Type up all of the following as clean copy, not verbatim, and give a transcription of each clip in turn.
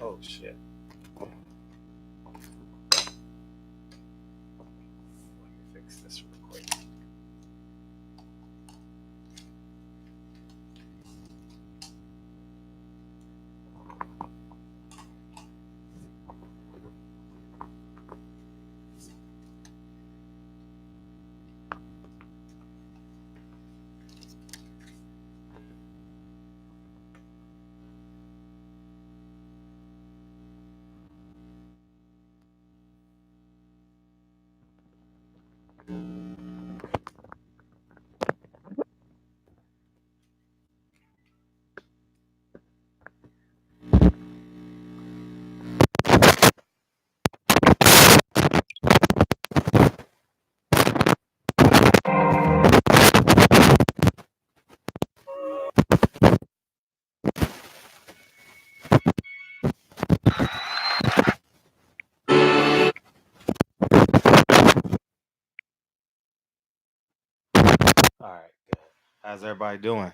Oh shit. Let me fix this real quick. All right, good. How's everybody doing?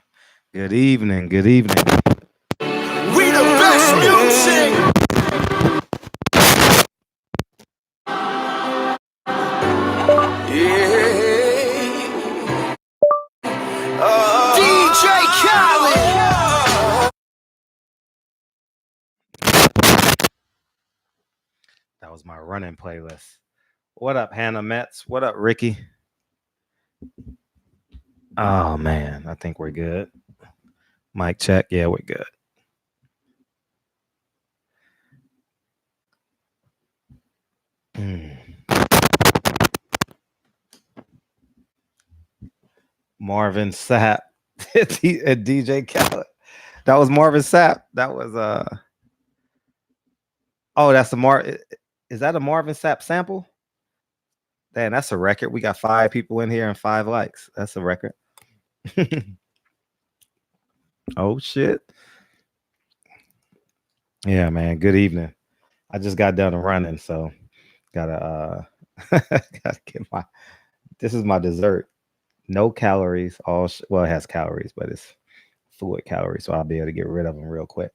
Good evening. Good evening. We the best music. Yeah. DJ Khaled. That was my running playlist. What up, Hannah Metz? What up, Ricky? Oh man, I think we're good. Mic check. Yeah, we're good. Marvin Sapp and DJ Khaled. That was Marvin Sapp. That was oh, that's the is that a Marvin Sapp sample? Damn, that's a record. We got 5 people in here and 5 likes. That's a record. Oh shit. Yeah, man. Good evening. I just got done running, so gotta gotta get my. This is my dessert. No calories. Well, it has calories, but it's fluid calories, so I'll be able to get rid of them real quick.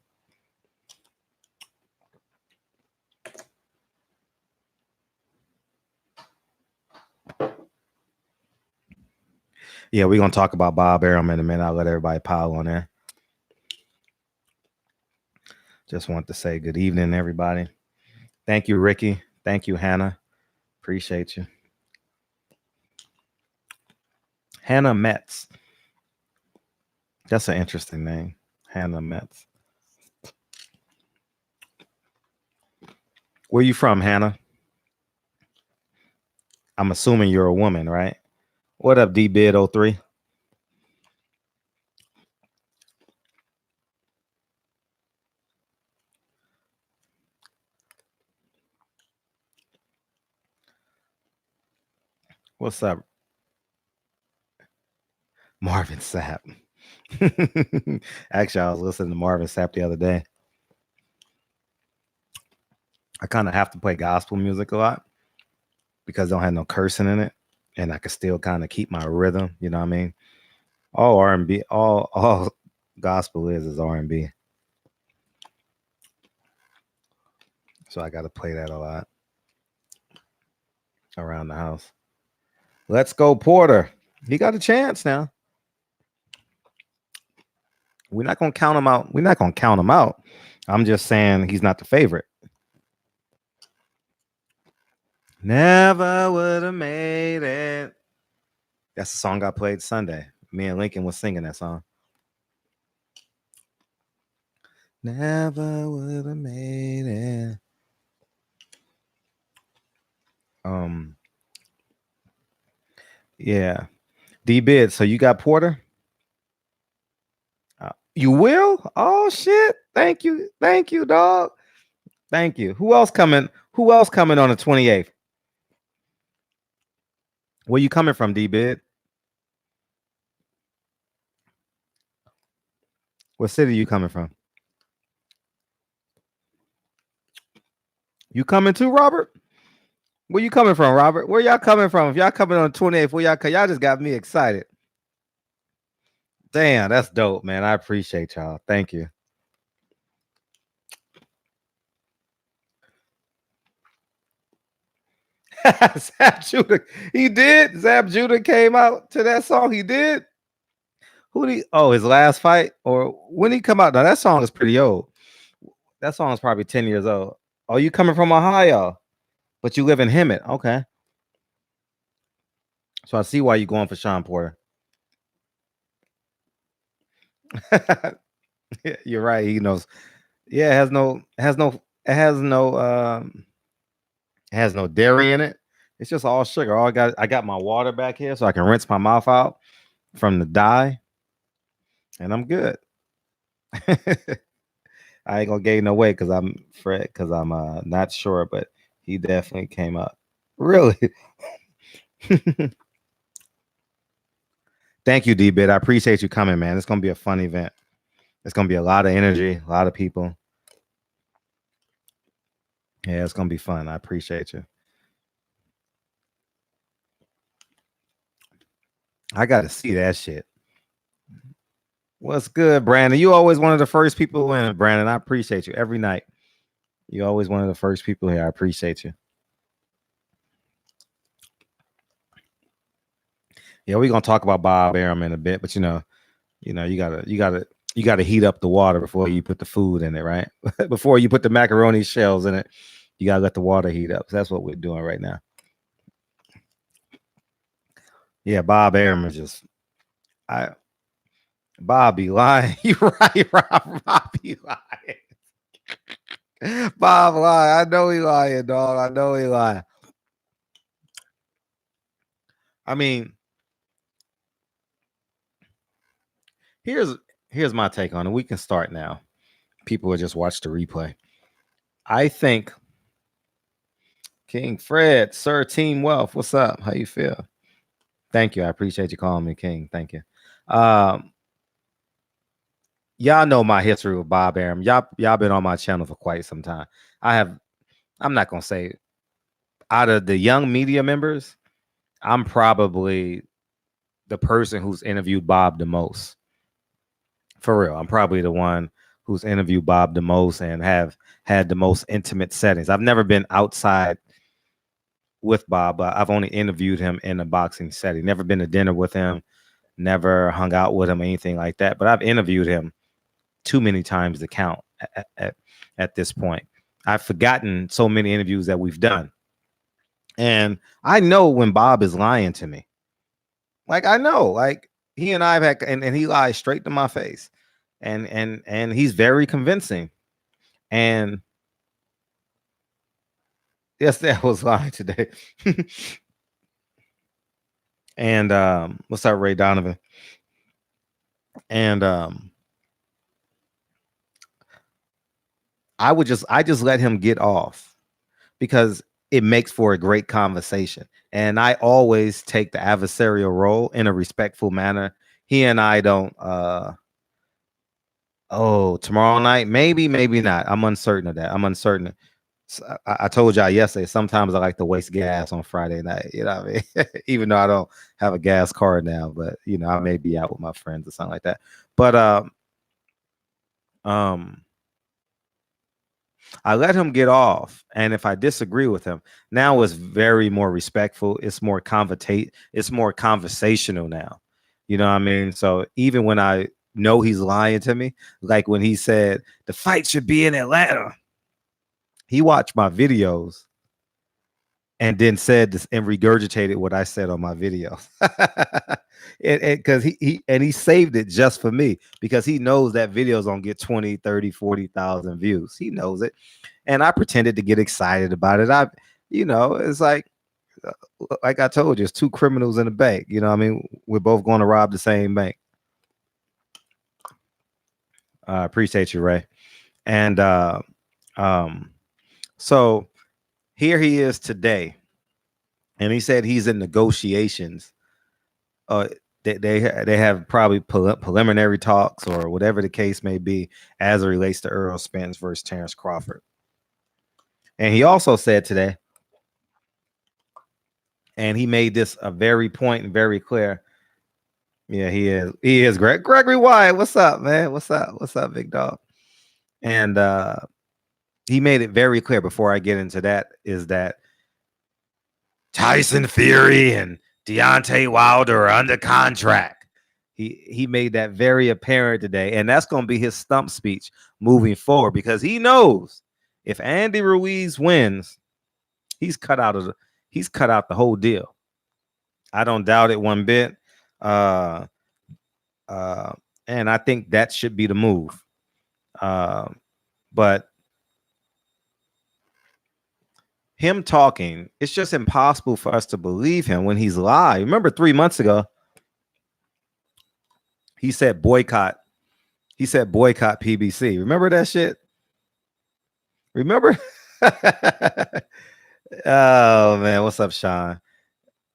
Yeah, we're gonna talk about Bob Arum in a minute. I'll let everybody pile on there. Just want to say good evening, everybody. Thank you, Ricky. Thank you, Hannah. Appreciate you. Hannah Metz. That's an interesting name. Hannah Metz. Where you from, Hannah? I'm assuming you're a woman, right? What up, DBid03? What's up? Marvin Sapp. Actually, I was listening to Marvin Sapp the other day. I kind of have to play gospel music a lot because I don't have no cursing in it, and I can still kind of keep my rhythm. You know what I mean? All R&B, all gospel is R&B. So I got to play that a lot around the house. Let's go, Porter. He got a chance now. We're not gonna count him out. We're not gonna count him out. I'm just saying he's not the favorite. Never would have made it. That's the song I played Sunday. Me and Lincoln was singing that song. Never would have made it. Yeah. D-Bid, so you got Porter? You will? Oh shit. Thank you. Thank you, dog. Thank you. Who else coming? Who else coming on the 28th? Where you coming from, D-Bid? What city you coming from? You coming too, Robert? Where you coming from, Robert? Where y'all coming from? If y'all coming on the 28th, where y'all just got me excited. Damn, that's dope, man. I appreciate y'all. Thank you. Zab Judah, he did. Zab Judah came out to that song. He did. Who did he? Oh, his last fight, or when he come out? Now that song is pretty old. That song is probably 10 years old. Oh, you coming from Ohio, but you live in Hemet. Okay, so I see why you going for Sean Porter. You're right. He knows. Yeah, it has no dairy in it. It's just all sugar. I got my water back here so I can rinse my mouth out from the dye, and I'm good. I ain't gonna gain no weight because I'm not sure, but he definitely came up. Really? Thank you, D-Bit. I appreciate you coming, man. It's gonna be a fun event. It's gonna be a lot of energy, a lot of people. Yeah, it's gonna be fun. I appreciate you. I gotta see that shit. What's good, Brandon? You always one of the first people in, Brandon. I appreciate you every night. You always one of the first people here. I appreciate you. Yeah, we're gonna talk about Bob Arum in a bit, but you gotta heat up the water before you put the food in it, right? Before you put the macaroni shells in it, you gotta let the water heat up. So that's what we're doing right now. Yeah, Bob Arum is just Bobby lying. You right, Rob. Bobby lying. Bob lying. I know he lying, dog. I know he lying. I mean, here's my take on it. We can start now. People will just watch the replay. I think King Fred, Sir Team Wealth, what's up? How you feel? Thank you. I appreciate you calling me King. Thank you. Y'all know my history with Bob Arum. Y'all been on my channel for quite some time. I'm not gonna say out of the young media members, I'm probably the person who's interviewed Bob the most. For real. I'm probably the one who's interviewed Bob the most and have had the most intimate settings. I've never been outside with Bob, but I've only interviewed him in a boxing setting. Never been to dinner with him, never hung out with him, anything like that. But I've interviewed him too many times to count at this point. I've forgotten so many interviews that we've done. And I know when Bob is lying to me. Like I know, like he and I've had, and he lies straight to my face, and he's very convincing. And yes, that was lying today. And what's up, Ray Donovan? And I just let him get off because it makes for a great conversation. And I always take the adversarial role in a respectful manner. He and I don't tomorrow night, maybe not. I'm uncertain of that. I'm uncertain. So I told y'all yesterday, sometimes I like to waste gas on Friday night, you know what I mean? Even though I don't have a gas card now, but I may be out with my friends or something like that. But I let him get off, and if I disagree with him, now it's very more respectful. It's more conversational now. You know what I mean? So even when I know he's lying to me, like when he said the fight should be in Atlanta, he watched my videos and then said this and regurgitated what I said on my video. Because he saved it just for me because he knows that videos don't get 20, 30, 40,000 views. He knows it. And I pretended to get excited about it. It's like I told you, it's two criminals in a bank. You know what I mean? We're both going to rob the same bank. I appreciate you, Ray. And so here he is today. And he said he's in negotiations. They have probably preliminary talks or whatever the case may be as it relates to Errol Spence versus Terrence Crawford. And he also said today And he made this a very point and very clear. Yeah, he is. He is Gregory Wyatt. What's up, man? What's up? What's up, big dog? And he made it very clear before I get into that is that Tyson Fury and Deontay Wilder are under contract. He made that very apparent today, and that's going to be his stump speech moving forward because he knows if Andy Ruiz wins, he's cut out the whole deal. I don't doubt it one bit. And I think that should be the move. But him talking, it's just impossible for us to believe him when he's live. Remember 3 months ago, he said boycott. He said boycott PBC. Remember that shit? Remember? Oh, man. What's up, Sean?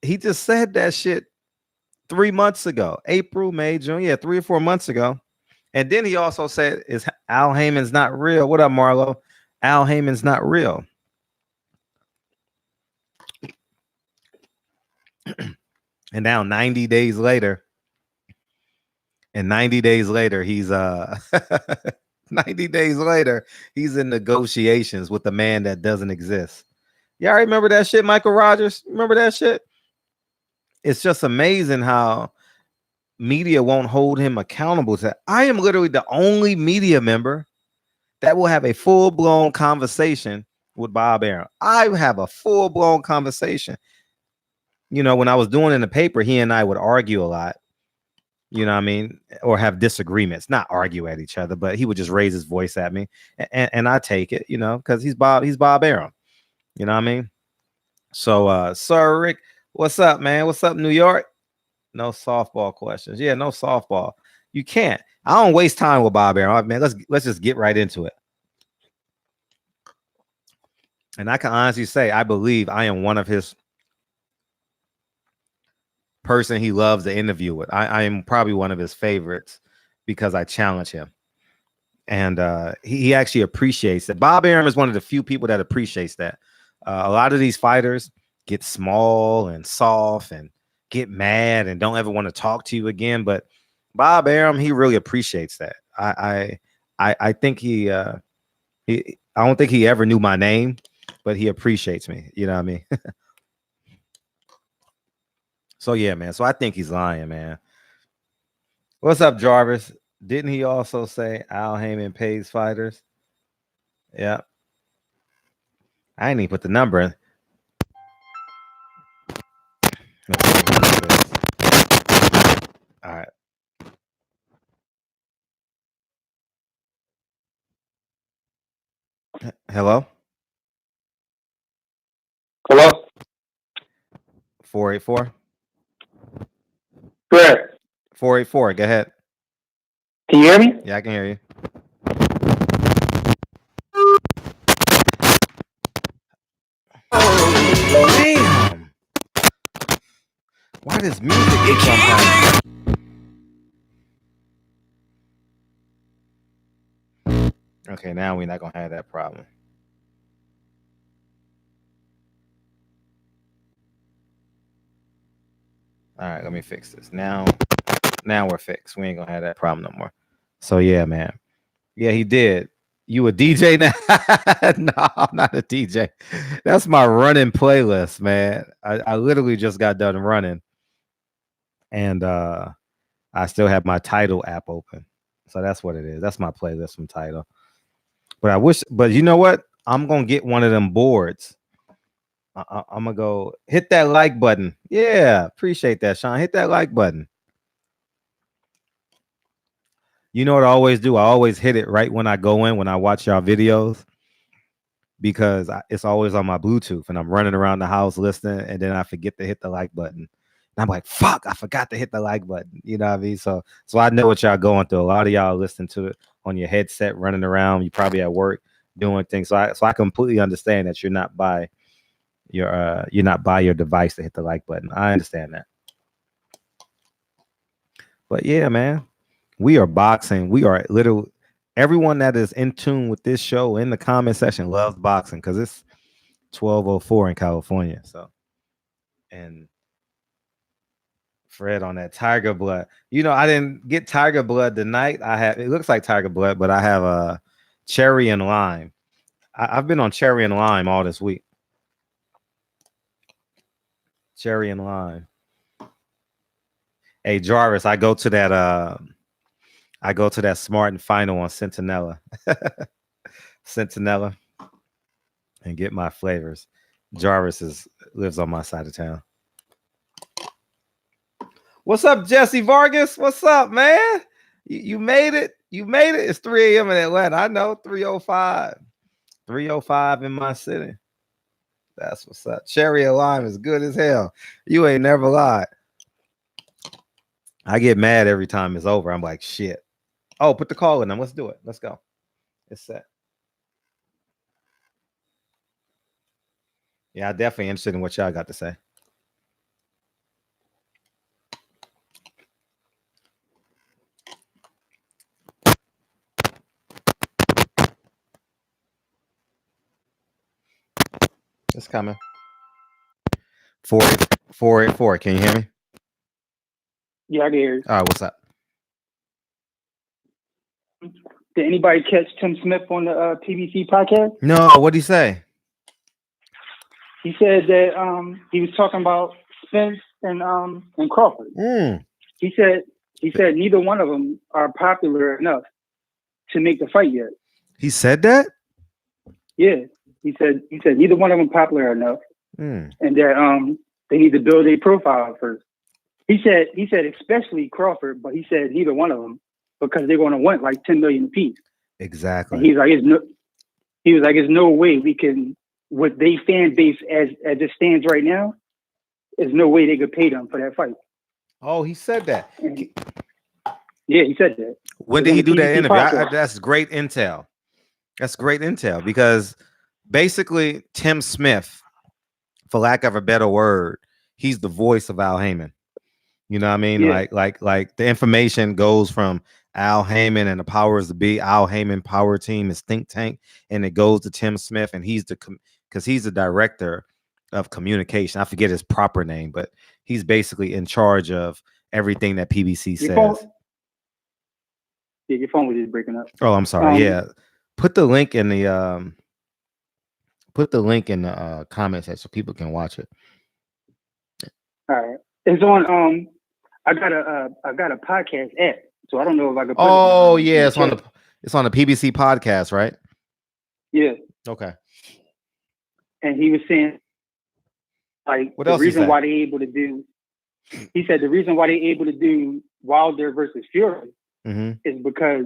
He just said that shit 3 months ago. April, May, June. Yeah, 3 or 4 months ago. And then he also said, "Is Al Heyman's not real?" What up, Marlo? Al Heyman's not real. And now 90 days later, he's 90 days later, he's in negotiations with a man that doesn't exist. Y'all remember that shit, Michael Rogers? Remember that shit? It's just amazing how media won't hold him accountable to that. I am literally the only media member that will have a full-blown conversation with Bob Arum. I have a full-blown conversation. You know, when I was doing in the paper, he and I would argue a lot. You know what I mean? Or have disagreements, not argue at each other, but he would just raise his voice at me. And I take it, you know, because he's Bob Arum. You know what I mean? So Sir Rick, what's up, man? What's up, New York? No softball questions. Yeah, no softball. You can't. I don't waste time with Bob Arum. Man, let's just get right into it. And I can honestly say I believe I am one of his person he loves to interview with. I am probably one of his favorites because I challenge him. And he actually appreciates it. Bob Arum is one of the few people that appreciates that. A lot of these fighters get small and soft and get mad and don't ever want to talk to you again. But Bob Arum, he really appreciates that. I think I don't think he ever knew my name, but he appreciates me. You know what I mean? So yeah, man. So I think he's lying, man. What's up, Jarvis? Didn't he also say Al Heyman pays fighters? Yeah. I didn't even put the number in. All right. Hello? Hello? 484? Correct. 484. Go ahead. Can you hear me? Yeah, I can hear you. Damn. Why does music keep on playing? Okay, now we're not gonna have that problem. All right, let me fix this. Now we're fixed. We ain't gonna have that problem no more. So yeah, man. Yeah, he did. You a DJ now? No, I'm not a DJ. That's my running playlist, man. I literally just got done running. And I still have my Tidal app open. So that's what it is. That's my playlist from Tidal. But you know what? I'm gonna get one of them boards. I'm gonna go hit that like button. Yeah, appreciate that, Sean. Hit that like button. You know what I always do? I always hit it right when I go in, when I watch y'all videos, because it's always on my Bluetooth and I'm running around the house listening, and then I forget to hit the like button. And I'm like, fuck, I forgot to hit the like button. You know what I mean? So I know what y'all going through. A lot of y'all listen to it on your headset, running around. You probably at work doing things. So I completely understand that you're not by your device to hit the like button. I understand that. But yeah, man. We are boxing. We are literally everyone that is in tune with this show in the comment section loves boxing because it's 12:04 in California. So and Fred on that tiger blood. You know, I didn't get tiger blood tonight. I have, it looks like tiger blood, but I have a cherry and lime. I've been on cherry and lime all this week. Cherry and lime. Hey Jarvis, I go to that Smart and Final on Centinela. Centinela, and get my flavors. Jarvis lives on my side of town. What's up, Jesse Vargas? What's up, man? You made it. You made it. It's 3 a.m. in Atlanta. I know, 3:05. 3:05 in my city. That's what's up. Cherry and lime is good as hell. You ain't never lied. I get mad every time it's over. I'm like, shit. Oh, put the call in them. Let's do it. Let's go. It's set. Yeah, I'm definitely interested in what y'all got to say. It's coming. 484. Can you hear me? Yeah, I can hear you. All right, what's up? Did anybody catch Tim Smith on the PBC podcast? No, what'd he say? He said that he was talking about Spence and Crawford. He said neither one of them are popular enough to make the fight yet. He said that? Yeah. He said neither one of them popular enough, and that they need to build a profile first. He said especially Crawford, but he said neither one of them because they're going to want like 10 million apiece. Exactly. And he was like, there's no way we can, with their fan base as it stands right now, there's no way they could pay them for that fight. Oh, he said that. Yeah, he said that. When did he do that interview? That's great intel. That's great intel because basically Tim Smith, for lack of a better word, he's the voice of Al Heyman. You know what I mean? Yeah. Like the information goes from Al Heyman and the powers to be. Al Heyman power team is think tank, and it goes to Tim Smith, and he's the director of communication. I forget his proper name, but he's basically in charge of everything that PBC says. Your phone was just breaking up. Oh, I'm sorry. Yeah, put the link in the comment section so people can watch it. All right, it's on. I got a podcast app, so I don't know if I could. Oh yeah, it's on the PBC podcast, right? Yeah. Okay. And he was saying, like, what the else reason why they able to do. He said the reason why they able to do Wilder versus Fury is because,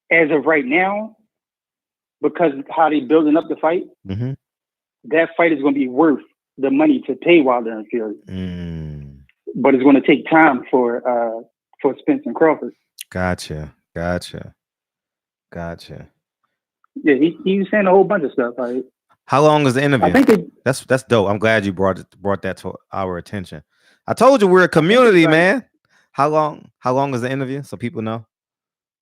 as of right now, because how they building up the fight, that fight is going to be worth the money to pay Wilder and Fury. But it's going to take time for Spence and Crawford. Gotcha. Yeah, he was saying a whole bunch of stuff. Like, how long is the interview? I think that's dope. I'm glad you brought that to our attention. I told you we're a community, man. How long is the interview so people know,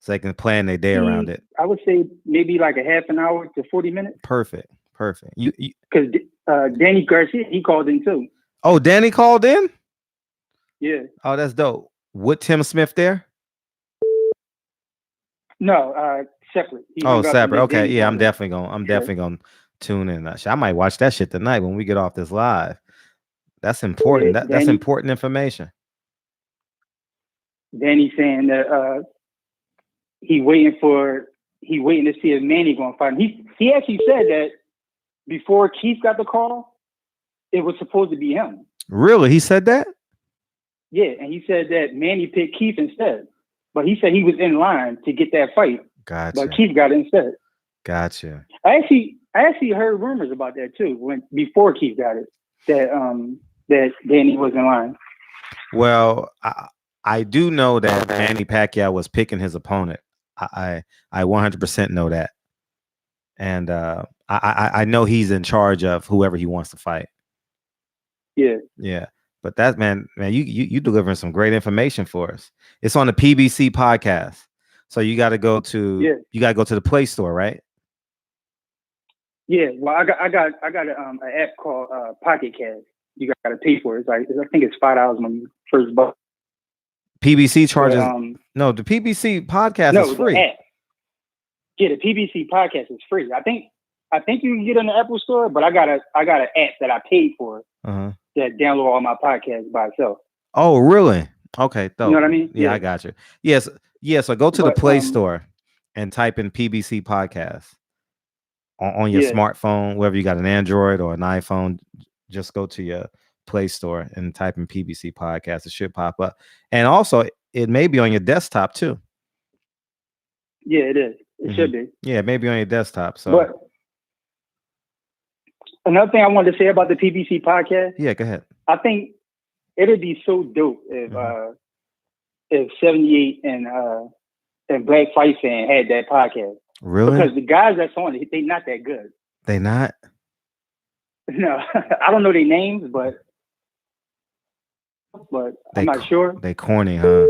so they can plan their day around it? I would say maybe like a half an hour to 40 minutes. Perfect. You because Danny Garcia, he called in too. Oh, Danny called in? Yeah. Oh, that's dope. With Tim Smith there? No, separate. Separate. Okay, yeah, I'm definitely gonna tune in. I might watch that shit tonight when we get off this live. That's important. Yeah, That's important information. Danny saying that he waiting to see if Manny gonna fight him. He actually said that before Keith got the call, it was supposed to be him. Really? He said that? Yeah, and he said that Manny picked Keith instead. But he said he was in line to get that fight. Gotcha. But Keith got it instead. Gotcha. I actually heard rumors about that too before Keith got it, that Danny was in line. Well, I do know that Manny Pacquiao was picking his opponent. I 100% know that, and I know he's in charge of whoever he wants to fight. Yeah. But that man, you delivering some great information for us. It's on the PBC podcast, so you got to go to the Play Store, right? Yeah. Well, I got an app called Pocket Cast. you got to pay for it. It's like I think it's $5 when you first buy. PBC charges. No, the PBC podcast is free. The app. Yeah, the PBC podcast is free. I think you can get on the Apple Store, but I got an app that I paid for that download all my podcasts by itself. Oh, really? Okay, you know what I mean? Yeah, I got you. Yes, So go to the Play Store and type in PBC podcast on your smartphone, whether you got an Android or an iPhone. Just go to your Play Store and type in PBC podcast. It should pop up, and also it may be on your desktop too. Yeah, it is. It should be. Yeah, maybe on your desktop. So, but another thing I wanted to say about the PBC podcast. Yeah, go ahead. I think it'd be so dope if 78 and Black Fight Fan had that podcast. Really? Because the guys that's on it, they not that good. They not? No, I don't know their names, but I'm not sure. They corny, huh?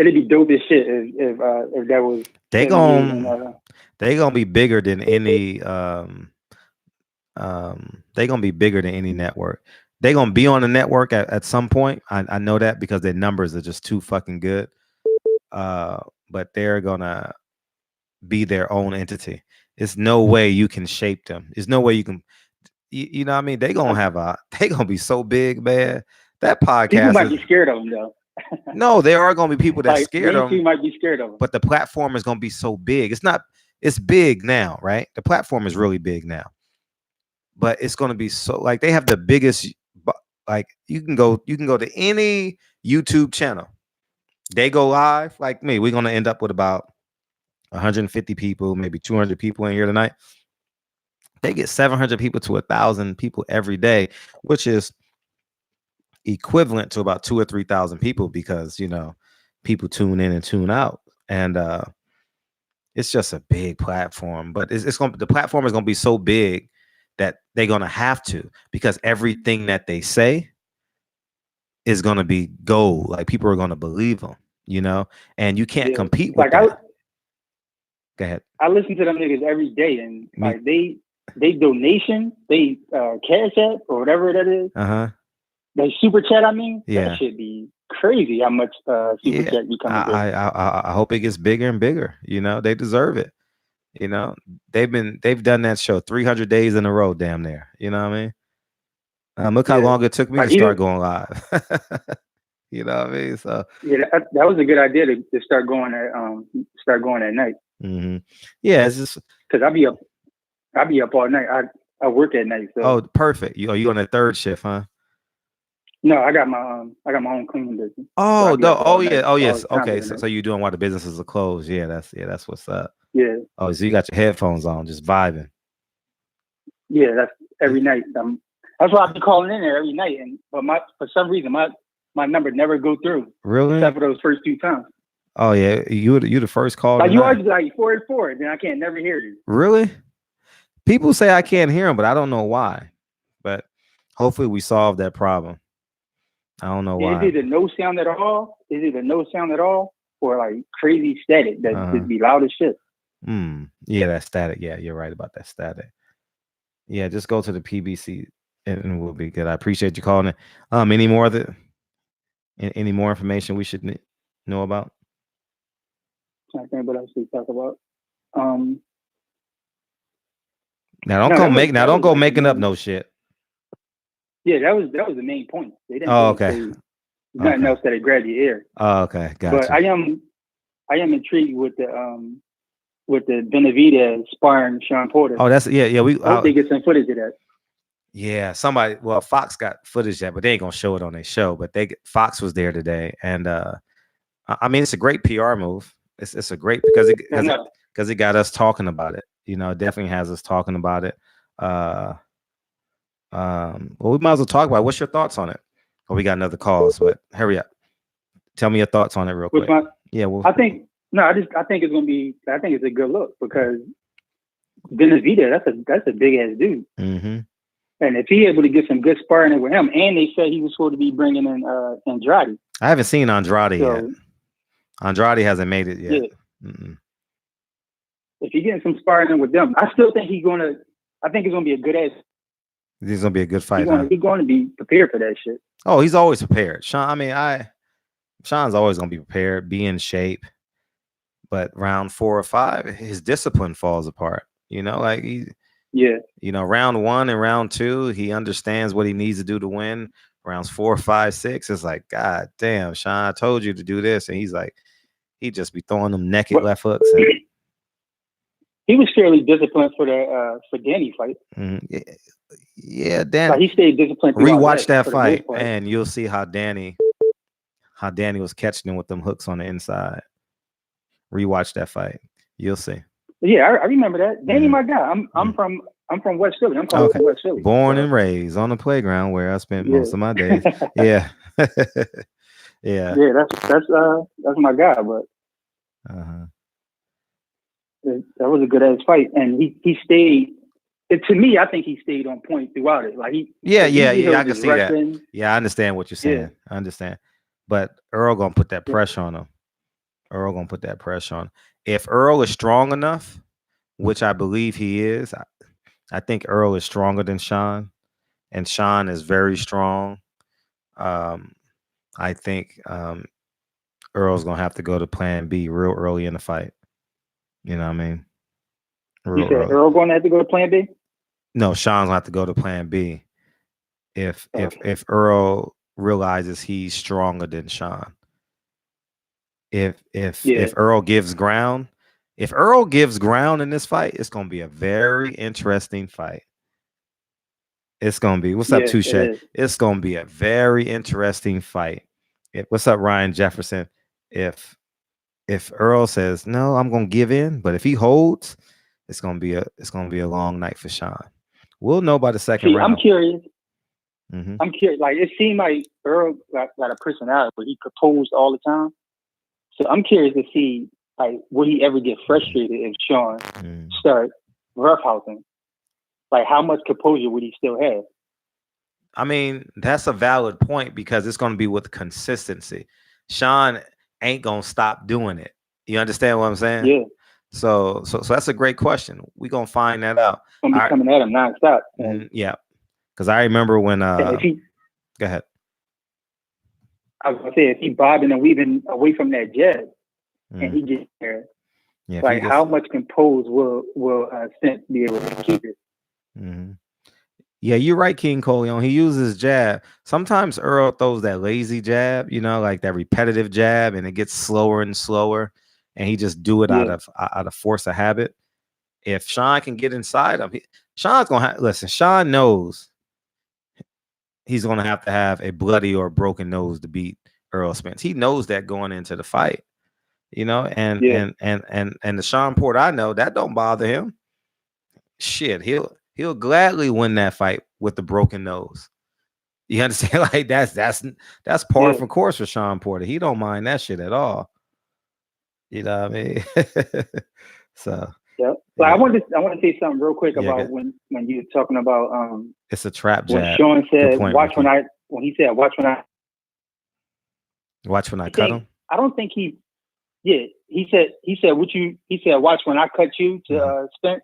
It'd be dope as shit if that was. They gonna be bigger than any. They gonna be bigger than any network. They gonna be on the network at some point. I know that because their numbers are just too fucking good. But they're gonna be their own entity. There's no way you can shape them. There's no way you can. You know what I mean? They gonna be so big, man. That podcast. People might be scared of them though. No, there are going to be people that scared of them. Might be scared of them. But the platform is going to be so big. It's big now, right? The platform is really big now. But it's going to be so like they have the biggest, like you can go to any YouTube channel. They go live like me. We're going to end up with about 150 people, maybe 200 people in here tonight. They get 700 people to 1,000 people every day, which is equivalent to about 2,000 or 3,000 people because people tune in and tune out, and it's just a big platform. But the platform is going to be so big that they're going to have to, because everything that they say is going to be gold. Like people are going to believe them, and you can't compete with that. Go ahead. I listen to them niggas every day, and like they donation, they cash app or whatever that is. The super chat, that should be crazy how much super chat you coming through. I hope it gets bigger and bigger. They deserve it. They've done that show 300 days in a row, damn near. You know what I mean? Look how long it took me to start going live. You know what I mean? So that was a good idea to start going at night. Yeah, it's just because I'll be up all night. I work at night. So. Oh, perfect. You on the third shift, huh? No, I got my own cleaning business. Oh, so yes. Okay, so you're doing while the businesses are closed. Yeah, that's what's up. Yeah. Oh, so you got your headphones on, just vibing. Yeah, that's every night. That's why I be calling in there every night, but for some reason my number never go through. Really? Except for those first 2 times. Oh yeah, you the first call. Like you always be like 484, then I can't never hear you. Really? People say I can't hear them, but I don't know why. But hopefully we solve that problem. I don't know why. Is it no sound at all? Or like crazy static that just be loud as shit? Yeah, that static. Yeah, you're right about that static. Yeah, just go to the PBC and we'll be good. I appreciate you calling it. Any more information we should know about? I think what I should talk about. Now don't go making up no shit. Yeah, that was the main point. They didn't okay. Nothing else that grabbed your ear. Oh, okay, gotcha. But I am intrigued with the Benavidez sparring Sean Porter. Oh, that's yeah. I hope they get some footage of that. Yeah, Fox got footage of that, but they ain't gonna show it on their show. But Fox was there today, and it's a great PR move. It's a great because it got us talking about it. It definitely has us talking about it. Well, we might as well talk about it. What's your thoughts on it? Oh, we got another call, but hurry up. Tell me your thoughts on it real quick. I think it's gonna be. I think it's a good look because Benavidez, that's a big ass dude. Mm-hmm. And if he able to get some good sparring with him, and they said he was supposed to be bringing in Andrade. I haven't seen Andrade yet. Andrade hasn't made it yet. Yeah. If he getting some sparring with them, I still think he's gonna I think it's gonna be a good ass. This is gonna be a good fight, He's going to be prepared for that shit. Oh, he's always prepared. Sean, I mean, Sean's always gonna be prepared, be in shape. But round 4 or 5, his discipline falls apart. You know, like round 1 and round 2, he understands what he needs to do to win. Rounds 4, 5, 6, it's like, God damn, Sean, I told you to do this, and he's like, he just be throwing them naked left hooks. And, he was fairly disciplined for Danny fight. Yeah, Danny. Like he stayed disciplined. Rewatch that fight, and you'll see how Danny was catching him with them hooks on the inside. Rewatch that fight, you'll see. Yeah, I remember that. Danny, my guy. I'm from West Philly. I'm from West Philly. Born and raised on the playground where I spent most of my days. Yeah. Yeah. Yeah, that's my guy, but that was a good ass fight, and he stayed. To me, I think he stayed on point throughout it. Like he I can see that. Yeah, I understand what you're saying. Yeah. I understand, but Earl gonna put that pressure on him. Earl gonna put that pressure on. If Earl is strong enough, which I believe he is, I think Earl is stronger than Sean, and Sean is very strong. I think Earl's gonna have to go to Plan B real early in the fight. You know what I mean? You said Earl going to have to go to Plan B? No, Sean's gonna have to go to Plan B if Earl realizes he's stronger than Sean. If Earl gives ground, in this fight, it's gonna be a very interesting fight. It's gonna be what's up, Touche? It's gonna be a very interesting fight. What's up, Ryan Jefferson? If Earl says no, I'm gonna give in, but if he holds, it's gonna be a long night for Sean. We'll know by the second round. I'm curious. I'm curious. Like it seemed like Earl got a personality, but he proposed all the time. So I'm curious to see, like, will he ever get frustrated if Sean start roughhousing? Like, how much composure would he still have? I mean, that's a valid point because it's going to be with consistency. Sean ain't going to stop doing it. You understand what I'm saying? Yeah. So that's a great question. We're going to find that out. Going to be coming at him nonstop. Yeah. Because I remember when... go ahead. I was gonna say if he bobbing and weaving away from that jab, and he gets there, like how much compose will Spence be able to keep it? Yeah, you're right, King Coleon. He uses jab. Sometimes Earl throws that lazy jab, like that repetitive jab, and it gets slower and slower, and he just do it out of force of habit. If Sean can get inside him, Sean's gonna listen. Sean knows he's going to have a bloody or broken nose to beat Earl Spence. He knows that going into the fight, and the Sean Porter I know that don't bother him. Shit, he'll gladly win that fight with the broken nose. You understand? Like that's par for course for Sean Porter. He don't mind that shit at all. You know what I mean? So. Yeah. But I want to say something real quick about when you were talking about it's a trap jab. When Sean said when he said watch when I cut him. I don't think he said watch when I cut you to Spence.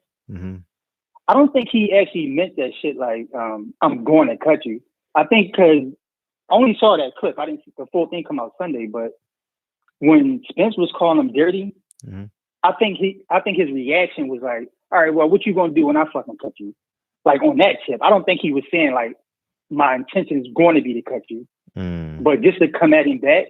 I don't think he actually meant that shit like I'm going to cut you. I think because I only saw that clip. I didn't see the full thing come out Sunday, but when Spence was calling him dirty, I think his reaction was like, all right, well, what you gonna do when I fucking cut you? Like on that tip. I don't think he was saying like my intention is going to be to cut you. But just to come at him back,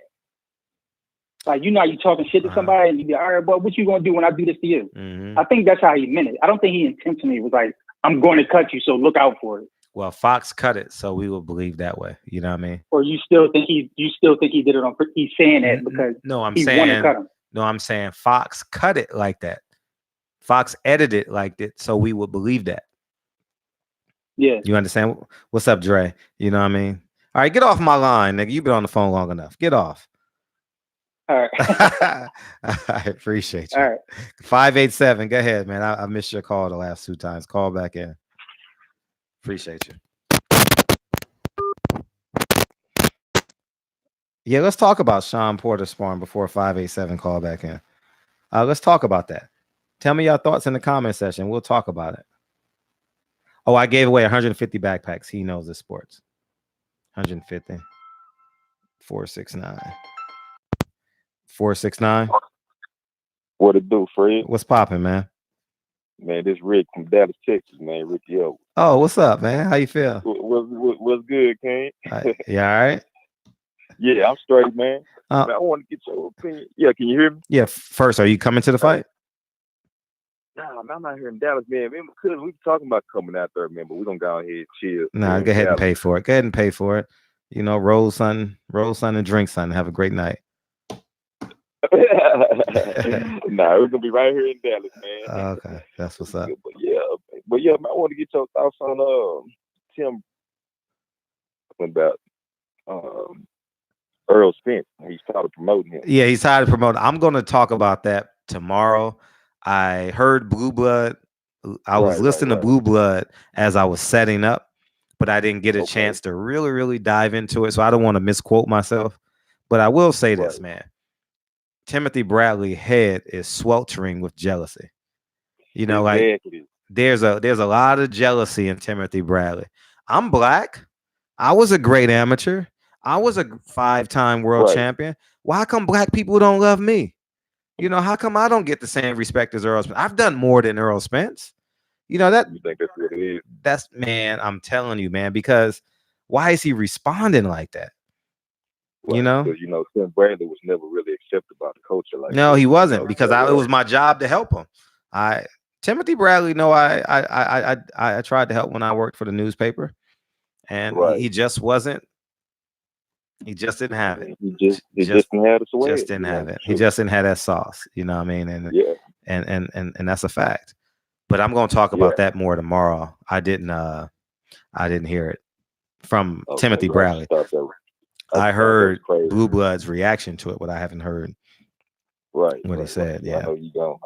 like you talking shit to somebody and you be all right, but what you gonna do when I do this to you? I think that's how he meant it. I don't think he intentionally was like, I'm going to cut you, so look out for it. Well, Fox cut it, so we will believe that way. You know what I mean? Or you still think he did it on? He's saying that because he want to cut him. No, I'm saying Fox cut it like that. Fox edited it like that, so we would believe that. Yeah. You understand? What's up, Dre? You know what I mean? All right, get off my line, nigga. You've been on the phone long enough. Get off. All right. I appreciate you. All right. 587. Go ahead, man. I missed your call the last 2 times. Call back in. Appreciate you. Yeah, let's talk about Sean Porter sparring before 587 call back in. Let's talk about that. Tell me your thoughts in the comment section. We'll talk about it. Oh, I gave away 150 backpacks. He knows the sports. 150. 469. 469. What it do, Fred? What's popping, man? Man, this Rick from Dallas, Texas, man. Ricky O. Oh, what's up, man? How you feel? What's good, King? Yeah, all right? Yeah, I'm straight, man. Man, I want to get your opinion. Yeah, can you hear me? Yeah, first, are you coming to the fight? Nah, man, I'm not here in Dallas, man. We were talking about coming out there, man, but we don't go ahead and chill. Nah, go ahead and pay for it. Go ahead and pay for it. You know, roll something, and drink something. Have a great night. Nah, we're gonna be right here in Dallas, man. Okay, that's what's up. But yeah, man, I want to get your thoughts on Tim about Earl Spence. He's tired of promoting him. Yeah, he's tired of promoting. I'm going to talk about that tomorrow. I heard Blue Blood. I was listening to Blue Blood as I was setting up, but I didn't get a chance to really, really dive into it. So I don't want to misquote myself. But I will say this, man. Timothy Bradley's head is sweltering with jealousy. You know, exactly. Like there's a lot of jealousy in Timothy Bradley. I'm black. I was a great amateur. I was a 5-time world champion. Why come black people don't love me? You know, how come I don't get the same respect as Earl Spence? I've done more than Earl Spence. You know that. You think that's what it is? That's, man, I'm telling you, man, because why is he responding like that? Right. You know, because, you know, Tim Bradley was never really accepted by the culture. Like, no, he wasn't, because it was my job to help him. Timothy Bradley, no, I tried to help when I worked for the newspaper, and he just wasn't. He just didn't have it. He just didn't have it. Just didn't have it. He just didn't have that sauce. You know what I mean? And that's a fact. But I'm going to talk about that more tomorrow. I didn't hear it from Timothy Bradley. I heard Blue Blood's reaction to it, but I haven't heard what he said. Yeah,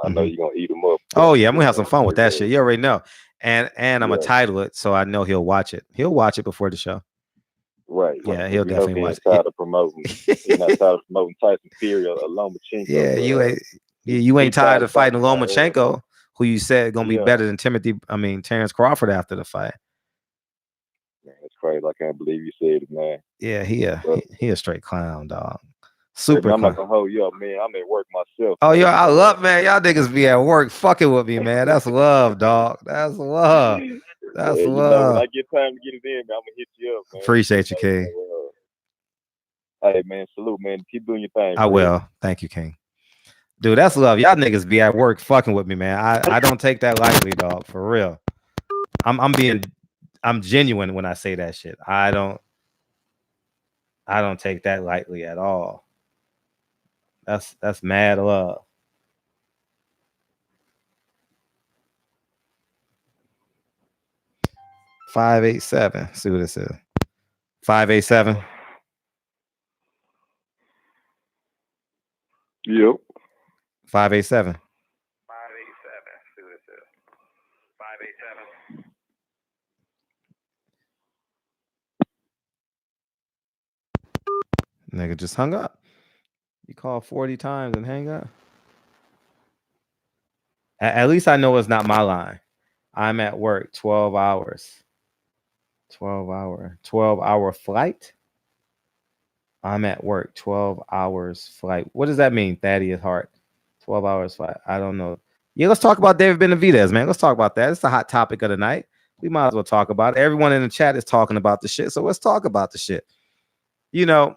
I know you're gonna eat him up. Oh yeah, I'm gonna have some fun with that shit. You already know. And I'm gonna title it, so I know he'll watch it. He'll watch it before the show. Right. Yeah, he'll definitely watch it. He's not tired of promoting Tyson Fury or Lomachenko. Yeah, you ain't tired of fighting Lomachenko, who you said gonna be better than Terrence Crawford after the fight. Man, it's crazy. I can't believe you said it, man. Yeah, he a straight clown, dog. Super. I'm not gonna hold you up, man. I'm at work myself. Oh, I love, man. Y'all niggas be at work fucking with me, man. That's love, dog. That's love. That's love. Know, when I get time to get it in, man, I'm gonna hit you up, man. Appreciate you, King. Hey, man, salute, man. Keep doing your thing. I will. Thank you, King. Dude, that's love. Y'all niggas be at work fucking with me, man. I don't take that lightly, dog. For real. I'm genuine when I say that shit. I don't take that lightly at all. That's mad love. $587. See what it says. $587. Yep. 587. 587. See what it says. 587. Nigga just hung up. You call 40 times and hang up. At least I know it's not my line. I'm at work 12 hours. 12-hour flight. I'm at work 12 hours flight. What does that mean, Thaddeus Hart? 12 hours flight. I don't know. Yeah, let's talk about David Benavidez, man. Let's talk about that. It's the hot topic of the night. We might as well talk about it. Everyone in the chat is talking about the shit. So let's talk about the shit. You know,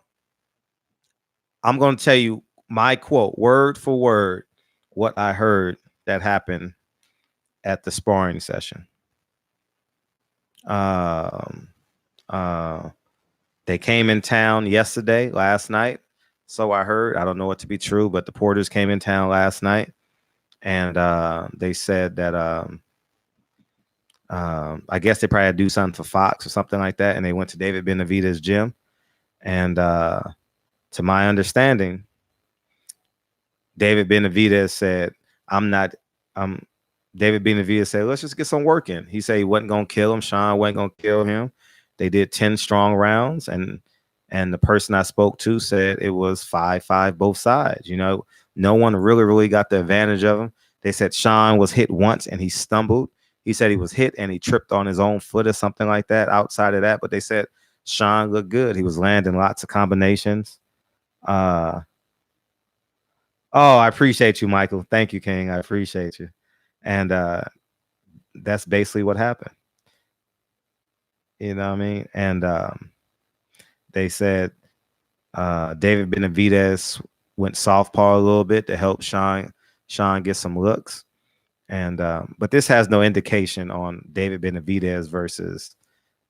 I'm going to tell you my quote, word for word, what I heard that happened at the sparring session. They came in town last night. So I heard. I don't know it to be true, but the Porters came in town last night, and they said that I guess they probably had to do something for Fox or something like that, and they went to David Benavidez's gym. And to my understanding, David Benavidez said, David Benavidez said, let's just get some work in. He said he wasn't going to kill him. Sean wasn't going to kill him. They did 10 strong rounds. And the person I spoke to said it was 5-5 both sides. You know, no one really got the advantage of him. They said Sean was hit once and he stumbled. He said he was hit and he tripped on his own foot or something like that. Outside of that, but they said Sean looked good. He was landing lots of combinations. Oh, I appreciate you, Michael. Thank you, King. I appreciate you. And that's basically what happened. You know what I mean? And they said David Benavidez went southpaw a little bit to help Sean get some looks. And but this has no indication on David Benavidez versus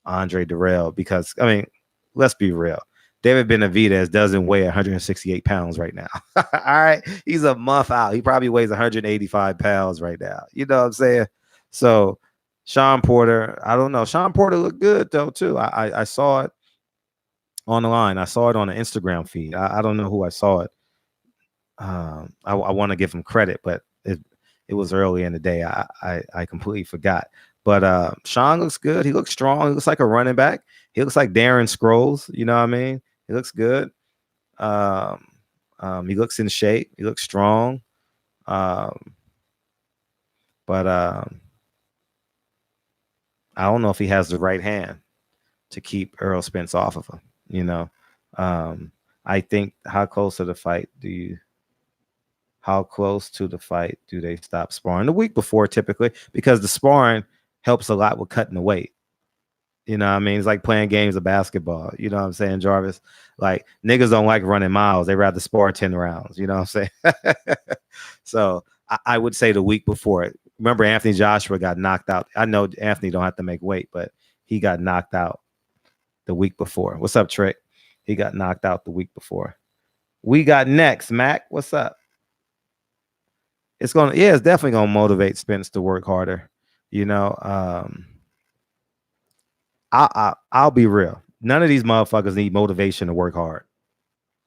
Andre Durrell because, I mean, let's be real. David Benavidez doesn't weigh 168 pounds right now. All right. He's a month out. He probably weighs 185 pounds right now. You know what I'm saying? So Sean Porter, I don't know. Sean Porter looked good, though, too. I saw it on the line. I saw it on the Instagram feed. I don't know who I saw it. I want to give him credit, but it was early in the day. I completely forgot. But Sean looks good. He looks strong. He looks like a running back. He looks like Darren Sproles. You know what I mean? He looks good. He looks in shape. He looks strong. But I don't know if he has the right hand to keep Errol Spence off of him. You know, I think how close to the fight do they stop sparring? The week before, typically, because the sparring helps a lot with cutting the weight. You know what I mean? It's like playing games of basketball. You know what I'm saying, Jarvis? Like, niggas don't like running miles. They rather spar 10 rounds. You know what I'm saying? So I would say the week before. Remember, Anthony Joshua got knocked out. I know Anthony don't have to make weight, but he got knocked out the week before. What's up, Trick? He got knocked out the week before. We got next, Mac. What's up? It's definitely gonna motivate Spence to work harder. You know, I'll be real. None of these motherfuckers need motivation to work hard.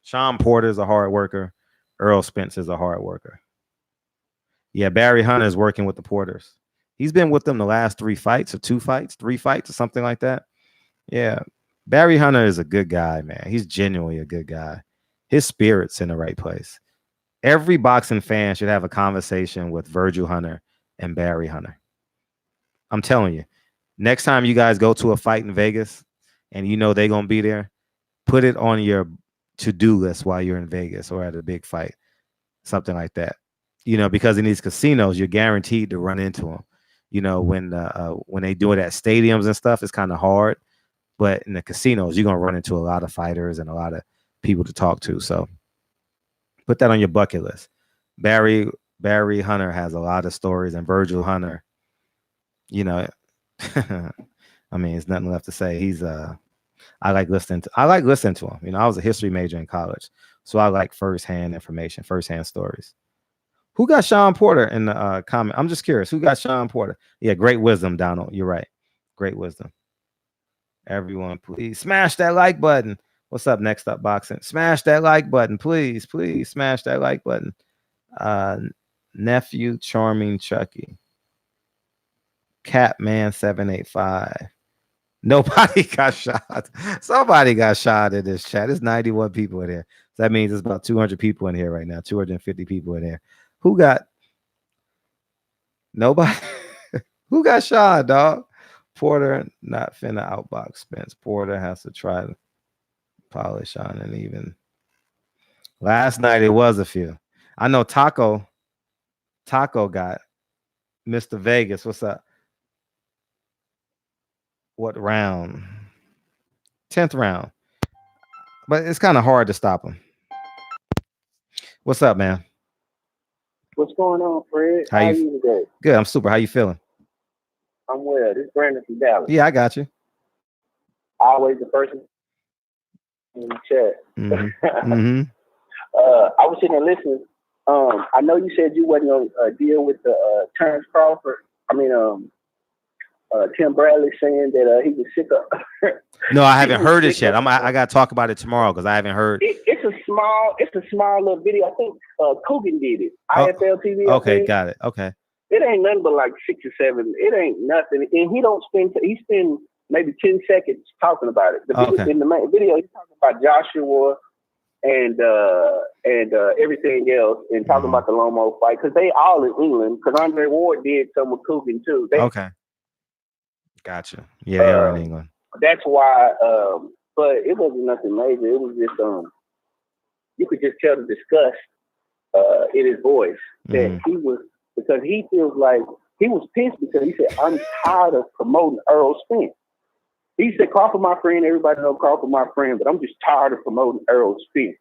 Sean Porter's a hard worker. Errol Spence is a hard worker. Yeah, Barry Hunter is working with the Porters. He's been with them the last 3 fights or 3 fights or something like that. Yeah, Barry Hunter is a good guy, man. He's genuinely a good guy. His spirit's in the right place. Every boxing fan should have a conversation with Virgil Hunter and Barry Hunter. I'm telling you, next time you guys go to a fight in Vegas and you know they're going to be there, put it on your to-do list while you're in Vegas or at a big fight, something like that. You know, because in these casinos, you're guaranteed to run into them. You know, when they do it at stadiums and stuff, it's kind of hard. But in the casinos, you're going to run into a lot of fighters and a lot of people to talk to. So put that on your bucket list. Barry Hunter has a lot of stories, and Virgil Hunter, you know, I mean, there's nothing left to say. He's I like listening to him. You know, I was a history major in college, so I like firsthand information, firsthand stories. Who got Sean Porter in the comment? I'm just curious. Who got Sean Porter? Yeah, great wisdom, Donald. You're right. Great wisdom. Everyone, please smash that like button. What's up? Next up, boxing. Smash that like button, please. Please smash that like button. Nephew, Charming Chucky. Catman 785. Nobody got shot. Somebody got shot in this chat. There's 91 people in here. So that means there's about 200 people in here right now. 250 people in here. Who got? Nobody. Who got shot, dog? Porter not finna outbox Spence. Porter has to try to polish on and even. Last night it was a few. I know Taco got Mr. Vegas. What's up? What round? 10th round. But it's kind of hard to stop him. What's up, man? What's going on, Fred? How are you today? Good. I'm super. How you feeling? I'm well. This is Brandon from Dallas. Yeah, I got you. Always the person in the chat. Mm-hmm. Mm-hmm. I was sitting there listening. I know you said you wasn't going to deal with the Terrence Crawford. Tim Bradley saying that he was sick of. No, I haven't heard it yet. I got to talk about it tomorrow because I haven't heard. It's a small little video. I think Kogan did it. IFL TV. Okay, got it. Okay. It ain't nothing but like 6 or 7. It ain't nothing. And he spend maybe 10 seconds talking about it. In the main video, he's talking about Joshua and everything else, and talking about the Lomo fight, because they all in England. Because Andre Ward did some with Coogan too. Okay, gotcha. Yeah, they are in England. That's why. But it wasn't nothing major. It was just you could just tell the disgust in his voice that he was, because he feels like he was pissed because he said, "I'm tired of promoting Earl Spence." He said, "Crawford my friend, everybody know Crawford my friend, but I'm just tired of promoting Earl Spence."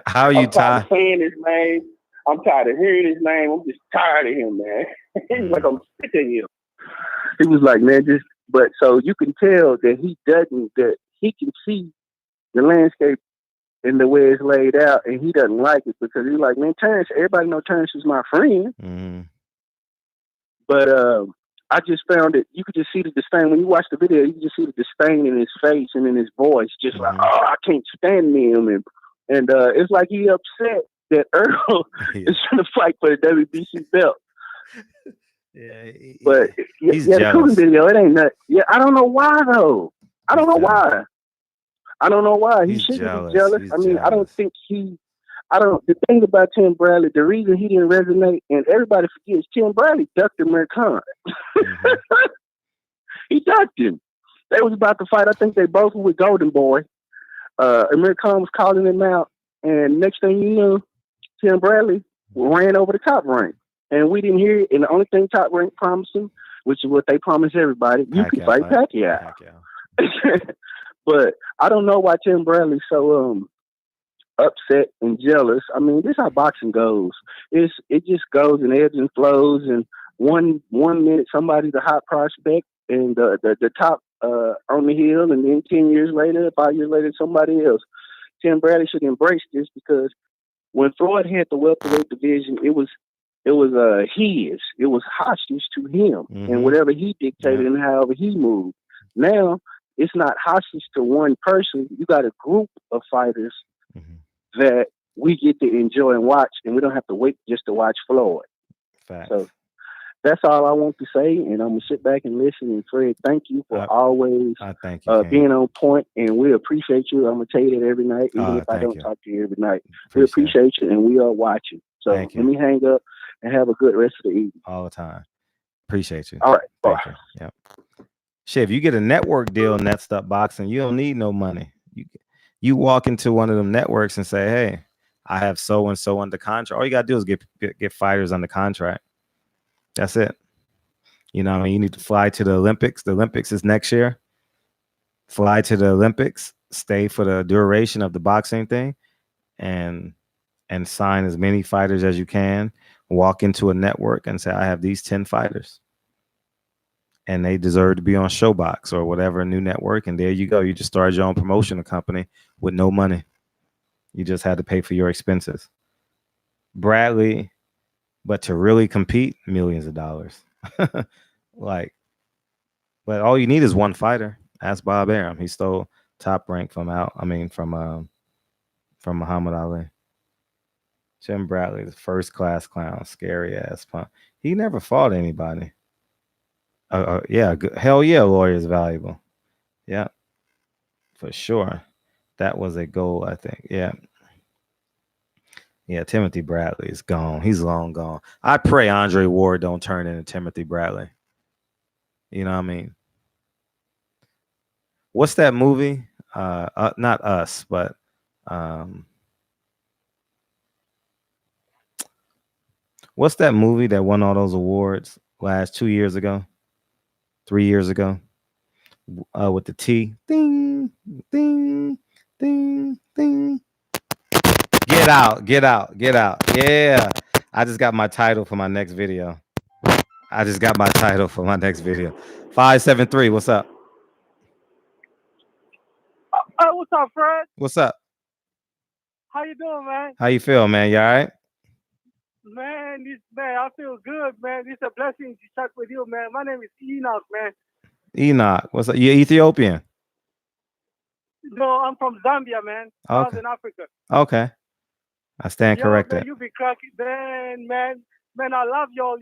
How are you tired of saying his name? I'm tired of hearing his name. I'm just tired of him, man. He's like, I'm sick of him. He was like, man, but so you can tell that that he can see the landscape and the way it's laid out, and he doesn't like it because he's like, man, Terrence, everybody know Terrence is my friend. But I just found that you could just see the disdain. When you watch the video, you can just see the disdain in his face and in his voice, just like, oh, I can't stand him. And it's like he upset that Earl is trying to fight for the WBC belt. Yeah, but he's the Coogan video, it ain't nothing. Yeah, I don't know why though. I don't know why. He shouldn't be jealous. I mean, I don't think the thing about Tim Bradley, the reason he didn't resonate, and everybody forgets, Tim Bradley ducked Amir Khan. He ducked him. They was about to fight. I think they both were with Golden Boy. Amir Khan was calling him out, and next thing you know, Tim Bradley ran over the Top Rank. And we didn't hear it. And the only thing Top Rank promised him, which is what they promised everybody, you can fight Pacquiao. But I don't know why Tim Bradley's so upset and jealous. I mean, this is how boxing goes. It just goes in ebbs and flows. And one minute somebody's a hot prospect and the top on the hill, and then 10 years later, 5 years later, somebody else. Tim Bradley should embrace this, because when Floyd had the welterweight division, it was his. It was hostage to him and whatever he dictated and however he moved. Now it's not hostage to one person. You got a group of fighters that we get to enjoy and watch, and we don't have to wait just to watch Floyd. Facts. So that's all I want to say, and I'm gonna sit back and listen. And Fred, thank you for always thank you, being on point, and we appreciate you. I'm gonna tell you that every night, even if I don't talk to you every night. We appreciate you, and we are watching. So let me hang up and have a good rest of the evening. All the time. Appreciate you. All right. Thank you. Yep. Shit, if you get a network deal in Next Up Boxing, you don't need no money. You walk into one of them networks and say, hey, I have so and so under contract. All you gotta do is get fighters under contract. That's it. You know what I mean? You need to fly to the Olympics. The Olympics is next year. Fly to the Olympics, stay for the duration of the boxing thing, and sign as many fighters as you can. Walk into a network and say, I have these 10 fighters. And they deserve to be on Showbox or whatever new network. And there you go. You just started your own promotional company with no money. You just had to pay for your expenses. Bradley, but to really compete, millions of dollars. But all you need is one fighter. Ask Bob Arum. He stole Top Rank from Muhammad Ali. Tim Bradley, the first class clown, scary ass punk. He never fought anybody. Yeah, hell yeah, lawyer is valuable. Yeah, for sure. That was a goal, I think. Yeah. Yeah, Timothy Bradley is gone. He's long gone. I pray Andre Ward don't turn into Timothy Bradley. You know what I mean? What's that movie? Not Us, but what's that movie that won all those awards 2 years ago? 3 years ago? With the T. Ding, ding, ding, ding. Get out. Yeah. I just got my title for my next video. 573, what's up? What's up, Fred? What's up? How you doing, man? How you feel, man? You all right? Man, I feel good, man. It's a blessing to chat with you, man. My name is Enoch, man. Enoch, what's up? You Ethiopian? No, I'm from Zambia, man. Okay. Southern Africa. Okay. I stand corrected. Man, you be cracking, man. I love your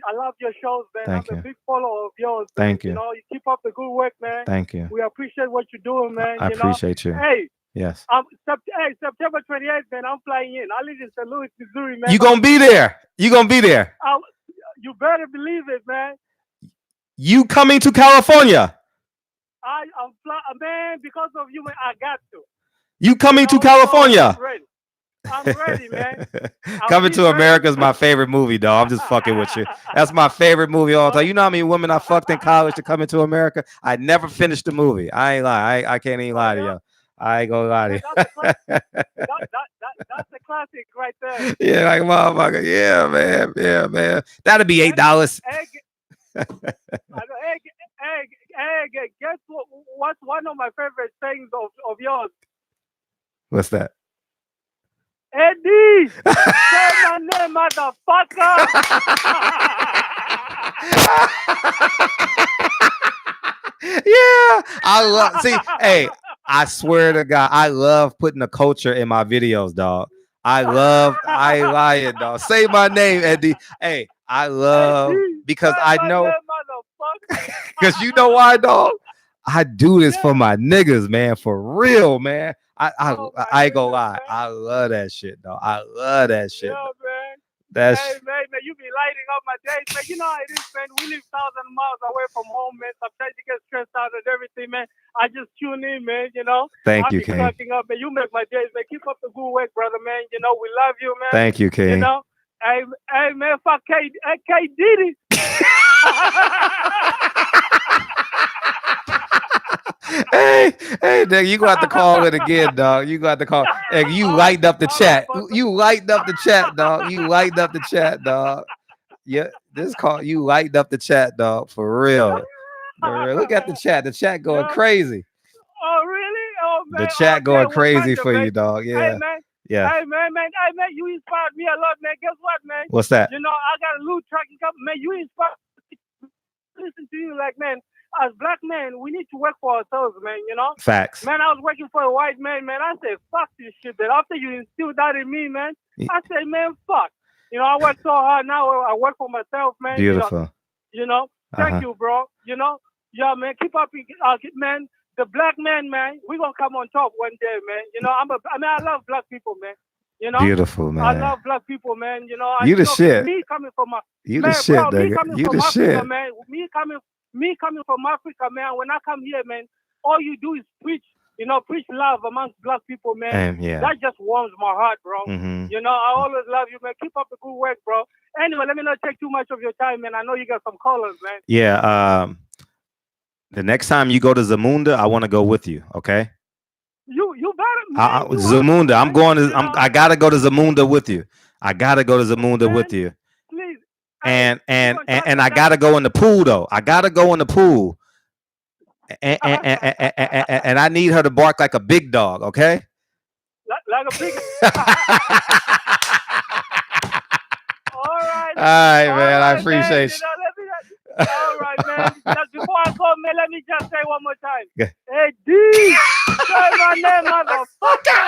shows, man. Thank I'm you. a big follower of yours. Thank man. you. You keep up the good work, man. Thank you. We appreciate what you're doing, man. I appreciate you. Hey, Yes. September 28th, man. I'm flying in. I live in St. Louis, Missouri, man. You gonna be there? You gonna be there? You better believe it, man. You coming to California? I'm man. Because of you, man, I got to. You coming to California? I'm ready. I'm ready, man. Coming to America is my favorite movie, dog. I'm just fucking with you. That's my favorite movie all the time. You know how many women I fucked in college to come into America? I never finished the movie. I ain't lying. I can't even lie to you. I ain't gonna lie to you. That's a classic right there. Yeah, like motherfucker. Yeah, man. Yeah, man. That'll be $8. Guess what's one of my favorite things of yours? What's that? Eddie, say my name, motherfucker. Yeah, I love. See, hey, I swear to God, I love putting the culture in my videos, dog. I ain't lying, dog. Say my name, Eddie. Hey, I love because I know. Because you know why, dog? I do this for my niggas, man. For real, man. I ain't gonna lie. I love that shit, dog. I love that shit. Yeah, man. That's hey, man, you be lighting up my days, man. You know how it is, man. We live 1,000 miles away from home, man. Sometimes you get stressed out and everything, man. I just tune in, man. You know. Thank you, be King. cracking up, man. You make my days, man. Keep up the good work, brother, man. You know we love you, man. Thank you, King. You know. Hey, man. Fuck K Diddy. hey, nigga, you gonna have to call it again, dog. You got to call. Hey, you lightened up the chat. You lightened up the chat, dog. You lightened up the chat, dog. Yeah, this call you lightened up the chat, dog. For real. For real. Look at the chat. The chat going crazy. Oh, really? Oh, man. The chat going crazy for you, dog. Yeah. Hey, man. Yeah. Hey, man. Hey, man. You inspired me a lot, man. Guess what, man? What's that? You know, I got a new track coming, man. You inspired me to listen to you, like, man. As black men, we need to work for ourselves, man, you know? Facts. Man, I was working for a white man, man. I said, fuck this shit. But after you instilled that in me, man, I said, man, fuck. You know, I work so hard now. I work for myself, man. Beautiful. You know? Thank you, bro. You know? Yeah, man, keep up. Man, the black man, we're going to come on top one day, man. You know, I love black people, man. You know? Beautiful, man. I love black people, man. You know? You the shit. Me coming from you the shit, nigga. You the shit. Man. Me coming from Africa, man, when I come here, man, all you do is preach, you know, preach love amongst black people, man. Yeah. That just warms my heart, bro. Mm-hmm. You know, I always love you, man. Keep up the good work, bro. Anyway, let me not take too much of your time, man. I know you got some callers, man. Yeah. The next time you go to Zamunda, I want to go with you, okay? You better, man. Zamunda. I gotta go to Zamunda with you. I gotta go to Zamunda with you. Please. And I gotta go in the pool though. I gotta go in the pool, and I need her to bark like a big dog. Okay. Like a big. All right, man. I appreciate you. All right, man. Just before I go, man, let me just say one more time. Yeah. Hey, D, say my name, motherfucker.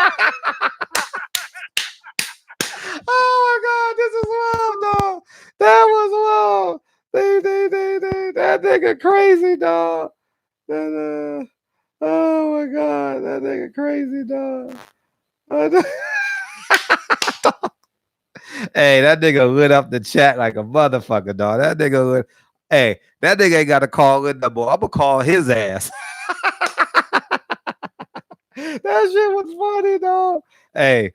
Oh my God, this is wild, dog. That was wild. That nigga crazy, dog. Oh my God, that nigga crazy, dog. Hey, that nigga lit up the chat like a motherfucker, dog. That nigga ain't got to call in the boy. I'm gonna call his ass. That shit was funny, dog. Hey,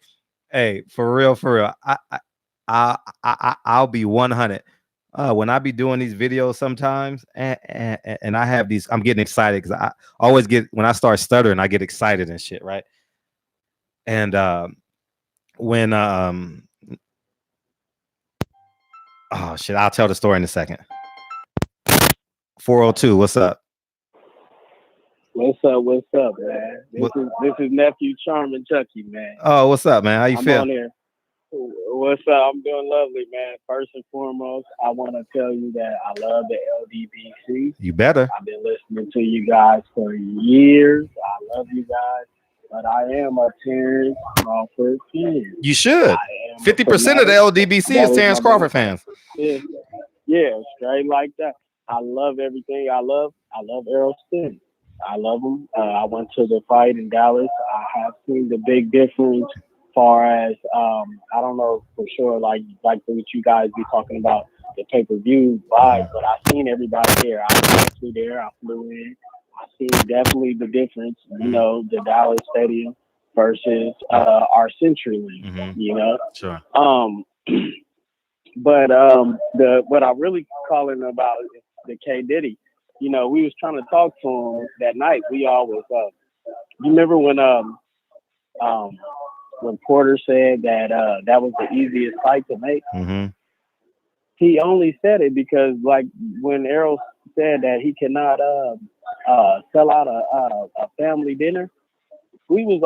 for real. I'll be 100. When I be doing these videos sometimes, and I have these, I'm getting excited because I always get, when I start stuttering, I get excited and shit, right? And when oh shit, I'll tell the story in a second. 402, what's up? What's up, man? This is nephew Charming Chucky, man. Oh, what's up, man? How you feel? On here. What's up? I'm doing lovely, man. First and foremost, I want to tell you that I love the LDBC. You better. I've been listening to you guys for years. I love you guys, but I am a Terrence Crawford fan. You should. 50% of the LDBC is Terrence Crawford fans. Yeah, straight like that. I love everything. I love Errol Spence. I love him. I went to the fight in Dallas. I have seen the big difference. Far as I don't know for sure, like what you guys be talking about the pay per view vibe, but I seen everybody there. I was actually there. I flew in. I seen definitely the difference. You know, the Dallas Stadium versus our CenturyLink. You know, Sure. But the what I really calling about is the K Diddy. You know, we was trying to talk to him that night. We all was you remember um when Porter said that that was the easiest fight to make? He only said it because like when Errol said that he cannot sell out a family dinner, he was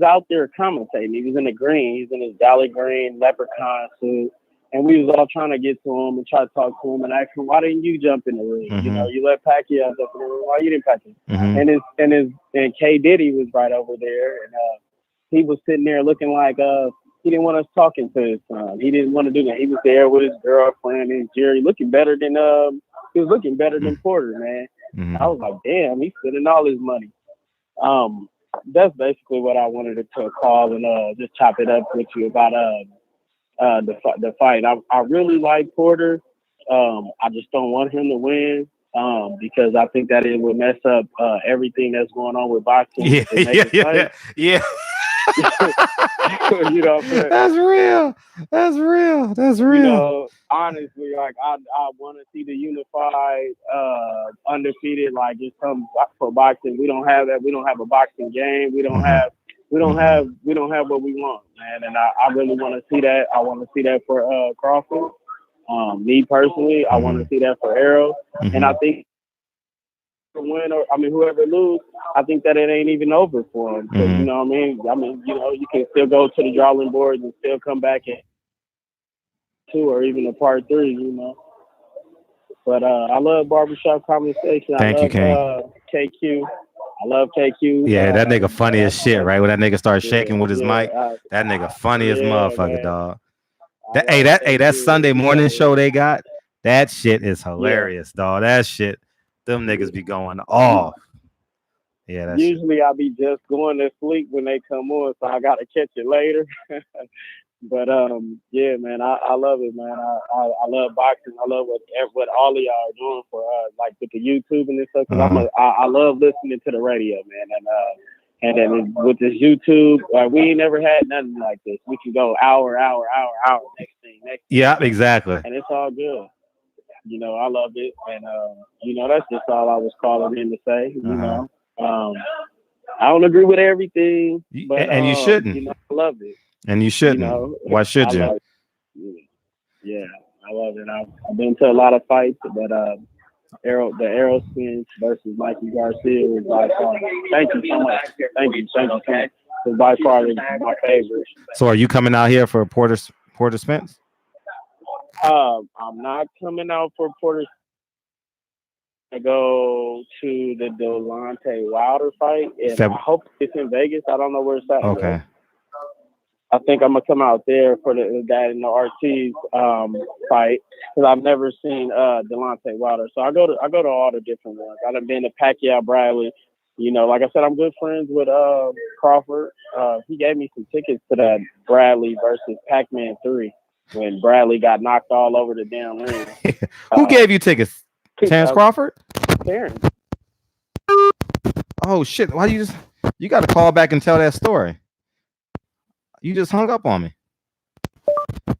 out there commentating. He was in the green. He's in his Dolly Green leprechaun suit. And we was all trying to get to him and try to talk to him and ask him, why didn't you jump in the ring? You know, you let Pacquiao jump in the ring. Why you didn't catch him? And K Diddy was right over there, and he was sitting there looking like he didn't want us talking to his son. He didn't want to do that. He was there with his girlfriend and Jerry, looking better than he was looking better than Porter, man. I was like, damn, he's spending all his money. That's basically what I wanted to call and just chop it up with you about the fight. I really like Porter. I just don't want him to win because I think that it would mess up everything that's going on with boxing. Yeah. You know what I'm saying? That's real. You know, honestly, like I want to see the unified, undefeated. Like it's some for boxing. We don't have that. We don't have a boxing game. We don't have what we want, man. And I really want to see that. I want to see that for Crawford. Me personally, I want to see that for Arum. And I think win or whoever lose, I think that it ain't even over for him. You know what I mean? You know, you can still go to the drawing boards and still come back at 2 or even a part 3. You know. But I love barbershop conversation. Thank you, King. KQ. I love KQ. Yeah, that nigga funny as shit, right? When that nigga starts shaking with his mic, that nigga funny as motherfucker, man. Dog. That Sunday morning show they got, that shit is hilarious, dog. That shit, them niggas be going off. Yeah, that's usually I be just going to sleep when they come on, so I gotta catch it later. But yeah, man, I love it, man. I love boxing. I love what all of y'all are doing for like with the YouTube and this stuff. Cause I love listening to the radio, man. And then with this YouTube, we ain't never had nothing like this. We can go hour. Next thing. Yeah, exactly. And it's all good. You know, I love it, and you know, that's just all I was calling in to say. You know, I don't agree with everything, but and you shouldn't. You know, I love it. And you shouldn't. You know, why should you? Yeah, I love it. I've been to a lot of fights, but the Errol Spence versus Mikey Garcia was by far. Thank you so much. Thank you so much. It's by far my favorite. So, are you coming out here for Porter Spence? I'm not coming out for Porter. I go to the Deontay Wilder fight, and I hope it's in Vegas. I don't know where it's at. Okay. I think I'm gonna come out there for that in the Ortiz fight because I've never seen Deontay Wilder. So I go to all the different ones. I've been to Pacquiao, Bradley. You know, like I said, I'm good friends with Crawford. He gave me some tickets to that Bradley versus Pac-Man 3 when Bradley got knocked all over the damn ring. Who gave you tickets? Terrence Crawford? Terrence. Oh shit! Why you got to call back and tell that story? You just hung up on me.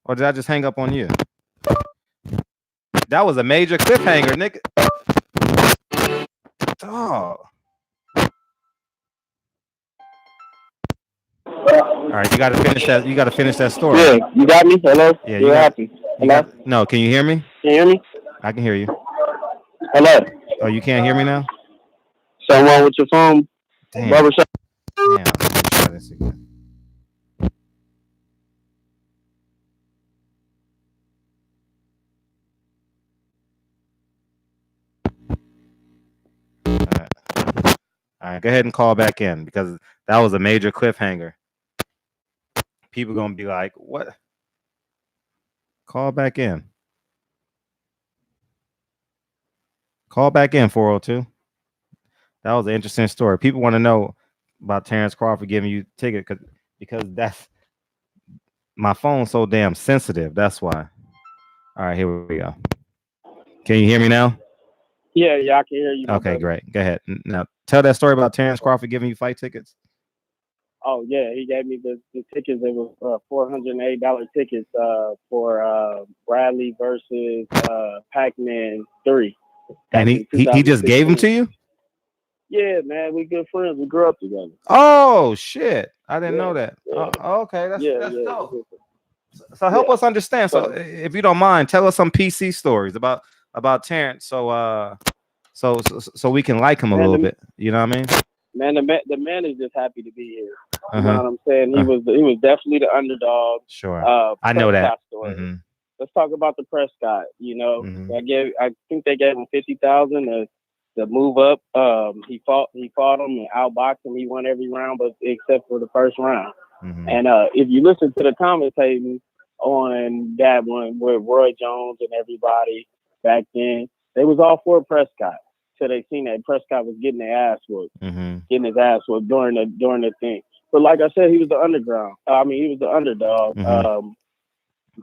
Or did I just hang up on you? That was a major cliffhanger, nigga. Dog. All right, you got to finish that. You got to finish that story. Yeah, you got me. Hello. Yeah, you're happy. No, can you hear me? Can you hear me? I can hear you. Hello. Oh, you can't hear me now? Someone with your phone. Damn. Barbershop. Damn. Let me try this again. All right, go ahead and call back in because that was a major cliffhanger. People gonna be like, "What?" Call back in. Call back in 402. That was an interesting story. People want to know about Terrence Crawford giving you ticket because that's my phone's so damn sensitive. That's why. All right, here we go. Can you hear me now? Yeah, I can hear you. Okay, great. Go ahead. Now tell that story about Terrence Crawford giving you fight tickets. Oh yeah, he gave me the tickets. It was $408 tickets for Bradley versus Pac-Man 3. And he just gave them to you? Yeah, man, we good friends. We grew up together. Oh shit! I didn't know that. Yeah. Okay, that's dope. So help us understand. So if you don't mind, tell us some PC stories about Terrence. So we can like him a little bit. You know what I mean? Man, the man is just happy to be here. You know what I'm saying? He was definitely the underdog. Sure. I know that. Mm-hmm. Let's talk about the Prescott. You know, I think they gave him $50,000 to move up. He fought him and outboxed him. He won every round, but except for the first round. And if you listen to the commentating on that one with Roy Jones and everybody back then, they was all for Prescott. So they seen that Prescott was getting their ass whooped, getting his ass whooped during the thing. But like I said, he was the underground. He was the underdog.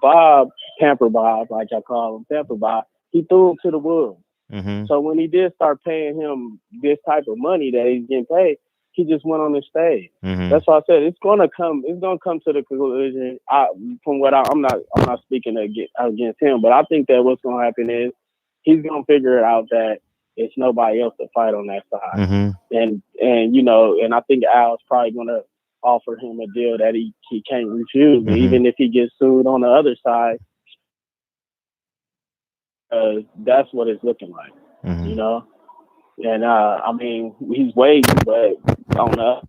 Bob, Pamper Bob, like I call him, Pamper Bob, he threw him to the wolves. So when he did start paying him this type of money that he's getting paid, he just went on the stage. That's why I said it's gonna come to the conclusion. I'm not speaking against him, but I think that what's gonna happen is he's gonna figure it out that it's nobody else to fight on that side. And I think Al's probably gonna offer him a deal that he can't refuse, even if he gets sued on the other side. That's what it's looking like, you know. And he's waiting, but I don't know.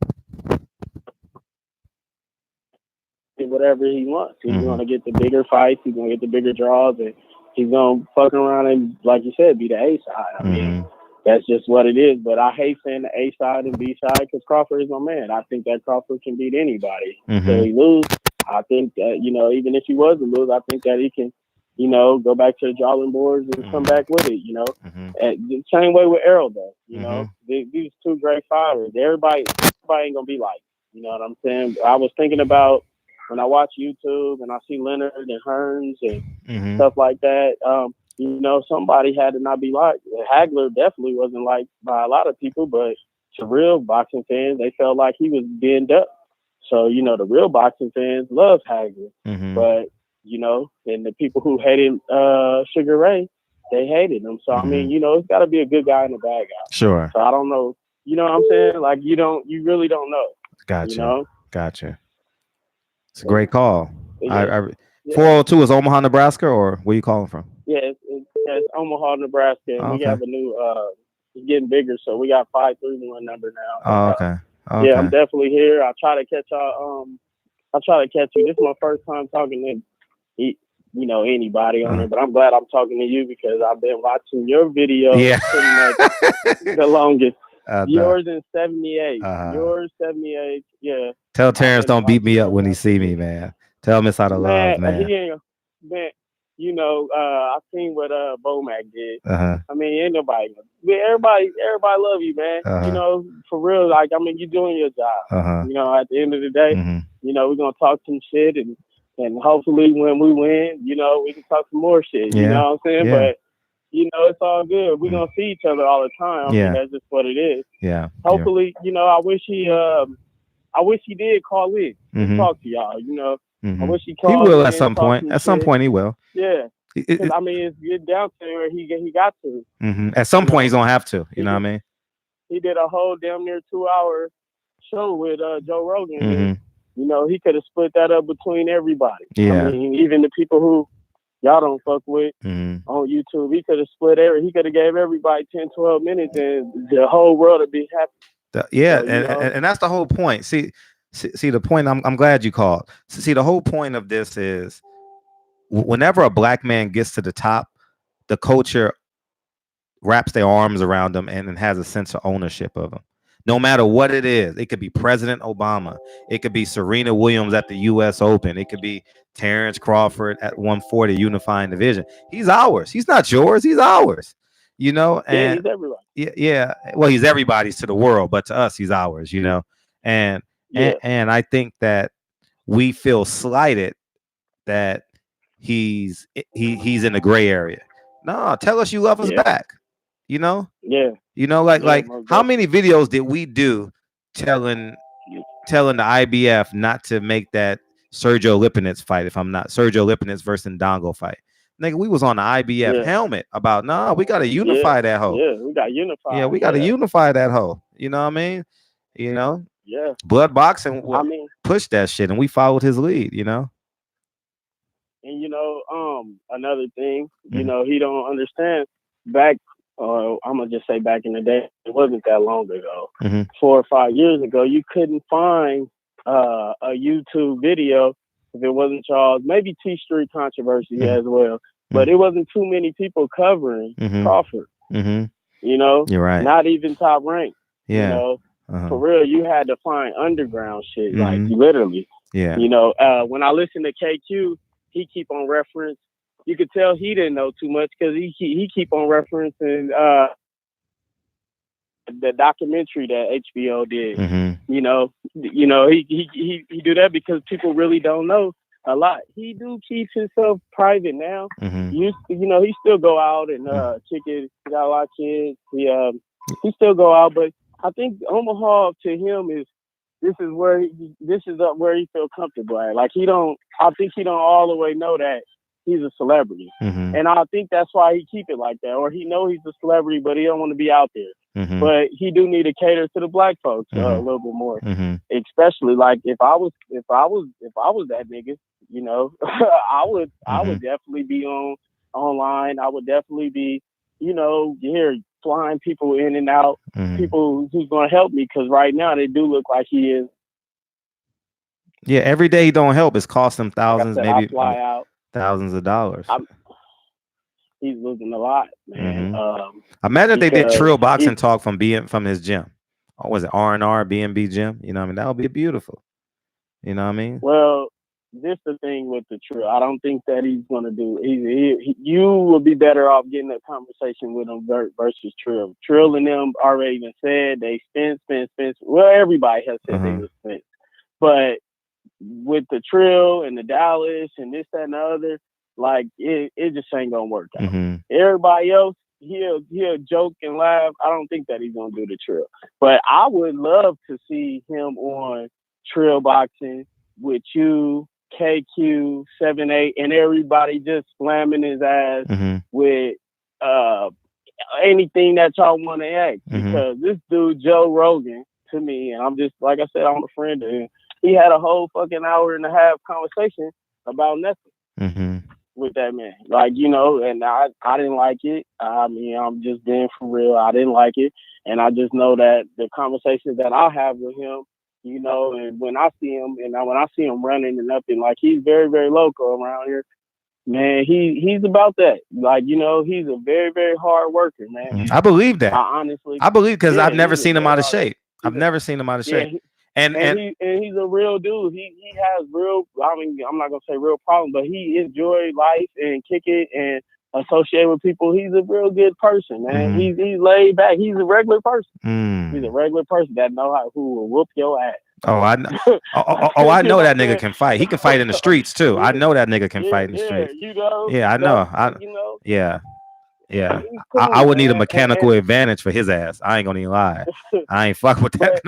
Whatever he wants, he's gonna get the bigger fights. He's gonna get the bigger draws, and he's gonna fuck around and, like you said, be the A side. I mean, that's just what it is. But I hate saying the A side and B side because Crawford is my man. I think that Crawford can beat anybody. Until he lose, I think that, even if he was to lose, I think that he can, go back to the drawing boards and come back with it. And the same way with Errol though. These two great fighters. Everybody ain't gonna be like. You know what I'm saying? I was thinking about when I watch YouTube and I see Leonard and Hearns and stuff like that. Somebody had to not be liked. Hagler definitely wasn't liked by a lot of people, but to real boxing fans, they felt like he was being ducked. So, the real boxing fans love Hagler. But, and the people who hated Sugar Ray, they hated him. So, it's got to be a good guy and a bad guy. Sure. So, I don't know. You know what I'm saying? Like, you really don't know. Gotcha. Gotcha. It's a great call. 402 is Omaha, Nebraska, or where you calling from? Yeah, it's Omaha, Nebraska. And we have a new, it's getting bigger, so we got 531 number now. Oh, okay. Yeah, I'm definitely here. I try to catch y'all. I try to catch you. This is my first time talking to, anybody on there, but I'm glad I'm talking to you because I've been watching your videos pretty much the longest. Yours in 78. Yours 78. Yeah. Tell Terrence don't beat me up when he see me, man. Tell him it's out of love, man. I seen what Bomac did. Ain't nobody. Everybody love you, man. For real. Like, you're doing your job. At the end of the day, we're gonna talk some shit and hopefully when we win, we can talk some more shit. You know what I'm saying? But it's all good. We're gonna see each other all the time. That's just what it is. Yeah. Hopefully, I wish he did call in and talk to y'all. I wish he called. He will at some point. At some point, he will. Yeah. It's get down to where he got to. At some point, he's gonna have to. You know what I mean? He did a whole damn near 2-hour show with Joe Rogan. He could have split that up between everybody. Yeah. Even the people who y'all don't fuck with on YouTube, he could have he could have gave everybody 10, 12 minutes and the whole world would be happy. And that's the whole point. See the point. I'm glad you called. See, the whole point of this is whenever a black man gets to the top, the culture wraps their arms around them and has a sense of ownership of them. No matter what it is, it could be President Obama, it could be Serena Williams at the U.S. Open, it could be Terrence Crawford at 140 unifying division. He's ours. He's not yours. He's ours. you know, Yeah, and he's everybody. yeah. Well, he's everybody's to the world, but to us, he's ours, you know. And Yeah. and I think that we feel slighted that he's in the gray area. No, tell us you love us Yeah. back. You know, Yeah. like Yeah, like most how definitely. many videos did we do telling the IBF not to make that Sergio Lipinets fight? If I'm not Sergio Lipinets versus Ndongo fight, nigga, we was on the IBF Yeah. helmet about nah, we gotta Yeah. unify that hoe. Yeah. We got unified. Yeah, we gotta unify that hoe. You know what I mean? You know, Yeah. blood boxing I mean, pushed that shit, and we followed his lead. You know. and another thing, Mhm. he don't understand. Back, I'm gonna just say back in the day, it wasn't that long ago. Mhm. 4 or 5 years ago, you couldn't find a YouTube video if it wasn't Charles. Maybe T Street controversy Mhm. as well, but it wasn't too many people covering Mhm. Crawford. Mhm. You're right. not even top rank. Yeah. For real, you had to find underground shit, like Mhm. literally. Yeah. When I listened to KQ, he keep on reference. You could tell he didn't know too much because he keep on referencing the documentary that HBO did. Mhm. He do that because people really don't know a lot. He do keep himself private now. Mhm. He still go out and kick it. He got a lot of kids. He still go out, but I think Omaha to him is where he feel comfortable at. Like I think he don't all the way know that he's a celebrity. Mhm. And I think that's why he keep it like that. Or he know he's a celebrity, but he don't want to be out there. Mhm. But he do need to cater to the black folks a little bit more. Mhm. Especially like if I was that nigga, I would definitely be online. I would definitely be, here flying people in and out, people who's gonna help me, because right now they do look like he is. Yeah, every day he don't help. It's cost him thousands, Like I said, maybe I fly out. thousands of dollars. He's losing a lot, man. Imagine if they did because Trill boxing talk from his gym. Or was it R&R B&B gym? You know what I mean? That would be beautiful. You know what I mean? Well, this the thing with the Trill. I don't think that he's gonna do. You will be better off getting a conversation with him versus Trill. Trill and them already even said they Spence. Well, everybody has said they was Spence, but with the Trill and the Dallas and this, that, and the other, like it just ain't gonna work out. Everybody else, he'll joke and laugh. I don't think that he's gonna do the Trill, but I would love to see him on Trill boxing with you, KQ, 7-8, and everybody just slamming his ass with anything that y'all want to ask. Because this dude Joe Rogan, to me, and I'm just like I said, I'm a friend of him. He had a whole fucking hour and a half conversation about nothing with that man. Like, and I didn't like it. I mean, I'm just being for real. I didn't like it. And I just know that the conversations that I have with him, and when I see him running and up, and like he's very, very local around here, man, he's about that. Like, he's a very, very hard worker, man. I believe that. I believe because I've never seen him out of shape. I've never seen him out of shape. And he's a real dude. He has real. I mean, I'm not gonna say real problems, but he enjoys life and kick it and associate with people. He's a real good person, man. He's laid back. He's a regular person. He's a regular person that who will whoop your ass. Oh, I know. I know that nigga can fight. He can fight in the streets too. I know that nigga can fight in the streets. Yeah, I know. Yeah. Cool, I would need a man. mechanical advantage for his ass. I ain't gonna even lie. I ain't fuck with that.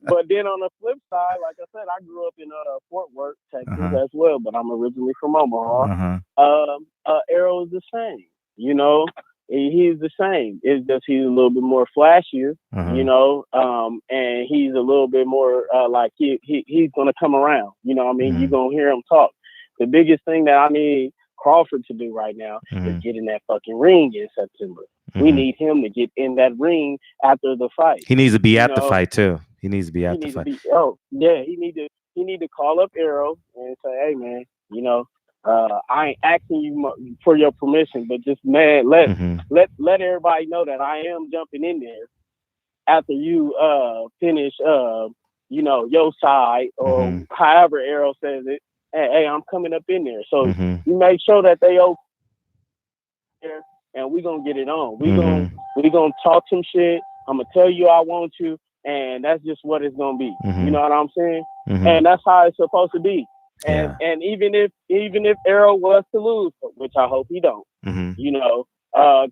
But then on the flip side, like I said, I grew up in Fort Worth, Texas as well, but I'm originally from Omaha. Arrow is the same, he's the same. It's just he's a little bit more flashier, and he's a little bit more like he's gonna come around. You know what I mean? You're gonna hear him talk. The biggest thing that I need Crawford to do right now is get in that fucking ring in September. We need him to get in that ring after the fight. He needs to be at the fight too. He needs to be at the fight. He need to call up Arrow and say, hey man, I ain't asking you for your permission, but just man, let everybody know that I am jumping in there after you finish your side, or however Arrow says it. Hey, I'm coming up in there. So you make sure that they there and we gonna get it on. We gonna talk some shit. I'm gonna tell you I want you, and that's just what it's gonna be. You know what I'm saying? And that's how it's supposed to be. And even if Arrow was to lose, which I hope he don't, you know,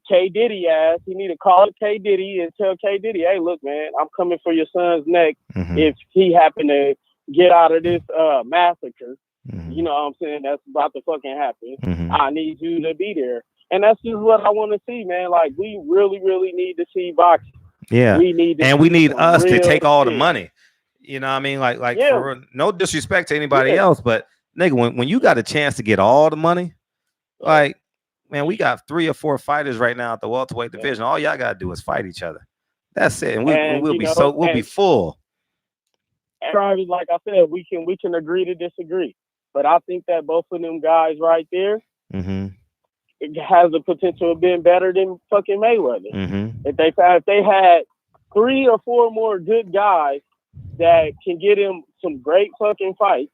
K Diddy he need to call it K Diddy and tell K Diddy, hey, look, man, I'm coming for your son's neck if he happen to get out of this massacre. You know what I'm saying? That's about to fucking happen. I need you to be there. And that's just what I want to see, man. Like, we really, really need to see boxing. Yeah. We need us to take all the shit. money. You know what I mean? Like for no disrespect to anybody else, but nigga, when you got a chance to get all the money, like, man, we got 3 or 4 fighters right now at the welterweight division. All y'all gotta do is fight each other. That's it. And we'll be full. And like I said, we can agree to disagree. But I think that both of them guys right there it has the potential of being better than fucking Mayweather. If they had 3 or 4 more good guys that can get him some great fucking fights,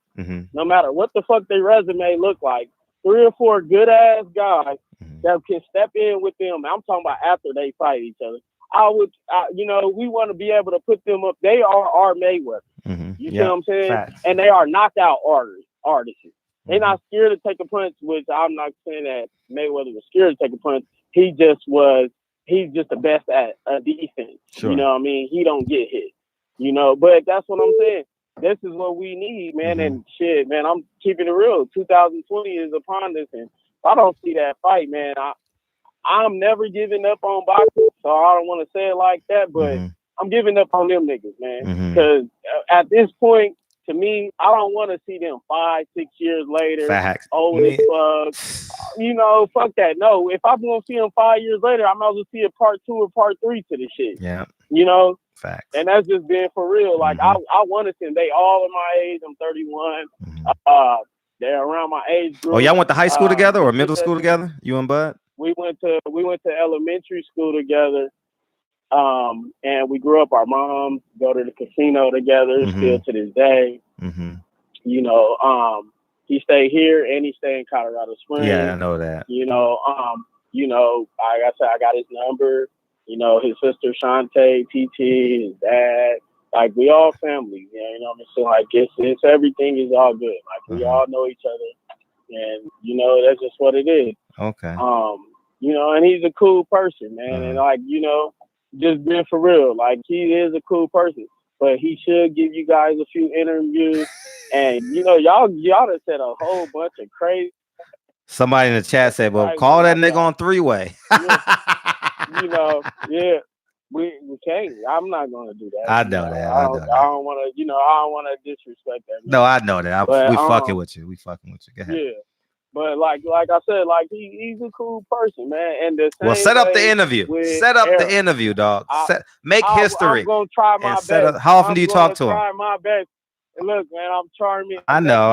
no matter what the fuck their resume look like, 3 or 4 good ass guys that can step in with them. I'm talking about after they fight each other. You know, we want to be able to put them up. They are our Mayweather. You see what I'm saying? Facts. And they are knockout artists. They're not scared to take a punch, which I'm not saying that Mayweather was scared to take a punch. He's just the best at defense. Sure. You know what I mean? He don't get hit. You know, but that's what I'm saying. This is what we need, man. And shit, man, I'm keeping it real. 2020 is upon us, and if I don't see that fight, man, I'm never giving up on boxing. So I don't want to say it like that, but I'm giving up on them niggas, man. Because at this point, to me, I don't want to see them 5, 6 years later, old as fuck. You know, fuck that. No, if I'm gonna see them 5 years later, I might as well see a part 2 or part 3 to this shit. Yeah. You know? Facts. And that's just being for real. Like I want to see them. They all in my age. I'm 31. They're around my age group. Oh, y'all went to high school together or middle school together? You and Bud? We went to elementary school together. And we grew up. Our moms go to the casino together still to this day. You know, he stayed here and he stayed in Colorado Springs. Yeah, I know that. You know, like I said, I got his number. You know, his sister Shantae, TT, his dad. Like, we all family. You know what I'm saying? Like, it's everything is all good. Like, we all know each other, and you know that's just what it is. Okay. You know, and he's a cool person, man. And like, you know, just being for real, like, he is a cool person. But he should give you guys a few interviews. And you know, y'all have said a whole bunch of crazy. Somebody in the chat said, "Well, call that nigga on 3-way." You know, yeah, we can't. I'm not gonna do that. I know that. I don't want to. You know, I don't want to disrespect that. No, I know that. We fucking with you. We fucking with you. Go ahead. Yeah, but like I said, like he's a cool person, man. And set up the interview. Set up the interview, dog. Make history. I'm gonna try my best. How often do you talk to him? Try my best. Look, man, I'm charming. I know.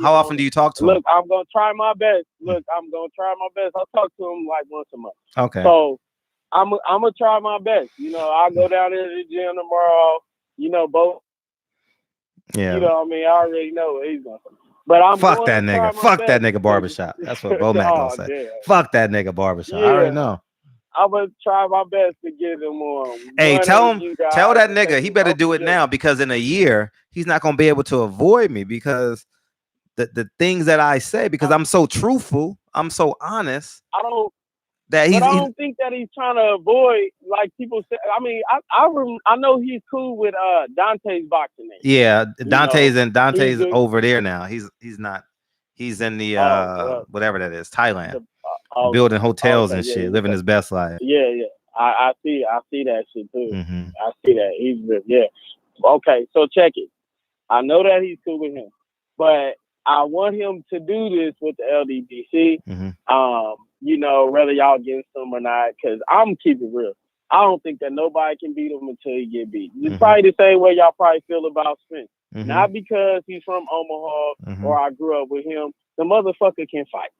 How often do you talk to him? Look, I'm gonna try my best. I'm gonna try my best. I'll talk to him like once a month. Okay. So I'm gonna try my best. You know, I'll go down there to the gym tomorrow. You know, both. Yeah. You know what I mean? I already know what he's gonna say. But I'm fuck that nigga. Fuck that nigga barbershop. That's what Bo Mac gonna say. Yeah. Fuck that nigga barbershop. I already know. I'm gonna try my best to get him on. Hey, tell that nigga he better do it now, because in a year he's not gonna be able to avoid me, because the things that I say, because I'm so truthful, I'm so honest. I don't think that he's trying to avoid, like people say. I mean, I know he's cool with Dante's boxing name. Yeah, Dante's over there now. He's not. He's in the whatever that is, Thailand. Building hotels and shit, living his best life. Yeah. I see that shit too. I see that. He's okay, so check it. I know that he's cool with him, but I want him to do this with the LDBC. You know, whether y'all against him or not, because I'm keeping real. I don't think that nobody can beat him until he get beat. It's probably the same way y'all probably feel about Spence. Not because he's from Omaha or I grew up with him. The motherfucker can fight.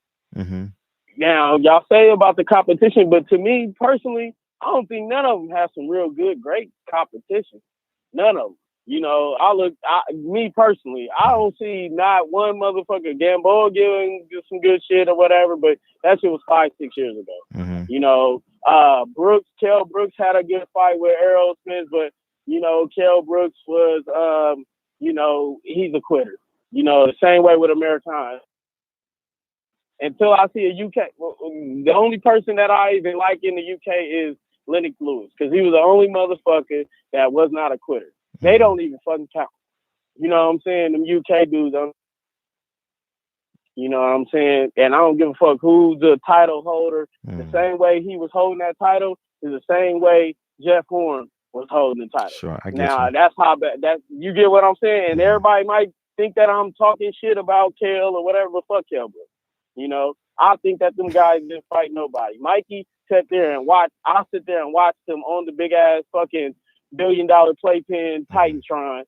Now, y'all say about the competition, but to me personally, I don't think none of them have some real good, great competition. None of them. You know, me personally, I don't see not one motherfucker Gamboa giving some good shit or whatever, but that shit was 5-6 years ago. You know, Kell Brooks had a good fight with Errol Spence, but you know, Kell Brooks was, you know, he's a quitter. You know, the same way with American. Until I see a UK, the only person that I even like in the UK is Lennox Lewis, because he was the only motherfucker that was not a quitter. They don't even fucking count. You know what I'm saying? Them UK dudes, you know what I'm saying? And I don't give a fuck who's the title holder. The same way he was holding that title is the same way Jeff Horn was holding the title. Sure, I get now, you. that's how bad that you get what I'm saying. And everybody might think that I'm talking shit about Kell or whatever, but fuck Kell Brooks. You know, I think that them guys didn't fight nobody. Mikey sat there and watched. I sit there and watch them on the big ass fucking $1 billion playpen Titantron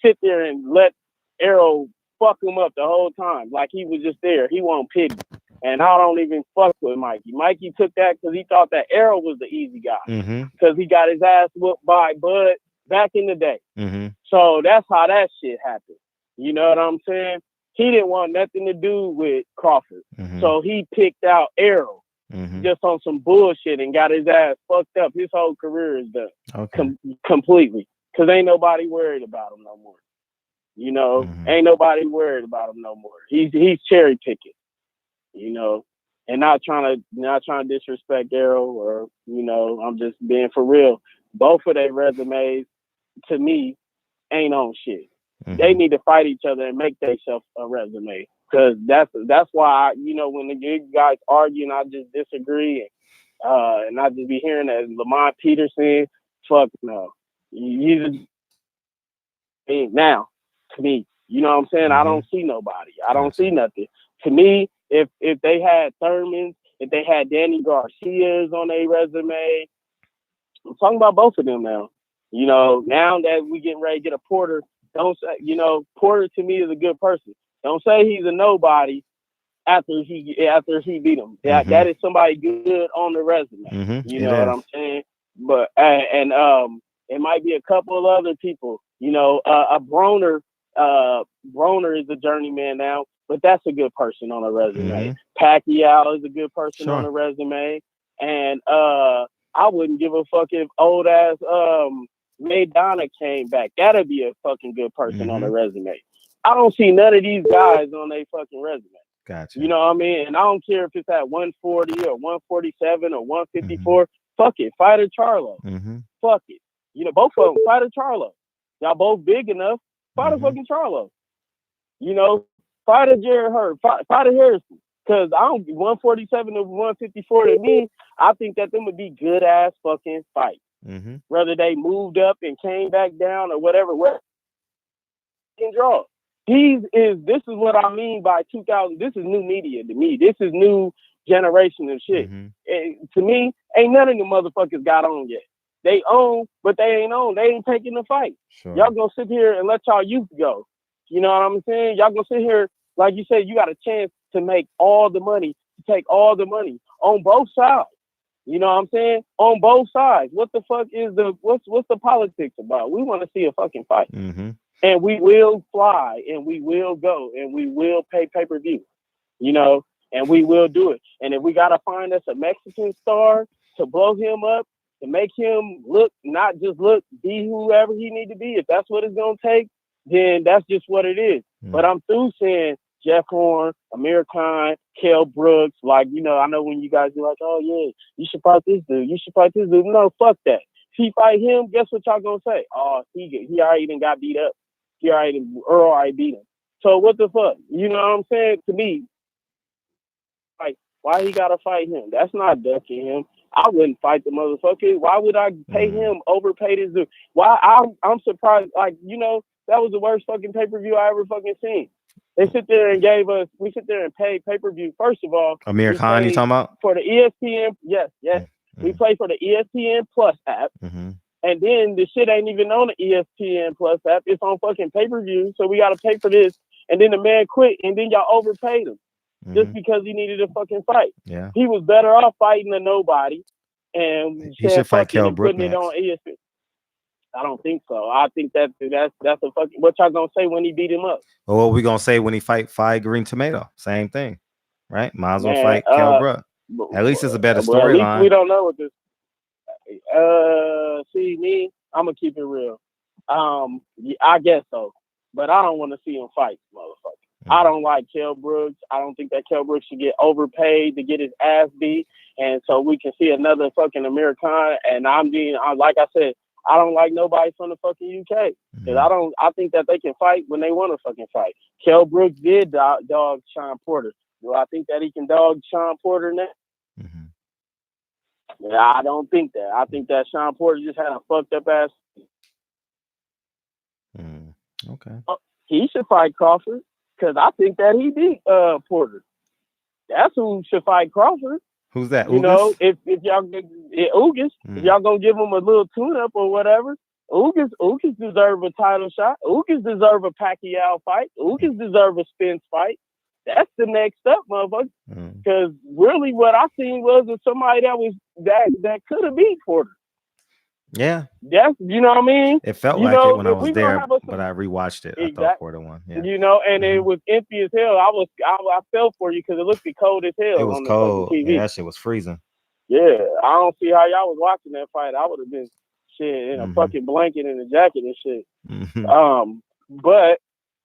sit there and let Arrow fuck him up the whole time, like he was just there. He won't pity. And I don't even fuck with Mikey. Mikey took that because he thought that Arrow was the easy guy because he got his ass whooped by Bud back in the day. So that's how that shit happened. You know what I'm saying? He didn't want nothing to do with Crawford. So he picked out Arrow just on some bullshit and got his ass fucked up. His whole career is done completely because ain't nobody worried about him no more. You know, ain't nobody worried about him no more. He's cherry picking, you know, and not trying to disrespect Arrow or, you know, I'm just being for real. Both of their resumes to me ain't on shit. They need to fight each other and make themselves a resume. Because that's why, you know, when the guys argue and I just disagree and I just be hearing that Lamont Peterson, fuck no. Now, to me, you know what I'm saying? I don't see nobody. I don't see nothing. To me, if they had Thurman, if they had Danny Garcia's on their resume, I'm talking about both of them now. You know, now that we getting ready to get a Porter, don't say, you know, Porter to me is a good person. Don't say he's a nobody after he beat him. That is somebody good on the resume. You know what I'm saying? But and it might be a couple of other people. You know, a Broner is a journeyman now, but that's a good person on a resume. Pacquiao is a good person on a resume, and I wouldn't give a fuck if old ass Maidana came back. That'd be a fucking good person on a resume. I don't see none of these guys on their fucking resume. Gotcha. You know what I mean? And I don't care if it's at 140 or 147 or 154. Fuck it. Fight a Charlo. Fuck it. You know, both of them. Fight a Charlo. Y'all both big enough. Fight a fucking Charlo. You know, fight a Jared Hurd. Fight a Harrison. Because I don't 147 or 154 to me, I think that them would be good ass fucking fights. Whether they moved up and came back down or whatever, can draw. This is what I mean by 2000. This is new media to me. This is new generation of shit. And to me, ain't none of the motherfuckers got on yet. They own, but they ain't on. They ain't taking the fight. Y'all gonna sit here and let y'all youth go. You know what I'm saying? Y'all gonna sit here, like you said, you got a chance to make all the money, to take all the money on both sides. You know what I'm saying? On both sides. What the fuck is what's the politics about? We want to see a fucking fight. And we will fly and we will go and we will pay pay-per-view. You know, and we will do it. And if we gotta find us a Mexican star to blow him up, to make him look, not just look, be whoever he need to be, if that's what it's gonna take, then that's just what it is. But I'm through saying Jeff Horn, Amir Khan, Kell Brooks, like, you know, I know when you guys be like, oh yeah, you should fight this dude, you should fight this dude. No, fuck that. If he fight him, guess what y'all gonna say? Oh, he already done got beat up. Earl already beat him. So what the fuck? You know what I'm saying? To me, like, why he gotta fight him? That's not ducking him. I wouldn't fight the motherfucker. Why would I pay him, overpay this dude? Why? I'm surprised. Like, you know, that was the worst fucking pay-per-view I ever fucking seen. They sit there and we sit there and paid pay-per-view. First of all, Amir Khan, you talking about? For the ESPN, yes. We play for the ESPN Plus app. And then the shit ain't even on the ESPN Plus app. It's on fucking pay-per-view. So we got to pay for this. And then the man quit. And then y'all overpaid him just because he needed a fucking fight. Yeah. He was better off fighting than nobody. And he should fight Kell Brooks putting it on ESPN. I don't think so. I think that's a fucking. What y'all gonna say when he beat him up? Well, what we gonna say when he fight Green Tomato? Same thing, right? Might as well Man, fight Kell Brook. At least it's a better Well, at least we storyline. don't know what this. See me, I'm gonna keep it real. Yeah, I guess so, but I don't want to see him fight, motherfucker. I don't like Kell Brooks. I don't think that Kell Brooks should get overpaid to get his ass beat, and so we can see another fucking Amir Khan. And like I said, I don't like nobody from the fucking UK because I think that they can fight when they want to fucking fight. Kell Brooks did dog Sean Porter. Do I think that he can dog Sean Porter now? Yeah, I don't think that. I think that Sean Porter just had a fucked up ass. Okay. He should fight Crawford because I think that he beat Porter. That's who should fight Crawford. Who's that? You know, if y'all Ugas, if y'all gonna give him a little tune-up or whatever, Ugas deserve a title shot. Ugas deserve a Pacquiao fight. Ugas deserve a Spence fight. That's the next step, motherfucker. Because really, what I seen was somebody that could have beat Porter. Yeah. That's, you know what I mean? It felt like it when I was there, but I rewatched it. I thought Porter won. Yeah. You know, and it was empty as hell. I felt for you because it looked cold as hell. It was on cold. The TV. Yeah, that shit was freezing. Yeah, I don't see how y'all was watching that fight. I would have been shit in a fucking blanket and a jacket and shit. But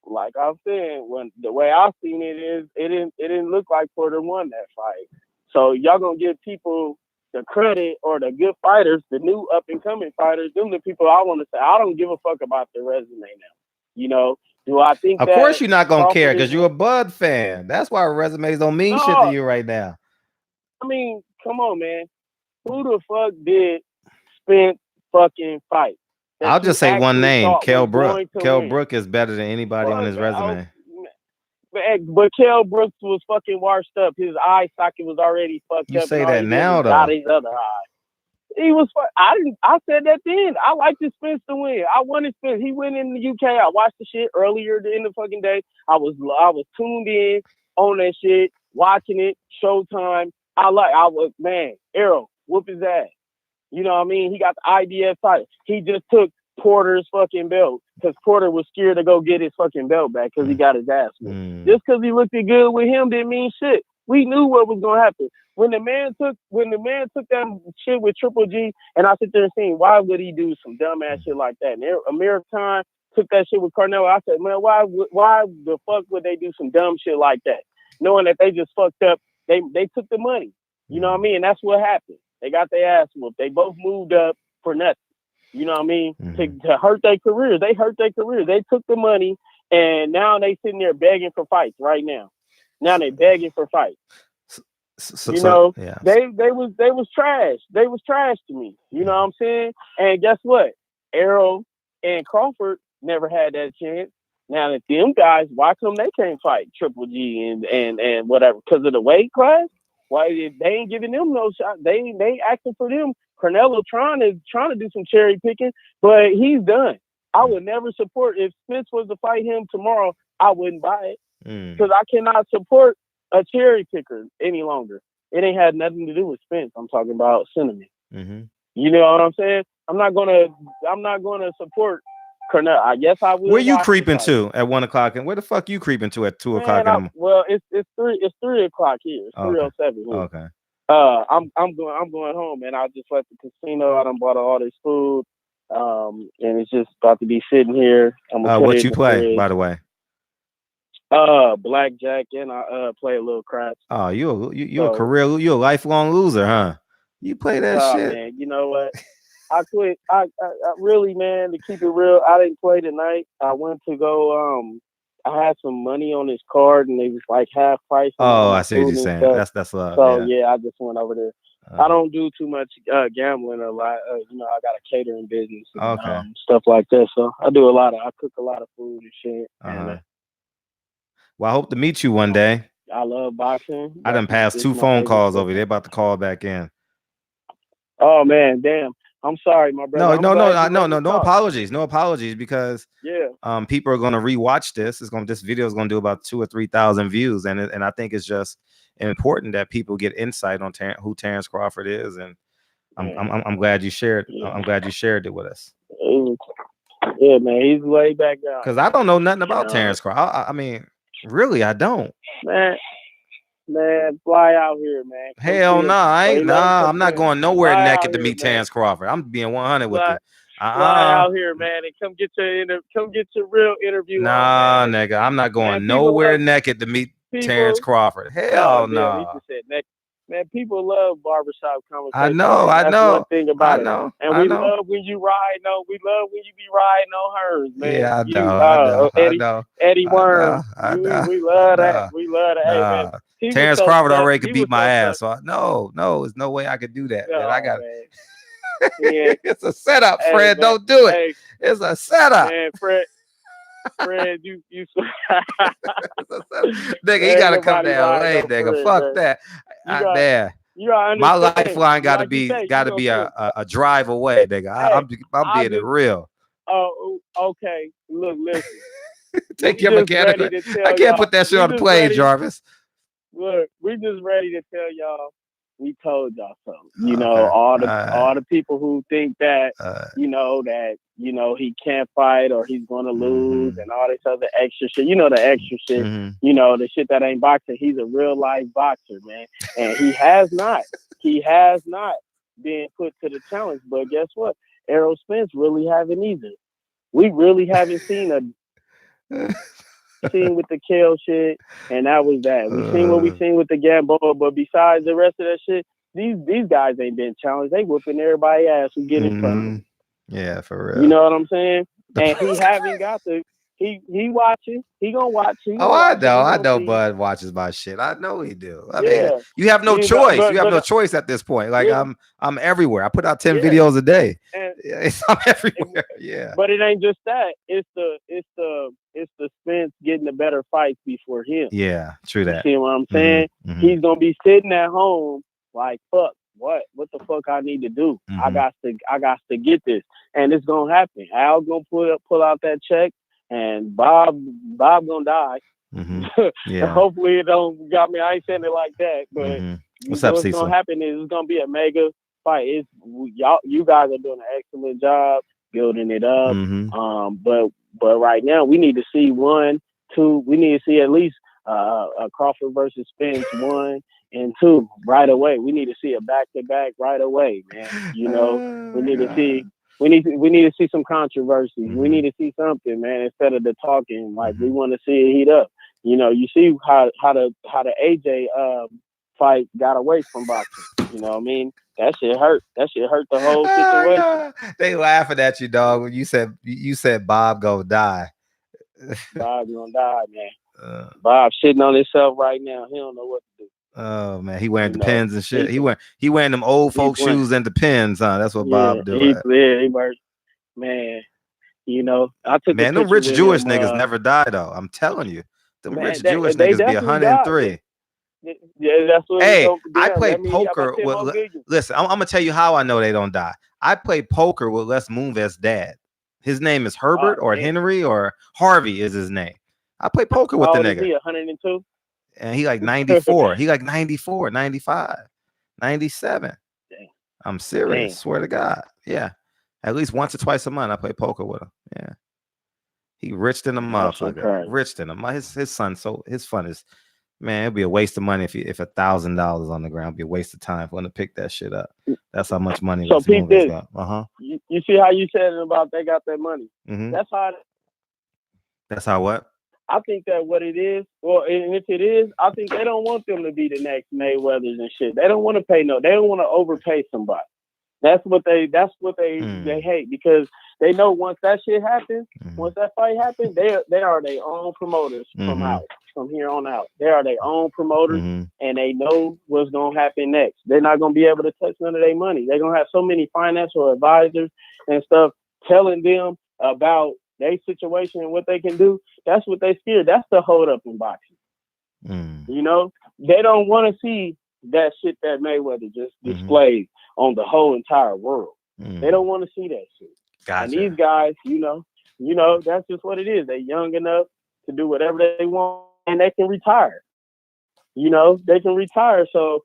like I'm saying, when the way I seen it is, it didn't look like Porter won that fight. So y'all gonna give people the credit or the good fighters, the new up and coming fighters, them the people I want to say. I don't give a fuck about their resume now. You know, do I think? Of course, you're not gonna care because you're a Bud fan. That's why resumes don't mean shit to you right now. I mean, come on, man. Who the fuck did Spence fucking fight? I'll just say one name, Kell Brook. Kell Brook is better than anybody on his resume. But Kell Brooks was fucking washed up. His eye socket was already fucked up. You say that now, though. Got his other eye. He was. I said that then. I liked his Spence to win. I wanted Spence. He went in the UK. I watched the shit earlier in the fucking day. I was tuned in on that shit, watching it. Showtime. Man, Arum, whoop his ass. You know what I mean? He got the IBF title. He just took Porter's fucking belt because Porter was scared to go get his fucking belt back because he got his ass whooped. Just because he looked good with him didn't mean shit. We knew what was gonna happen. When the man took that shit with Triple G, and I sit there and saying, why would he do some dumb ass shit like that? And Amir Khan took that shit with Carnell. I said, man, why the fuck would they do some dumb shit like that? Knowing that they just fucked up, they took the money. You know what I mean? And that's what happened. They got their ass whooped. They both moved up for nothing. You know what I mean? To hurt their careers. They hurt their careers. They took the money, and now they sitting there begging for fights right now. Now they begging for fights. They was trash. They was trash to me. You know what I'm saying? And guess what? Arum and Crawford never had that chance. Now that them guys, why come they can't fight Triple G and whatever? Because of the weight class? Why they ain't giving them no shot? They asking for them. Canelo trying to do some cherry picking, but he's done. I would never support if Spence was to fight him tomorrow. I wouldn't buy it because I cannot support a cherry picker any longer. It ain't had nothing to do with Spence. I'm talking about Cinnamon. You know what I'm saying? I'm not gonna support Canelo. I guess I will. Where you creeping to at 1 o'clock? And where the fuck you creeping to at 2 o'clock? Well, it's 3 o'clock here. It's 3:07 here. Okay. I'm going home, and I just left the casino. I done bought all this food, and it's just about to be sitting here. What you play, by the way? Blackjack, and I play a little craps. Oh, you a lifelong loser, huh? You play that shit. Man, you know what? I quit. I really, man, to keep it real, I didn't play tonight. I went to go. I had some money on his card, and it was like half price. Oh, I see what you're saying. That's love. So yeah, I just went over there. I don't do too much gambling a lot. You know, I got a catering business and stuff like that. So I do I cook a lot of food and shit. And, well, I hope to meet you one day. I love boxing. I done passed 2 phone calls over. They're about to call back in. Oh man, damn. I'm sorry, my brother. No apologies. No apologies because people are going to rewatch this. This video is going to do about 2,000 or 3,000 views, and I think it's just important that people get insight on who Terrence Crawford is, and I'm glad you shared. I'm glad you shared it with us. Yeah, man, he's way back out. Because I don't know nothing about Terrence Crawford. I mean, really, I don't. Man, fly out here, man. Hell no, I'm not going nowhere naked to meet Terrence Crawford. I'm being 100 with you. Fly out here, man, and come get your real interview. Nah, nigga, I'm not going nowhere naked to meet Terrence Crawford. Hell no. He just said naked. Man, people love barbershop conversations. I know. That's one thing about it. And we love when you ride. No, we love when you be riding on hers, man. Yeah, I know. Eddie Worm. We love that. We love that. Hey, man, Terrence Crawford already could beat my ass. So no, there's no way I could do that. Man. I got it's a setup, Fred. Man, don't do it. Hey, it's a setup. Man, Fred, you nigga, he gotta come to LA, nigga. Fuck that. My lifeline gotta be a drive away, nigga. I'm being it real. Oh, okay. Look, listen. Take your mechanical. I can't put that shit on the plane, Jarvis. Look, we just ready to tell y'all. We told y'all so. You know, all the people who think that he can't fight or he's gonna lose and all this other extra shit. You know, the extra shit. You know, the shit that ain't boxing. He's a real life boxer, man, and he has not been put to the challenge. But guess what? Errol Spence really haven't either. We really haven't seen with the Kale shit, and that was that. We seen what we seen with the Gamboa, but besides the rest of that shit, these guys ain't been challenged. They whooping everybody ass who get in front of them. Yeah, for real. You know what I'm saying? And he haven't got the. He watching. He gonna watch. I know. Bud watches my shit. I know he do. I mean, you have no choice. You have no choice at this point. Like I'm everywhere. I put out 10 videos a day. I'm everywhere. Yeah. But it ain't just that. It's the Spence getting the better fights before him. Yeah, true that. You see what I'm saying? He's gonna be sitting at home like, fuck, what the fuck I need to do? I got to get this, and it's gonna happen. Al gonna pull out that check. And Bob gonna die. Yeah. Hopefully it don't got me. I ain't saying it like that, but what's up, Cecil? What's gonna happen is it's gonna be a mega fight. You guys are doing an excellent job building it up. But right now we need to see 1, 2. We need to see at least a Crawford versus Spence 1 and 2 right away. We need to see a back-to-back right away, man. You know, we need to see. We need to see some controversy. We need to see something, man, instead of the talking. Like we want to see it heat up. You know, you see how the AJ fight got away from boxing. You know what I mean? That shit hurt. That shit hurt the whole situation. They laughing at you, dog, when you said Bob gonna die. Bob's gonna die, man. Bob's shitting on himself right now. He don't know what to do. Oh man, he wearing the pins and shit. He wearing them old folk shoes and the pins, huh? That's what Bob do. He wears, man. You know, I took them rich Jewish niggas never die though. I'm telling you, them rich Jewish niggas be 103. Yeah, that's what. Hey, I play poker. Listen, I'm gonna tell you how I know they don't die. I play poker with Les Moonves' dad. His name is Herbert or Henry or Harvey is his name. I play poker with the nigga. 102. And he like 94. He like 94, 95, 97. Dang. I'm serious. Dang. Swear to God. Yeah. At least once or twice a month I play poker with him. Yeah. He rich than a motherfucker. Rich than him. His son. So his fun is, man, it'd be a waste of money if $1,000 on the ground. It'd be a waste of time for him to pick that shit up. That's how much money. So Pete did. You see how you said it about they got that money. That's how what? I think that what it is, and if it is, I think they don't want them to be the next Mayweathers and shit. They don't want to pay they don't want to overpay somebody. That's what they hate, because they know once that shit happens, once that fight happens, they are their own promoters from here on out. They are their own promoters, and they know what's gonna happen next. They're not gonna be able to touch none of their money. They're gonna have so many financial advisors and stuff telling them about their situation and what they can do. That's what they scared. That's the hold up in boxing. You know, they don't want to see that shit that Mayweather just displayed on the whole entire world. They don't want to see that shit. Gotcha. And these guys, you know, that's just what it is. They're young enough to do whatever they want, and they can retire. You know, they can retire. So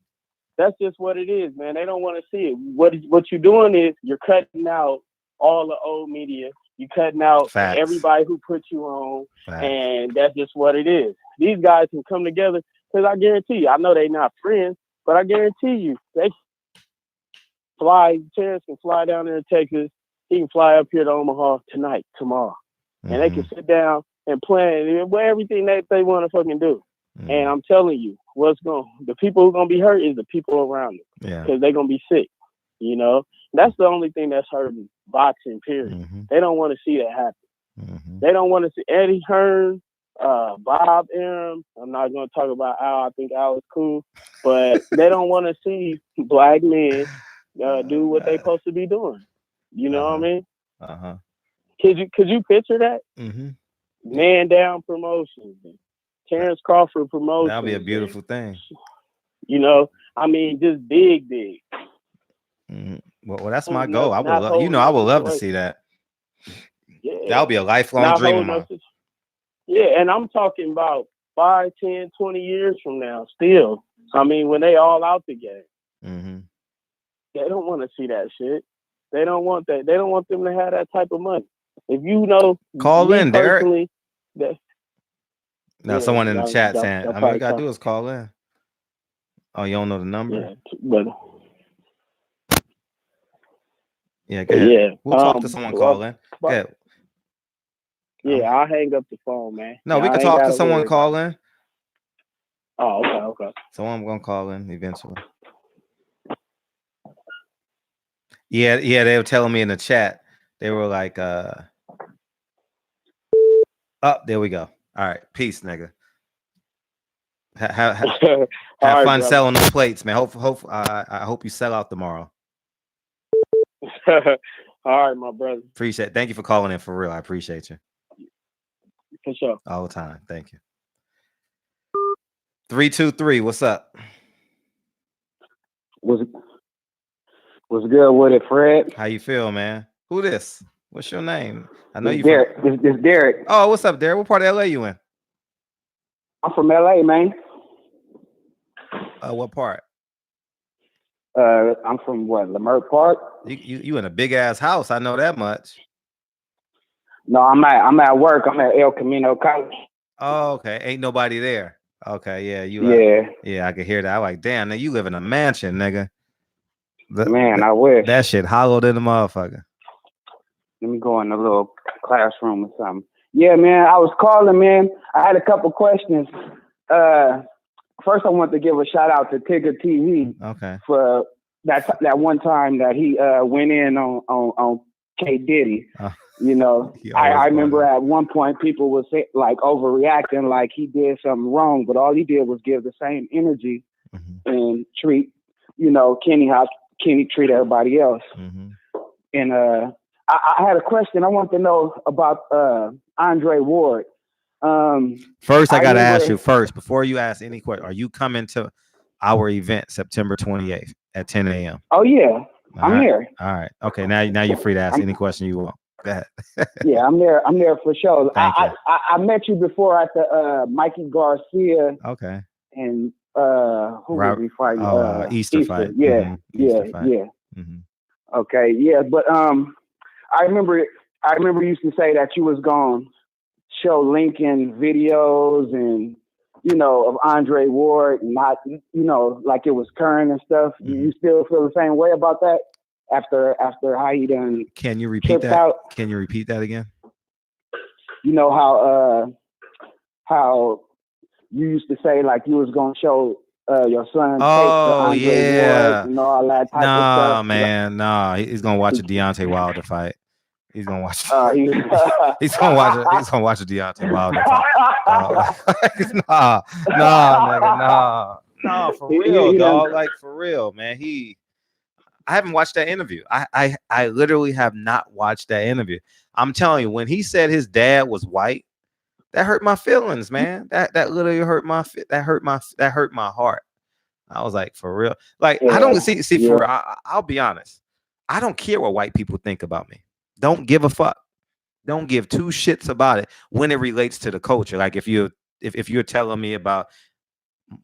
that's just what it is, man. They don't want to see it. What you're doing is you're cutting out all the old media. You cutting out Facts. everybody who put you on, Facts. and that's just what it is. These guys can come together because I guarantee you, I know they're not friends, but I guarantee you, they fly. Terrence can fly down there to Texas. He can fly up here to Omaha tonight, tomorrow, and they can sit down and plan everything that they want to fucking do. And I'm telling you, the people who are gonna be hurt is the people around them, because they're gonna be sick. You know, that's the only thing that's hurting boxing. Period. They don't want to see that happen. They don't want to see Eddie Hearn, Bob Arum. I'm not gonna talk about Al. I think Al is cool, but they don't want to see black men do what they're supposed to be doing. You know what I mean? Could you picture that? Man Down Promotions, Terrence Crawford Promotions. That'll be a beautiful thing. You know, I mean, just big. Well, that's my goal. I would love to see that. Yeah. That'll be a lifelong dream of mine. Yeah, and I'm talking about 5, 10, 20 years from now still. I mean, when they all out the game. They don't want to see that shit. They don't want that. They don't want them to have that type of money. If you know, call in, Derek. Now, someone in the chat saying, all you gotta do is call in. Oh, you don't know the number? Yeah, go ahead. Yeah. We'll talk to someone call in. Go ahead. Yeah, I'll hang up the phone, man. No, we can talk to someone call in. Oh, okay. So I'm gonna call in eventually. Yeah, they were telling me in the chat. They were like, there we go. All right, peace, nigga. Have fun selling the plates, man. I hope you sell out tomorrow. All right, my brother. Appreciate it. Thank you for calling in, for real. I appreciate you. For sure. All the time. Thank you. 323, what's up? What's good with it, Fred? How you feel, man? Who this? What's your name? I know you. Derek. This Derek. Oh, what's up, Derek? What part of LA you in? I'm from LA, man. What part? I'm from Leimert Park. You in a big ass house? I know that much. No, I'm at work. I'm at El Camino College. Oh, okay. Ain't nobody there. Okay, yeah. Yeah, I could hear that. I'm like, damn, now you live in a mansion, nigga. Man, I wish. That shit hollowed in the motherfucker. Let me go in a little classroom or something. Yeah, man, I was calling, man. I had a couple questions. First, I want to give a shout out to Tigger TV. Okay. For that one time that he went in on K Diddy. You know, I remember at one point people was like overreacting, like he did something wrong, but all he did was give the same energy and treat, Kenny how Kenny treat everybody else. And I had a question. I want to know about Andre Ward. First, I got to ask you before you ask any question. Are you coming to our event September 28th at 10 a.m.? Oh yeah, I'm there. All right. Okay. Now you're free to ask any question you want. Go ahead. Yeah, I'm there. I'm there for sure. I met you before at the Mikey Garcia. Okay. And who was we fighting? Easter fight. Yeah. Easter fight. Yeah. Okay. Yeah, but I remember you used to say that you was gonna show Lincoln videos and of Andre Ward, not like it was current and stuff. You still feel the same way about that after how he done? Can you repeat that? Can you repeat that again? You know how you used to say like you was gonna show your son. Oh yeah, Ward and all that type of stuff. Nah, man, nah. He's gonna watch a Deontay Wilder fight. He's gonna watch. He's gonna watch a Deontay Wilder fight. Nah, for real, dog. Like for real, man. I haven't watched that interview. I literally have not watched that interview. I'm telling you, when he said his dad was white, that hurt my feelings, man. That literally hurt my heart. I was like, for real. Like, I don't see for real, I'll be honest. I don't care what white people think about me. Don't give a fuck. Don't give two shits about it when it relates to the culture. Like if you're telling me about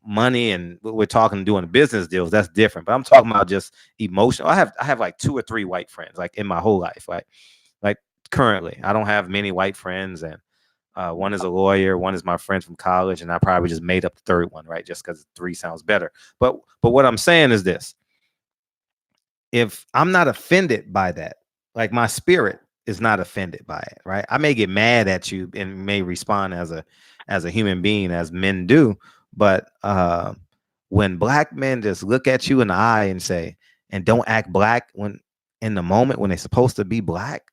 money and we're talking doing business deals, that's different. But I'm talking about just emotional. I have like 2 or 3 white friends, like in my whole life. Like currently, I don't have many white friends, and one is a lawyer, one is my friend from college, and I probably just made up the third one, right? Just because 3 sounds better. But what I'm saying is this: if I'm not offended by that, like my spirit is not offended by it, right? I may get mad at you and may respond as a human being, as men do, but when black men just look at you in the eye and say, and don't act black when in the moment when they're supposed to be black,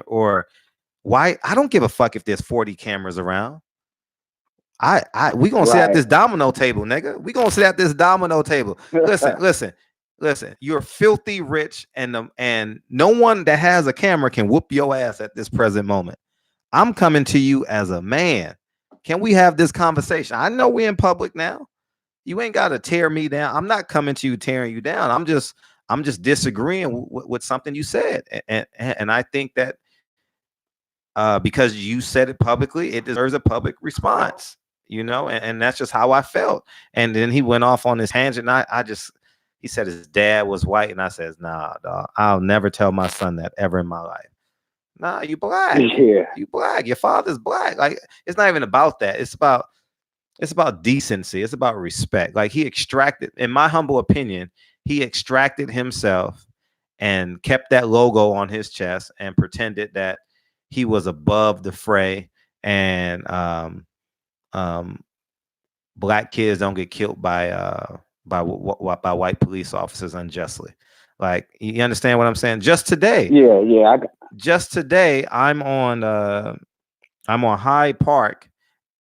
or why? I don't give a fuck if there's 40 cameras around. We gonna sit at this domino table, nigga. We gonna sit at this domino table. Listen. You're filthy rich, and no one that has a camera can whoop your ass at this present moment. I'm coming to you as a man. Can we have this conversation? I know we're in public now. You ain't got to tear me down. I'm not coming to you tearing you down. I'm just disagreeing with something you said, and I think that because you said it publicly, it deserves a public response. And that's just how I felt. And then he went off on this tangent. And he said his dad was white, and I said, nah, dog, I'll never tell my son that ever in my life. Nah, you black. Yeah. You black. Your father's black. Like, it's not even about that. It's about decency. It's about respect. Like, he extracted, in my humble opinion, he extracted himself and kept that logo on his chest and pretended that he was above the fray, and black kids don't get killed by white police officers unjustly. Like, you understand what I'm saying? Just today, just today, I'm on Hyde Park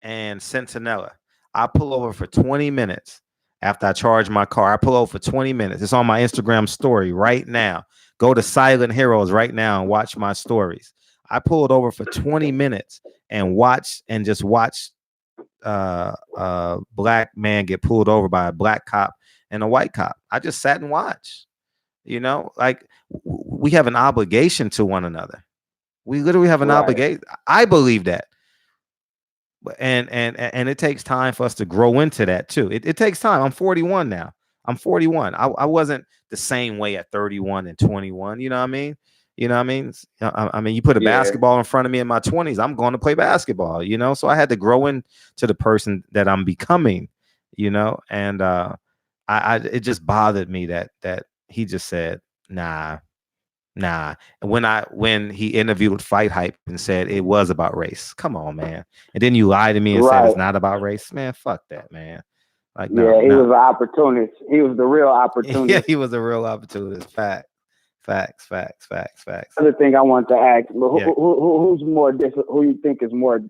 and Centinela. I pull over for 20 minutes after I charge my car. I pull over for 20 minutes. It's on my Instagram story right now. Go to Silent Heroes right now and watch my stories. I pulled over for 20 minutes and watched black man get pulled over by a black cop and a white cop. I just sat and watched. Like, we have an obligation to one another. We literally have an obligation. I believe that. And it takes time for us to grow into that too. It takes time. I'm 41 now. I'm 41. I wasn't the same way at 31 and 21. You know what I mean? I mean, you put a basketball in front of me in my 20s, I'm going to play basketball, so I had to grow into the person that I'm becoming, and it just bothered me that he just said, nah. And when he interviewed with Fight Hype and said it was about race, come on, man. And then you lied to me and said it's not about race, man. Fuck that, man. Like, he was an opportunist. He was the real opportunist. Yeah, he was a real opportunist. Facts. Other thing I want to ask, who's more who you think is more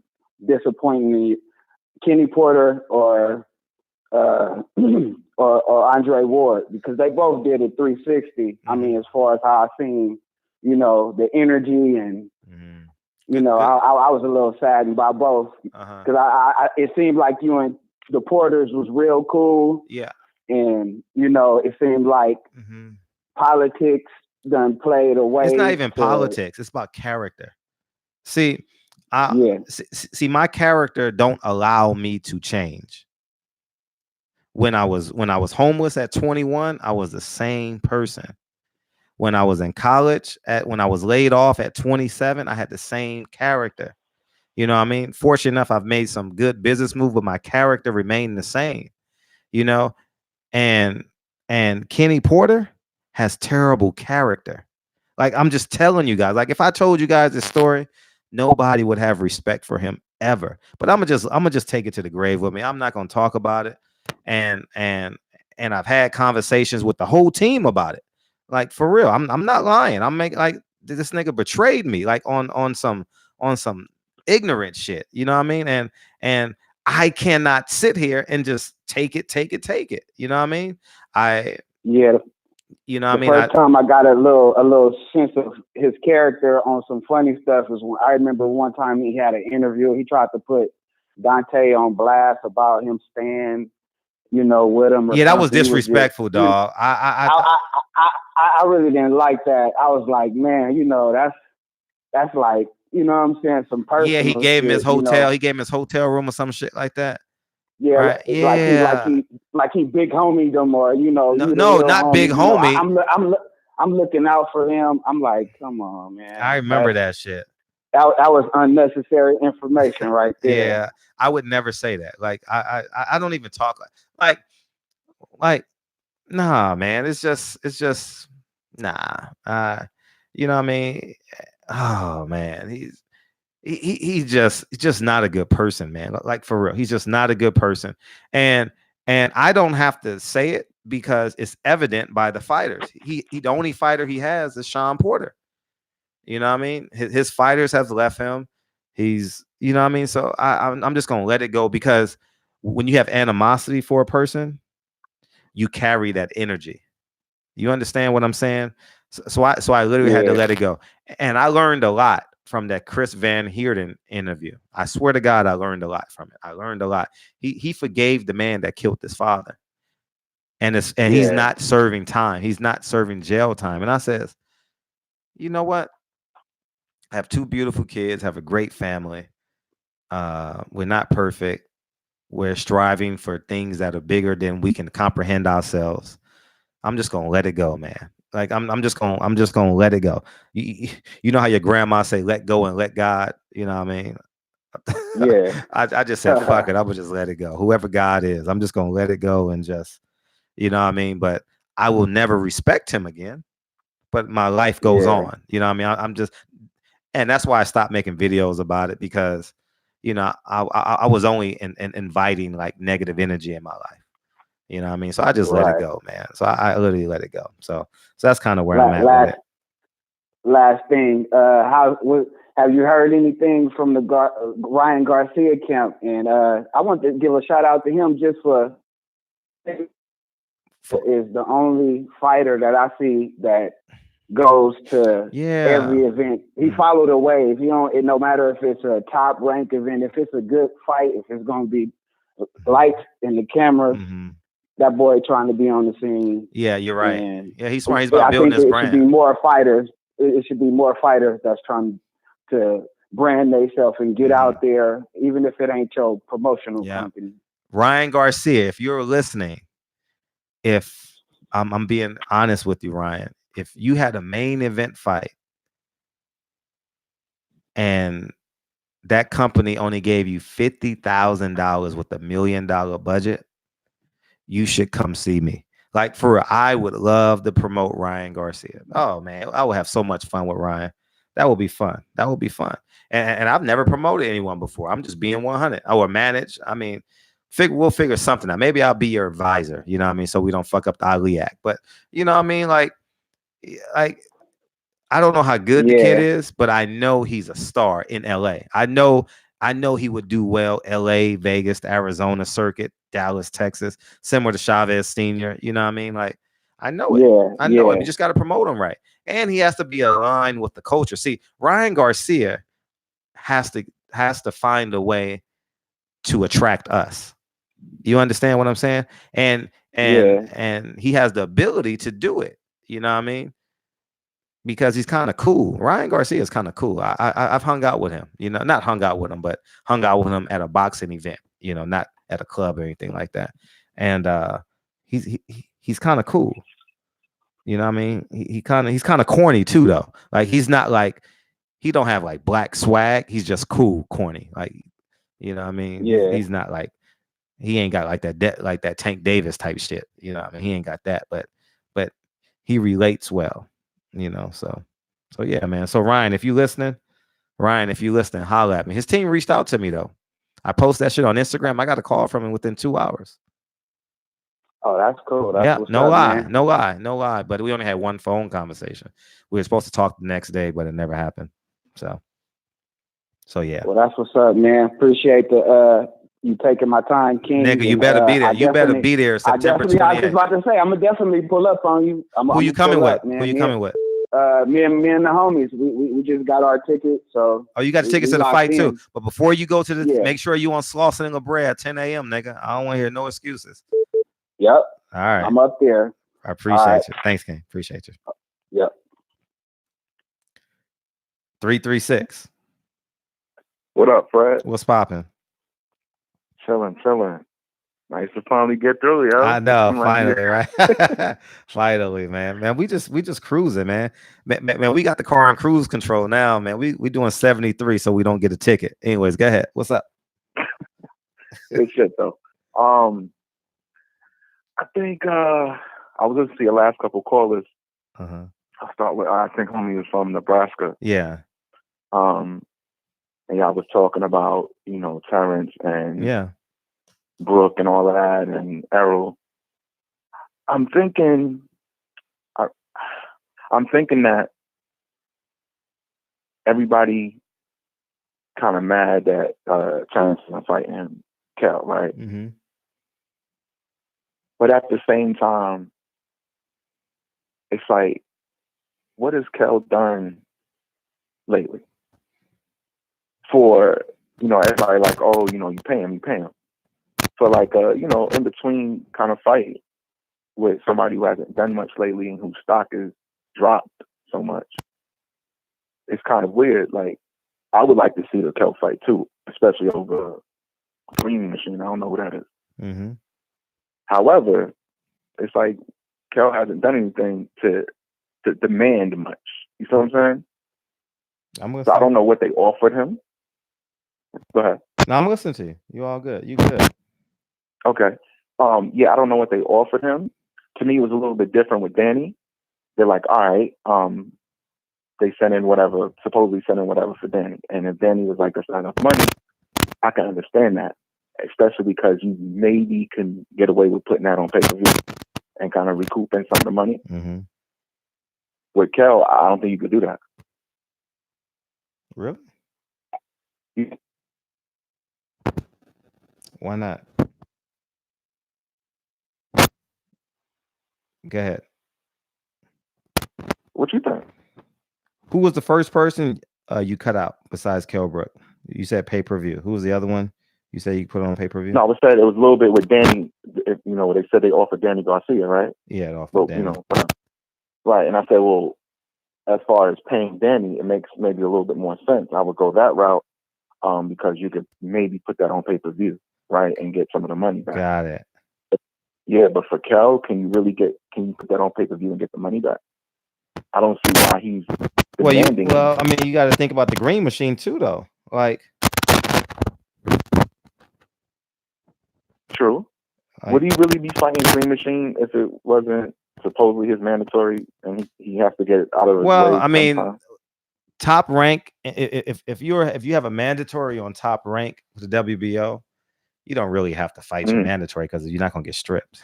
disappointing, Kenny Porter or Andre Ward? Because they both did a 360. I mean, as far as how I seen, the energy and I was a little saddened by both because I it seemed like you and the Porters was real cool. Yeah, and it seemed like politics done played away. It's not even politics. It's about character. See, see, my character don't allow me to change. When I was homeless at 21, I was the same person. When I was in college, when I was laid off at 27, I had the same character. You know what I mean? Fortunate enough, I've made some good business moves, but my character remained the same. And Kenny Porter has terrible character. Like, I'm just telling you guys, like, if I told you guys this story, nobody would have respect for him ever. But I'm gonna just take it to the grave with me. I'm not gonna talk about it. And I've had conversations with the whole team about it. Like, for real. I'm not lying. I'm making, like, this nigga betrayed me, like, on some ignorant shit. You know what I mean? And I cannot sit here and just take it. You know what I mean? First time I got a little sense of his character on some funny stuff was when I remember one time he had an interview. He tried to put Dante on blast about him staying, with him. Yeah, that was disrespectful, dog. I really didn't like that. I was like, man, that's like, you know what I'm saying, some personal. Yeah, he gave him his shit, hotel. He gave him his hotel room or some shit like that. Yeah, right? Yeah. like he big homie them, or you know, No, you the no, real not homie. big You know, homie. I'm looking out for him. I'm like, come on, man. I remember that shit. That was unnecessary information right there. Yeah, I would never say that. Like I don't even talk like nah, man. It's just nah. You know what I mean? Oh man, he's just not a good person, man. Like for real, he's just not a good person. And I don't have to say it because it's evident by the fighters. He the only fighter he has is Sean Porter. You know what I mean? His fighters have left him. He's, you know what I mean? So I'm just gonna let it go, because when you have animosity for a person, you carry that energy. You understand what I'm saying? So I literally had to let it go. And I learned a lot from that Chris Van Heerden interview. I swear to God, I learned a lot from it. I learned a lot. He forgave the man that killed his father. And he's not serving time. He's not serving jail time. And I says, you know what? I have 2 beautiful kids, have a great family. We're not perfect. We're striving for things that are bigger than we can comprehend ourselves. I'm just gonna let it go, man. Like I'm just gonna let it go. You know how your grandma say, "Let go and let God." You know what I mean? Yeah. I just said, "Fuck it." I would just let it go. Whoever God is, I'm just gonna let it go and just, you know what I mean. But I will never respect him again. But my life goes on. You know what I mean? I'm just, and that's why I stopped making videos about it, because, you know, I was only inviting like negative energy in my life. You know what I mean? So I just let it go, man. So I literally let it go. So that's kind of where I'm at with it. Last thing, have you heard anything from the Ryan Garcia camp? And I want to give a shout out to him just for is the only fighter that I see that goes to every event. He followed the wave. He don't. It no matter if it's a top rank event, if it's a good fight, if it's going to be lights and the cameras. That boy trying to be on the scene. Yeah, you're right. And yeah, he's smart. He's about building his brand. It should be more fighters. It should be more fighters that's trying to brand themselves and get out there, even if it ain't your promotional company. Ryan Garcia, if you're listening, if I'm being honest with you, Ryan, if you had a main event fight and that company only gave you $50,000 with $1 million budget, you should come see me. Like, for real, I would love to promote Ryan Garcia. Oh man, I would have so much fun with Ryan. That would be fun. That would be fun. And I've never promoted anyone before. I'm just being 100. I will manage. I mean, we'll figure something out. Maybe I'll be your advisor. You know what I mean? So we don't fuck up the Ali Act. But you know what I mean? Like I don't know how good the kid is, but I know he's a star in LA. I know he would do well. LA, Vegas, the Arizona circuit, Dallas, Texas, similar to Chavez Sr. You know what I mean? Like, I know it. I know it. You just got to promote him right. And he has to be aligned with the culture. See, Ryan Garcia has to find a way to attract us. You understand what I'm saying? And he has the ability to do it. You know what I mean? Because he's kind of cool. Ryan Garcia is kind of cool. I've hung out with him, you know, not hung out with him, but hung out with him at a boxing event, you know, not at a club or anything like that. And he's kind of cool. You know what I mean? He's kind of corny too, though. Like, he's not like, he don't have like black swag. He's just cool, corny. Like, you know what I mean? Yeah. He's not like, he ain't got like that Tank Davis type shit. You know what I mean? He ain't got that, but he relates well. You know, so yeah, man. So Ryan, if you listening, holla at me. His team reached out to me though. I post that shit on Instagram. I got a call from him within 2 hours. Oh, that's cool. That's no lie, man. no lie. But we only had one phone conversation. We were supposed to talk the next day, but it never happened. So yeah. Well, that's what's up, man. Appreciate you taking my time, King. Nigga, you better be there. You better be there September 28th. I was just about to say, I'm gonna definitely pull up on you. Who you coming with? Who you coming with? Me and the homies. We just got our tickets. So you got tickets to the fight too. But before you go to the, make sure you on Slauson and LeBray at 10 a.m. nigga. I don't want to hear no excuses. Yep. All right. I'm up there. I appreciate you. Thanks, King. Appreciate you. Yep. 336. What up, Fred? What's popping? Chilling. Nice to finally get through, yo. I know, finally, right? Finally, man. We just cruising, man. Man, we got the car on cruise control now, man. We doing 73, so we don't get a ticket. Anyways, go ahead. What's up? Good shit though. I think I was listening to your last couple callers. Uh-huh. I'll start with I think homie was from Nebraska. Yeah. And y'all was talking about, Terrence and Brooke and all of that and Errol. I'm thinking that everybody kind of mad that Terrence is fighting Kel, right? Mm-hmm. But at the same time, it's like, what has Kel done lately? For, everybody like, oh, you pay him. For like in between kind of fight with somebody who hasn't done much lately and whose stock is dropped so much. It's kind of weird. Like, I would like to see the Kel fight too, especially over Green Machine. I don't know who that is. Mm-hmm. However, it's like Kel hasn't done anything to demand much. You see what I'm saying? So I don't know what they offered him. Go ahead. No, I'm listening to you. You all good. You good. Okay. Yeah, I don't know what they offered him. To me, it was a little bit different with Danny. They're like, all right, they supposedly sent in whatever for Danny. And if Danny was like, that's not enough money, I can understand that. Especially because you maybe can get away with putting that on pay-per-view and kind of recouping some of the money. Mm-hmm. With Kel, I don't think you could do that. Really? Yeah. Why not? Go ahead. What you think? Who was the first person you cut out besides Kell Brook? You said pay-per-view. Who was the other one? You said you put it on pay-per-view? No, I said it was a little bit with Danny. They said they offered Danny Garcia, right? Yeah, it offered Danny. Right. And I said, well, as far as paying Danny, it makes maybe a little bit more sense. I would go that route because you could maybe put that on pay-per-view, right, and get some of the money back. Got it. Yeah, but for Kel, can you put that on pay-per-view and get the money back? I don't see why he's demanding. Well, I mean, you got to think about the Green Machine too, though. Like, true. Would he really be fighting Green Machine if it wasn't supposedly his mandatory and he has to get it out of his way? Well, I mean, top rank. If you have a mandatory on top rank with the WBO, you don't really have to fight your mandatory because you're not gonna get stripped.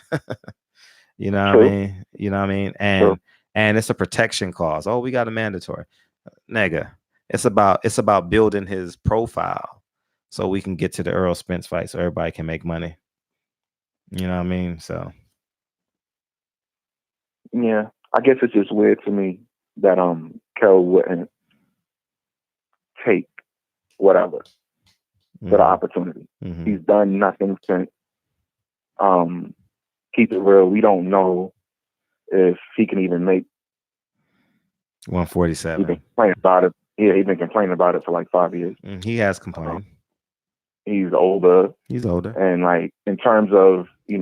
You know what I mean? You know what I mean? And it's a protection clause. Oh, we got a mandatory. Nigga, it's about building his profile so we can get to the Earl Spence fight so everybody can make money. You know what I mean? So yeah, I guess it's just weird to me that Kel wouldn't take whatever for the opportunity. Mm-hmm. He's done nothing since. Keep it real. We don't know if he can even make 147. He's been complaining about it. Yeah, he's been complaining about it for like 5 years. He has complained. He's older. And like in terms of, we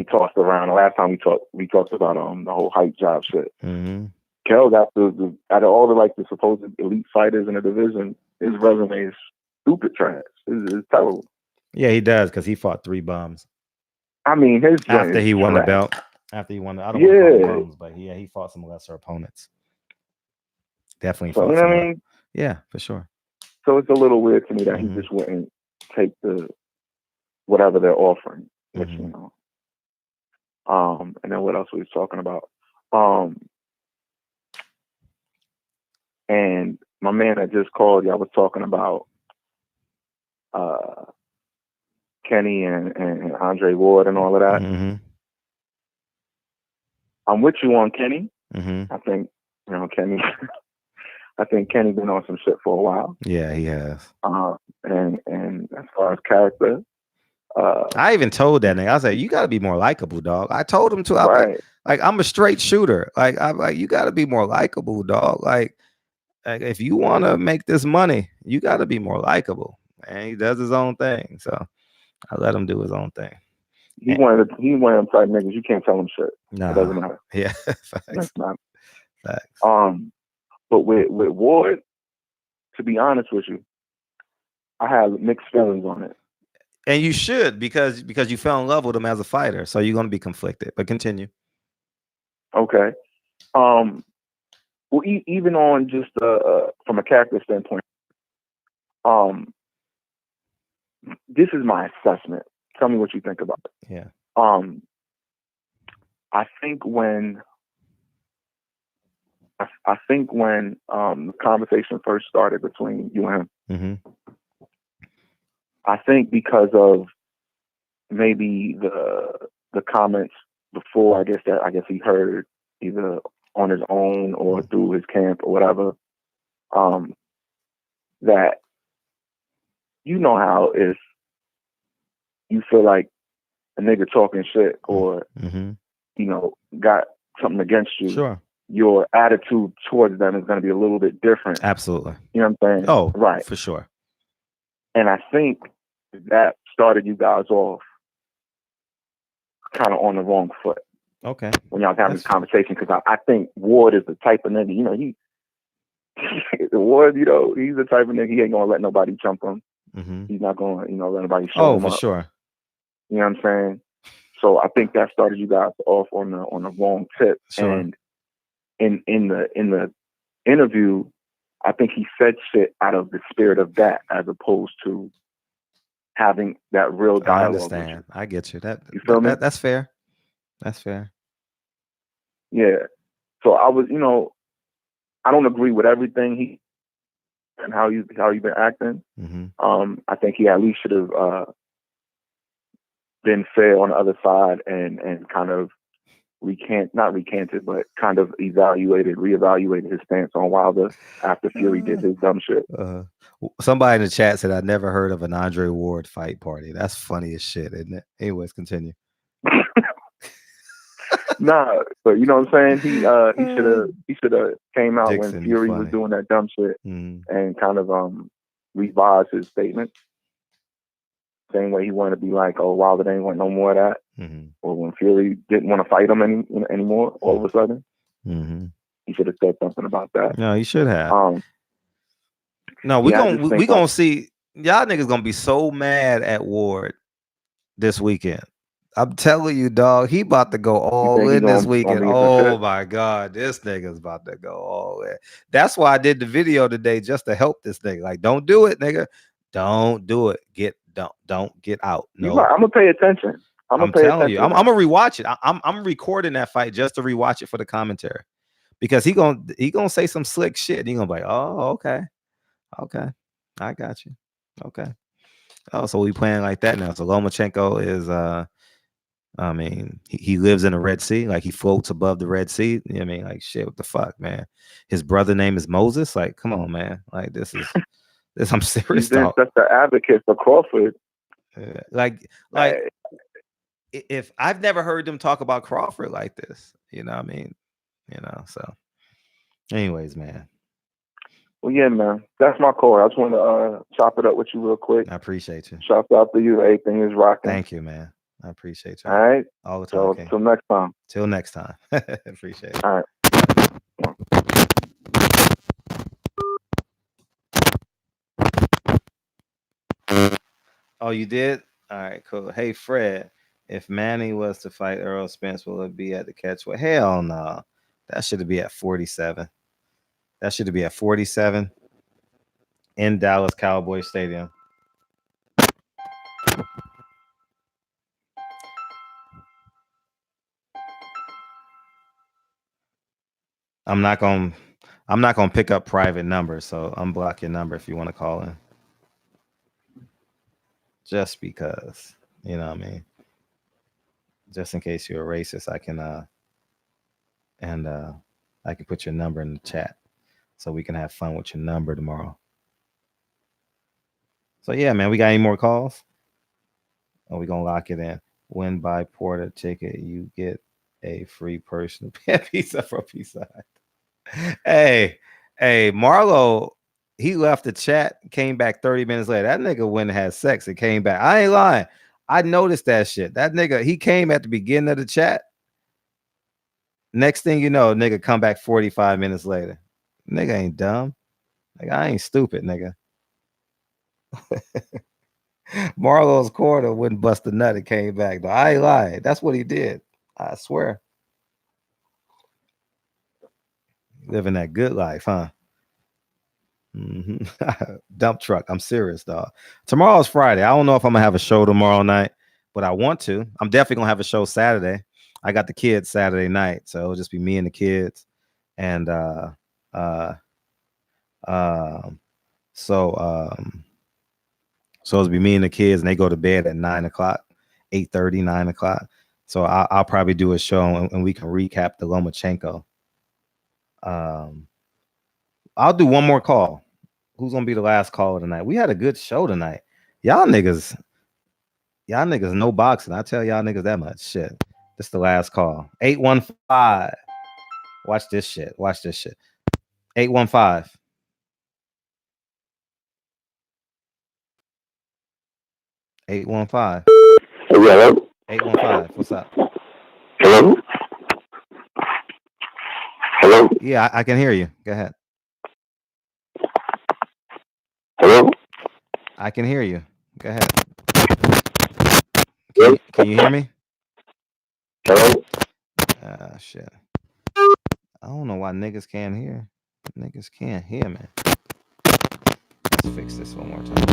tossed around the last time we talked about the whole hype job shit. Mm-hmm. Kel got out of all the supposed elite fighters in the division, his resume is stupid trash. It's terrible. Yeah, he does because he fought 3 bums. I mean, after he won the belt. After he won, I don't want to call him bums, but he fought some lesser opponents. Definitely fought. You know what I mean? Yeah, for sure. So it's a little weird to me that he just wouldn't take whatever they're offering, which and then what else were we talking about? And my man that just called, y'all was talking about Kenny and Andre Ward and all of that. Mm-hmm. I'm with you on Kenny. Mm-hmm. I think Kenny. I think Kenny been on some shit for a while. Yeah, he has. And as far as character, I even told that nigga. I said, "You got to be more likable, dog." I told him to. Right. Like I'm a straight shooter. I'm like, you got to be more likable, dog. Like if you want to make this money, you got to be more likable. And he does his own thing. So I let him do his own thing. He one of them type niggas. You can't tell him shit. No, it doesn't matter. Yeah, facts. Facts. But with Ward, to be honest with you, I have mixed feelings on it. And you should, because you fell in love with him as a fighter, so you're going to be conflicted. But continue. Okay. Well, even on just from a character standpoint, this is my assessment. Tell me what you think about it. Yeah. I think when the conversation first started between you and him, I think because of maybe the comments before, I guess he heard either on his own or through his camp or whatever, that you know how if you feel like a nigga talking shit or you know got something against you, sure, your attitude towards them is going to be a little bit different. Absolutely. You know what I'm saying? Oh, right, for sure. And I think that started you guys off kind of on the wrong foot. Okay. When y'all having this conversation, because I think Ward is the type of nigga, you know, Ward, you know, he's the type of nigga, he ain't gonna let nobody jump him. He's not gonna, you know, let nobody show him for up. Sure. You know what I'm saying? So I think that started you guys off on the wrong tip. Sure. And in the interview, I think he said shit out of the spirit of that, as opposed to having that real dialogue. I understand. I get you. You feel me? That's fair. That's fair. Yeah. So I was, you know, I don't agree with everything he and how you been acting. I think he at least should have been fair on the other side and kind of not recanted, but kind of reevaluated his stance on Wilder after Fury did his dumb shit. Somebody in the chat said, I never heard of an Andre Ward fight party. That's funny as shit, isn't it? Anyways, continue. Nah, but you know what I'm saying? He should have came out Dixon, when Fury was doing that dumb shit and kind of revised his statement. Same way he wanted to be like, oh, Wilder didn't want no more of that. Or when Fury didn't want to fight him anymore, all of a sudden, he should have said something about that. No, he should have. No, we gonna see y'all niggas gonna be so mad at Ward this weekend. I'm telling you, dog, he about to go all in this weekend. Oh my God, this nigga's about to go all in. That's why I did the video today, just to help this nigga. Like, don't do it, nigga. Don't do it. Don't get out. No, right. I'm gonna pay attention. I'm telling you, I'm gonna rewatch it. I'm recording that fight just to rewatch it for the commentary, because he gonna say some slick shit. He gonna be like, oh, okay, I got you. Okay. Oh, so we playing like that now. So Lomachenko is I mean, he lives in the Red Sea, like he floats above the Red Sea. You know what I mean, like, shit, what the fuck, man? His brother name is Moses. Like, come on, man. Like, this I'm serious. He's been such an advocate for Crawford. Like if I've never heard them talk about Crawford like this, you know what I mean? You know, so anyways, man. Well, yeah, man, that's my call. I just want to chop it up with you real quick. I appreciate you. Shout out to you. Everything is rocking. Thank you, man. I appreciate you. All right. All the time. So, till next time. Till next time. Appreciate it. All right. Oh, you did? All right, cool. Hey, Fred, if Manny was to fight Earl Spence, will it be at the catchweight? Hell no. That should be at 47. That should be at 47 in Dallas Cowboy Stadium. I'm not gonna pick up private numbers, so unblock your number if you want to call in. Just because, you know what I mean? Just in case you're a racist, I can I can put your number in the chat so we can have fun with your number tomorrow. So yeah, man, we got any more calls? Or we gonna lock it in? Win by Porter ticket, you get a free personal pizza for Pizza Hut. Hey, Marlo, he left the chat, came back 30 minutes later. That nigga went and had sex and came back. I ain't lying. I noticed that shit. That nigga, he came at the beginning of the chat. Next thing you know, nigga come back 45 minutes later. Nigga ain't dumb. Like, I ain't stupid, nigga. Marlo's corner wouldn't bust a nut and came back, though. I ain't lying. That's what he did. I swear. Living that good life, huh? Dump truck. I'm serious, dog. Tomorrow's Friday. I don't know if I'm gonna have a show tomorrow night, but I want to. I'm definitely gonna have a show Saturday. I got the kids Saturday night, so it'll just be me and the kids. And so it'll be me and the kids, and they go to bed at 9 o'clock, 8:30, 9 o'clock. So I'll probably do a show and we can recap the Lomachenko. I'll do one more call. Who's gonna be the last caller tonight? We had a good show tonight. Y'all niggas no boxing. I tell y'all niggas that much. Shit. This is the last call. 815. Watch this shit. 815. Hello? 815. What's up? Hello? Hello? Yeah, I can hear you. Go ahead. Hello? I can hear you. Go ahead. Can you hear me? Hello? Shit. I don't know why niggas can't hear. Niggas can't hear me. Let's fix this one more time.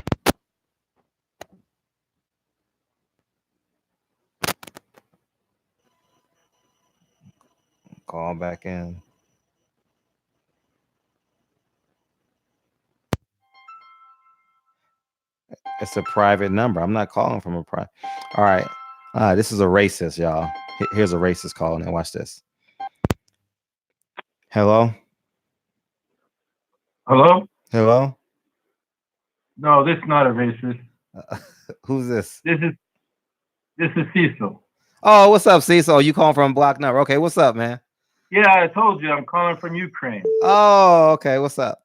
Call back in. It's a private number. I'm not calling from a private. All right. This is a racist, y'all. Here's a racist calling in. Watch this. Hello? Hello? Hello? No, this is not a racist. Who's this? This is Cecil. Oh, what's up, Cecil? You calling from a block number. Okay, what's up, man? Yeah, I told you I'm calling from Ukraine. Oh, okay. What's up?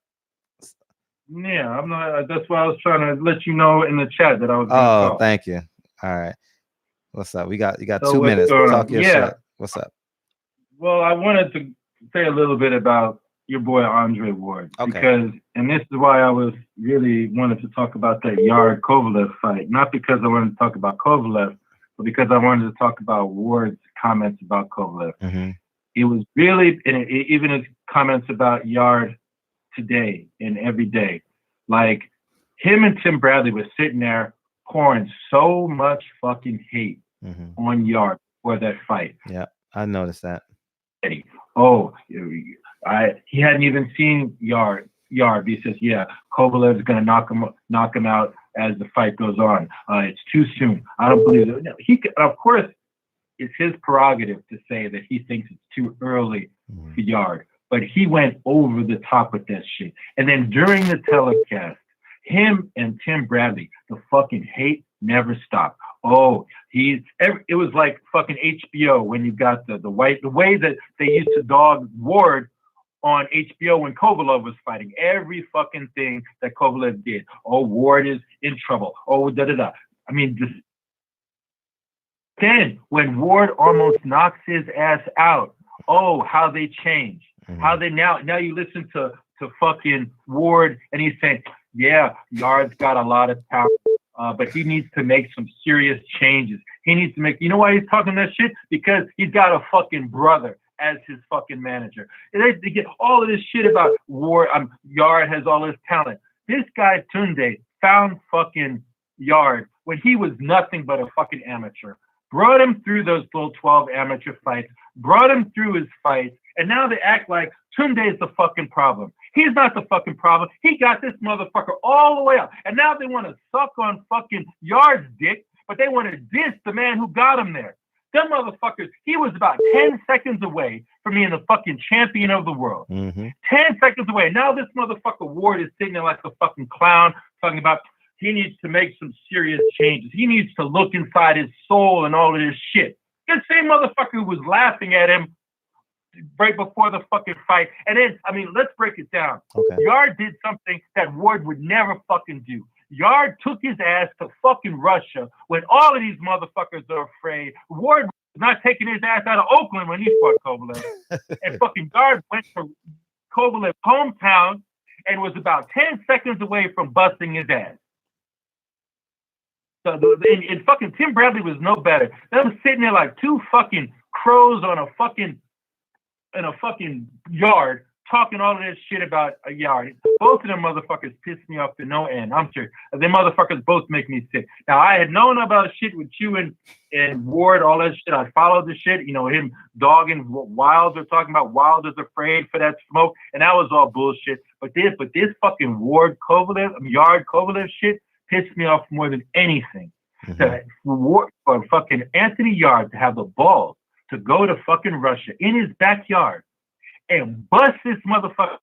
Yeah, I'm not. That's why I was trying to let you know in the chat that I was. Oh, thank you. All right. What's up? You got So 2 minutes. Talk your shit. What's up? Well, I wanted to say a little bit about your boy Andre Ward. Okay. Because, and this is why I was really wanted to talk about that Yard Kovalev fight. Not because I wanted to talk about Kovalev, but because I wanted to talk about Ward's comments about Kovalev. Mm-hmm. It was really, and even his comments about Yard today and every day, like him and Tim Bradley was sitting there pouring so much fucking hate on Yard for that fight. Yeah, I noticed that. Oh, he hadn't even seen Yard. He says, yeah, Kovalev is going to knock him out as the fight goes on. It's too soon. I don't believe it. No, of course, it's his prerogative to say that he thinks it's too early for Yard, but he went over the top with that shit. And then during the telecast, him and Tim Bradley, the fucking hate never stopped. Oh, it was like fucking HBO when you got the way that they used to dog Ward on HBO when Kovalev was fighting. Every fucking thing that Kovalev did. Oh, Ward is in trouble. Oh, da-da-da. I mean, then when Ward almost knocks his ass out, oh, how they change. How they now you listen to fucking Ward and he's saying, yeah, Yard's got a lot of talent, but he needs to make some serious changes. He needs to make, you know why he's talking that shit? Because he's got a fucking brother as his fucking manager. And they get all of this shit about Ward, Yard has all this talent. This guy, Tunde, found fucking Yard when he was nothing but a fucking amateur. Brought him through those little 12 amateur fights, brought him through his fights, and now they act like Tunde is the fucking problem. He's not the fucking problem. He got this motherfucker all the way up. And now they want to suck on fucking Yard's dick, but they want to diss the man who got him there. Them motherfuckers, he was about 10 seconds away from being the fucking champion of the world. 10 seconds away. Now this motherfucker Ward is sitting there like a fucking clown talking about he needs to make some serious changes. He needs to look inside his soul and all of this shit. The same motherfucker who was laughing at him right before the fucking fight. And then, I mean, let's break it down. Okay. Yard did something that Ward would never fucking do. Yard took his ass to fucking Russia when all of these motherfuckers are afraid. Ward was not taking his ass out of Oakland when he fought Kovalev. And fucking Yard went to Kovalev's hometown and was about 10 seconds away from busting his ass. So and fucking Tim Bradley was no better. They was sitting there like two fucking crows on a fucking yard talking all of this shit about a yard. Both of them motherfuckers pissed me off to no end. I'm sure. Them motherfuckers both make me sick. Now, I had known about shit with you and Ward, all that shit. I followed the shit, you know, him dogging Wilder, talking about Wilder's afraid for that smoke, and that was all bullshit. But this fucking Ward Kovalev, Yard Kovalev shit pissed me off more than anything. For fucking Anthony Yard to have the balls to go to fucking Russia in his backyard and bust this motherfucker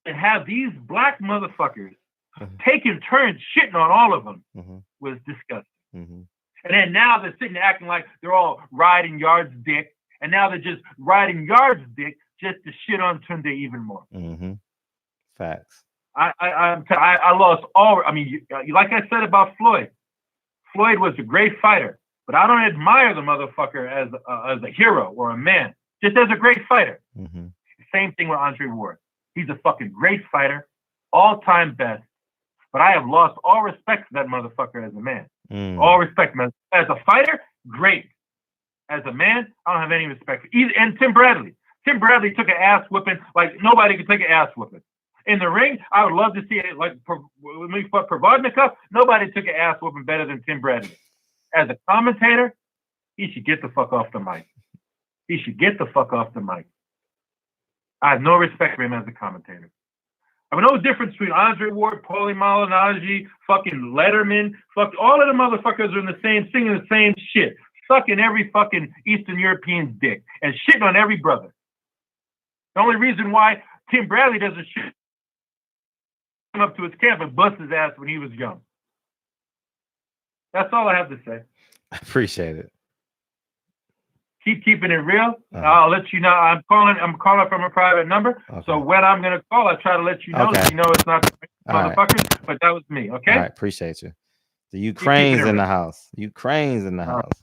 and have these black motherfuckers taking turns shitting on all of them was disgusting. And then now they're sitting there acting like they're all riding Yard's dick, and now they're just riding Yard's dick just to shit on Tunde even more. Facts. I lost all. I mean, like I said about Floyd. Floyd was a great fighter, but I don't admire the motherfucker as a hero or a man. Just as a great fighter. Same thing with Andre Ward. He's a fucking great fighter, all-time best. But I have lost all respect for that motherfucker as a man. All respect, man. As a fighter, great. As a man, I don't have any respect for either. And Tim Bradley. Tim Bradley took an ass whooping like nobody could take an ass whooping. In the ring, I would love to see it like when we fought Provodnikov, nobody took an ass whooping better than Tim Bradley. As a commentator, he should get the fuck off the mic. He should get the fuck off the mic. I have no respect for him as a commentator. I have no difference between Andre Ward, Paulie Malignaggi, fucking Letterman, all of the motherfuckers are in the same, singing the same shit, sucking every fucking Eastern European dick and shitting on every brother. The only reason why Tim Bradley doesn't shit up to his camp and bust his ass when he was young. That's all I have to say. I appreciate it. Keep keeping it real. I'll let you know. I'm calling from a private number. So when I'm gonna call, I try to let you know. So you know it's not the motherfuckers, but that was me. Okay. All right. Appreciate you. The Ukraine's in the house. Ukraine's in the house.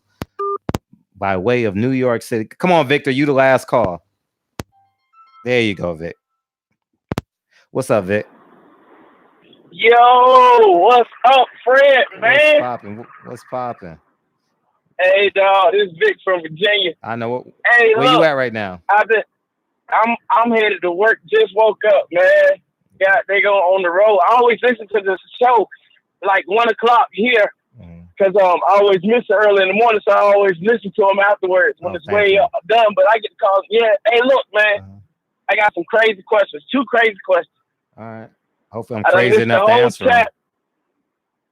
By way of New York City. Come on, Victor. You the last call. There you go, Vic. What's up, Vic? Yo, what's up, Fred, man? What's popping? Hey, dog, this is Vic from Virginia. I know what. Hey, where you at right now? I'm headed to work. Just woke up, man. They go on the road. I always listen to this show like 1 o'clock here because I always miss it early in the morning, so I always listen to them afterwards when it's way done. But I get calls. Yeah. Hey, look, man. I got some crazy questions. 2 crazy questions. All right. Hopefully I'm crazy enough to answer them.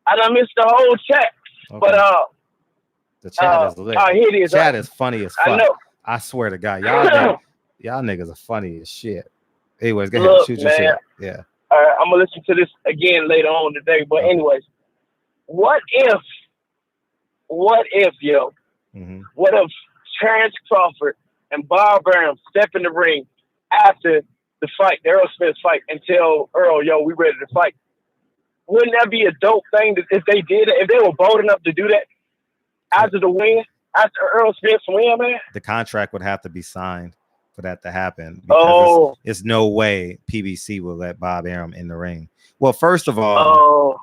I done missed the whole chat. Okay. But the chat is lit. Here it is. Chat is funny as fuck. I know. I swear to God. Y'all niggas are funny as shit. Anyways, go ahead. Shoot your shit. Yeah. All right, I'm gonna listen to this again later on today. But anyways, what if, what if Terrence Crawford and Bob Arum step in the ring after the fight, the Earl Spence fight, and tell Earl, yo, we ready to fight? Wouldn't that be a dope thing if they did it? If they were bold enough to do that after the win, after Earl Spence win, man? The contract would have to be signed for that to happen. Because it's no way PBC will let Bob Arum in the ring. Well, first of all,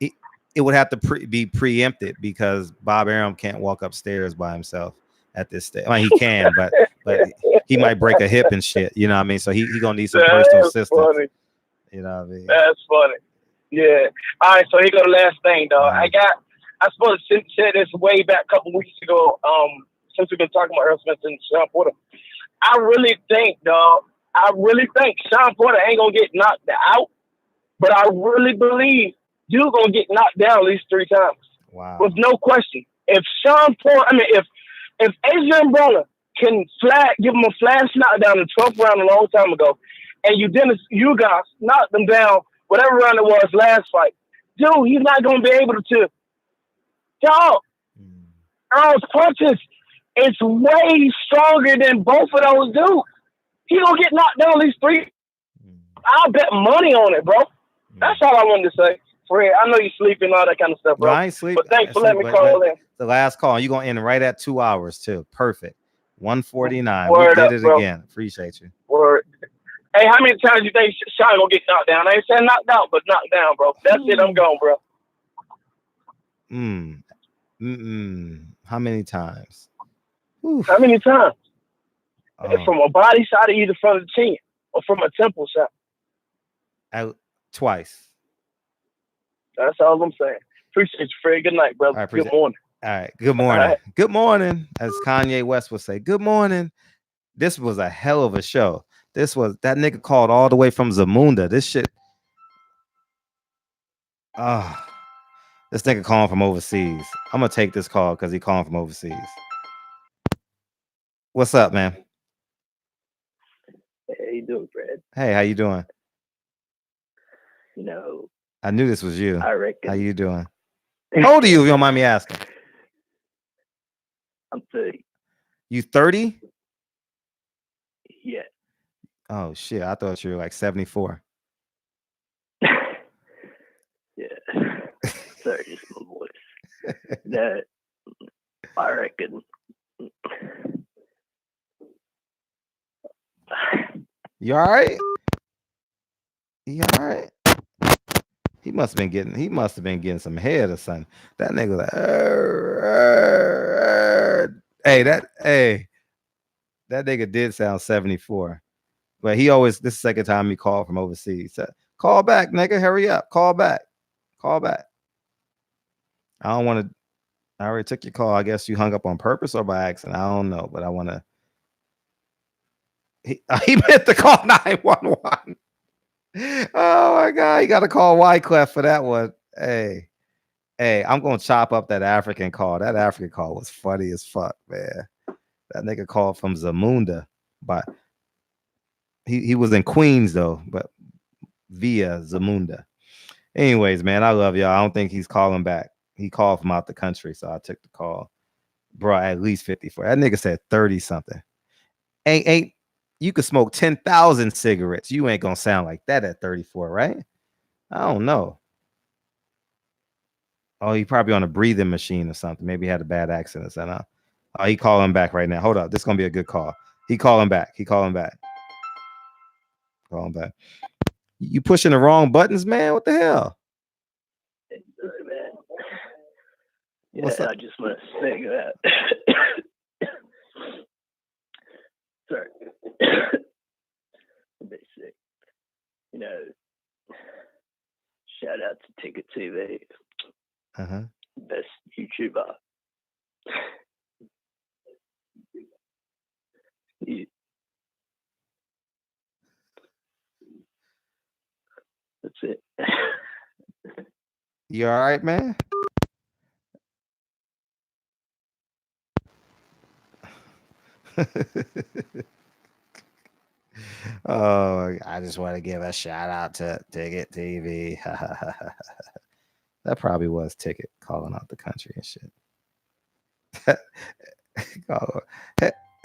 it would have to be preempted because Bob Arum can't walk upstairs by himself at this stage. I mean, he can, but he might break a hip and shit. You know what I mean? So he gonna need some personal assistance. Funny. You know what I mean? That's funny. Yeah. All right. So here go the last thing, dog. I supposed to say this way back a couple weeks ago. Since we've been talking about Earl Spence and Sean Porter, I really think Sean Porter ain't gonna get knocked out, but I really believe you're gonna get knocked down at least 3 times. Wow. With no question. If Sean Porter, if Adrian Broner can give him a flash knockdown in the 12th round a long time ago, and you guys knocked them down whatever round it was last fight, dude, he's not gonna be able to. Dog, Earl's punches, it's way stronger than both of those dudes. He gonna get knocked down at least 3. I'll bet money on it, bro. That's all I wanted to say. Fred, I know you sleeping, all that kind of stuff, bro. No, I ain't sleep. But thanks for letting me call in. The last call. You're going to end right at 2 hours, too. Perfect. 1:49. Word We did up, it bro. again. Appreciate you. Word. Hey, how many times you think Sean gonna get knocked down? I ain't saying knocked out, but knocked down, bro. That's it. I'm gone, bro. How many times? Oof. How many times? From a body shot, or either from the chin or from a temple shot? Twice. That's all I'm saying. Appreciate you, Fred. Good night, brother. Good morning. All right. Good morning. Right. Good morning, as Kanye West would say. Good morning. This was a hell of a show. That nigga called all the way from Zamunda. This shit. This nigga calling from overseas. I'm gonna take this call because he calling from overseas. What's up, man? Hey, how you doing, Fred? Hey, how you doing? You know, I knew this was you. I reckon. How you doing? How old are you, if you don't mind me asking? I'm 30. You 30? Yeah. Oh shit! I thought you were like 74. Yeah. Sorry, just my voice. That I reckon. You all right? You all right? He must have been getting some head or something. That nigga like, that nigga did sound 74. But he always, this is the second time he called from overseas. So, call back, nigga. Hurry up. Call back. Call back. I don't want to. I already took your call. I guess you hung up on purpose or by accident. I don't know, but I want to. He meant to call 911. Oh my God. You got to call Wyclef for that one. Hey, I'm going to chop up that African call. That African call was funny as fuck, man. That nigga called from Zamunda, but he was in Queens though, but via Zamunda. Anyways, man, I love y'all. I don't think he's calling back. He called from out the country, so I took the call. Bro, at least 54. That nigga said 30 something. Ain't you could smoke 10,000 cigarettes. You ain't gonna sound like that at 34, right? I don't know. Oh, he probably on a breathing machine or something. Maybe he had a bad accident or something. Oh, he calling back right now. Hold up. This is gonna be a good call. He calling back. Calling back. You pushing the wrong buttons, man. What the hell? Sorry, man. Yeah, What's up? I just want to say that. Sorry. I'm a bit sick. You know, shout out to Ticket TV. Best YouTuber. That's it. You all right, man? Oh, I just want to give a shout out to Ticket TV. That probably was Ticket calling out the country and shit.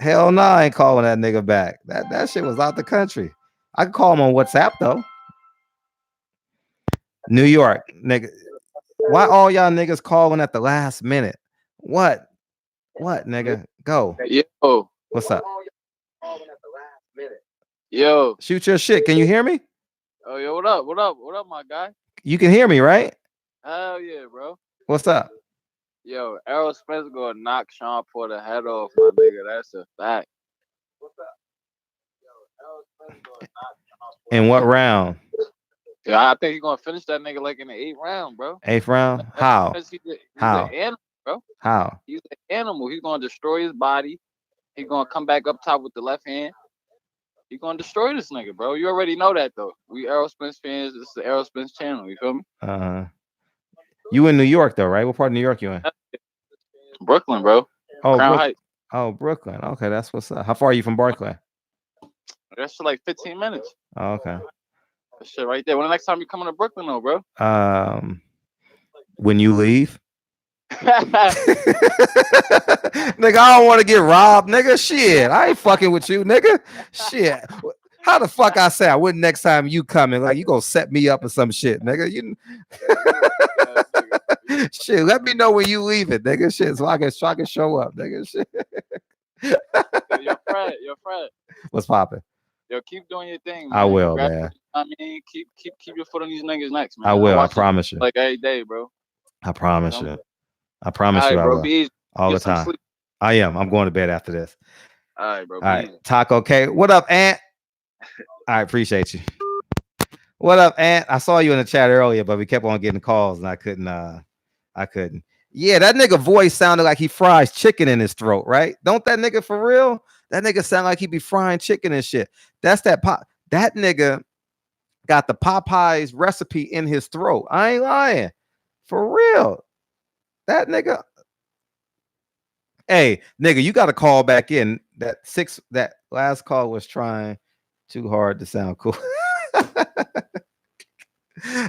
Hell no, I ain't calling that nigga back. That shit was out the country. I could call him on WhatsApp though. New York, nigga. Why all y'all niggas calling at the last minute? What, nigga? Go. Yo. What's up? Yo. Shoot your shit. Can you hear me? Oh, yo, what up? What up? What up, my guy? You can hear me, right? Hell yeah, bro. What's up? Yo, Errol Spence gonna knock Sean Porter head off, my nigga. That's a fact. What's up? Yo, Errol Spence gonna knock Sean Porter. In what round? Yeah, I think he's gonna finish that nigga like in the 8th round, bro. 8th round? How? He's How? an animal, bro. How? He's an animal. He's gonna destroy his body. He's gonna come back up top with the left hand. He's gonna destroy this nigga, bro. You already know that though. We Errol Spence fans. This is the Errol Spence channel. You feel me? You in New York though, right? What part of New York you in? Brooklyn, bro. Oh, Crown Heights. Oh, Brooklyn. Okay, that's what's up. How far are you from Barclay? That's for like 15 minutes. Oh, okay. That shit right there. When the next time you coming to Brooklyn though, bro? When you leave. Nigga, I don't want to get robbed, nigga. Shit, I ain't fucking with you, nigga. Shit. How the fuck I say I wouldn't next time you coming? Like you gonna set me up or some shit, nigga. You shit. Let me know when you leave it, nigga. Shit, so I can show up, nigga. Shit. Your friend. What's popping? Yo, keep doing your thing, man. I will, man. I mean, keep your foot on these niggas' necks, man. I will. I promise you. Like every day, bro. I promise you. I promise all you. Right, I bro, will. All the time. Sleep. I am. I'm going to bed after this. All right, bro. All right. Taco K. What up, Ant? I appreciate you. What up, Ant? I saw you in the chat earlier, but we kept on getting calls and I couldn't. Yeah, that nigga voice sounded like he fries chicken in his throat, right? Don't that nigga for real? That nigga sound like he be frying chicken and shit. That's that pop. That nigga got the Popeyes recipe in his throat. I ain't lying. For real. That nigga. Hey, nigga, you got to call back in. That last call was trying too hard to sound cool.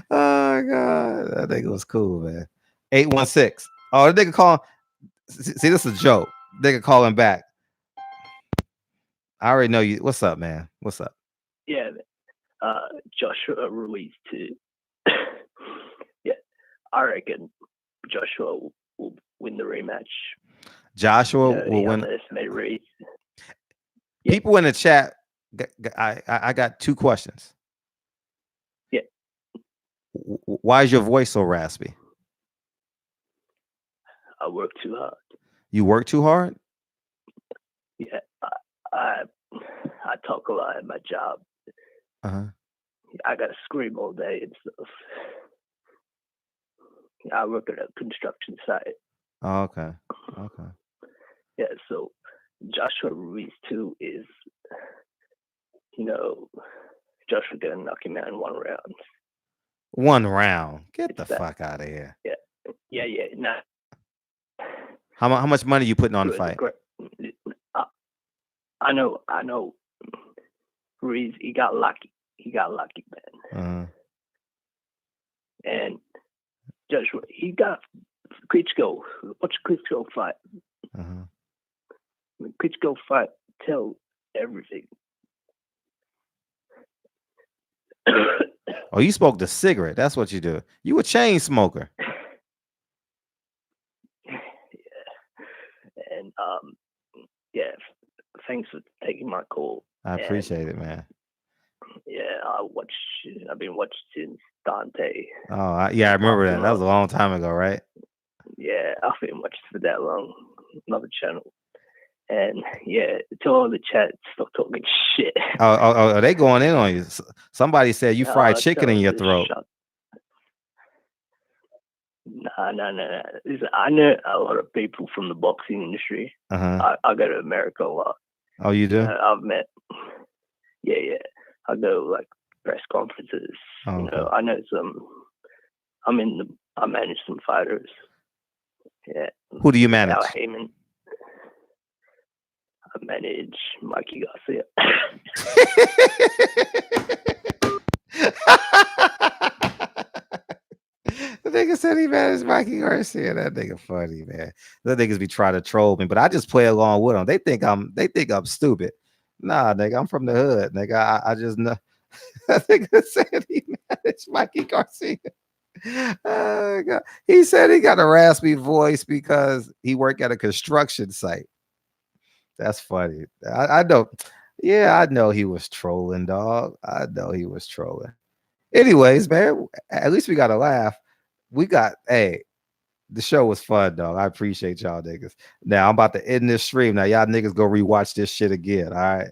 Oh god, that nigga was cool, man. 816. Oh, the nigga calling. See, this is a joke. Nigga calling back. I already know you. What's up, man? What's up? Yeah, Joshua Ruiz too. Yeah, I reckon Joshua will win the rematch. Joshua will win. Ruiz. People in the chat. I got two questions. Yeah. Why is your voice so raspy? I work too hard. You work too hard? Yeah, I talk a lot at my job. I gotta scream all day and stuff. I work at a construction site. Oh, okay. Yeah, so Joshua Ruiz too is, Joshua gonna knock him out in 1 round. 1 round? Get the fuck out of here. Yeah. Nah. How much money you putting on the fight? I know. Ruiz, he got lucky. Man. And Joshua, he got Klitschko. Watch Klitschko fight. Klitschko fight tell everything. Oh, you smoked a cigarette. That's what you do. You a chain smoker. And yeah, thanks for taking my call. I appreciate it, man. Yeah, I've been watching since Dante. Oh, yeah, I remember that. That was a long time ago, right? Yeah, I've been watching for that long. Another channel. And yeah, to all the chat, stop talking shit. Oh, are they going in on you? Somebody said you fried chicken in your throat. Nah. Listen, I know a lot of people from the boxing industry. I go to America a lot. Oh, you do? I've met. Yeah. I go like press conferences. I know some. I manage some fighters. Yeah. Who do you manage? Al Heyman. I manage Mikey Garcia. The nigga said he managed Mikey Garcia. That nigga funny, man. The niggas be trying to troll me, but I just play along with them. They think I'm stupid. Nah, nigga, I'm from the hood, nigga. I just know. That nigga said he managed Mikey Garcia. Oh, God. He said he got a raspy voice because he worked at a construction site. That's funny. I know. Yeah, I know he was trolling, dog. I know he was trolling. Anyways, man, at least we got a laugh. The show was fun, dog. I appreciate y'all niggas. Now I'm about to end this stream. Now y'all niggas go rewatch this shit again. All right.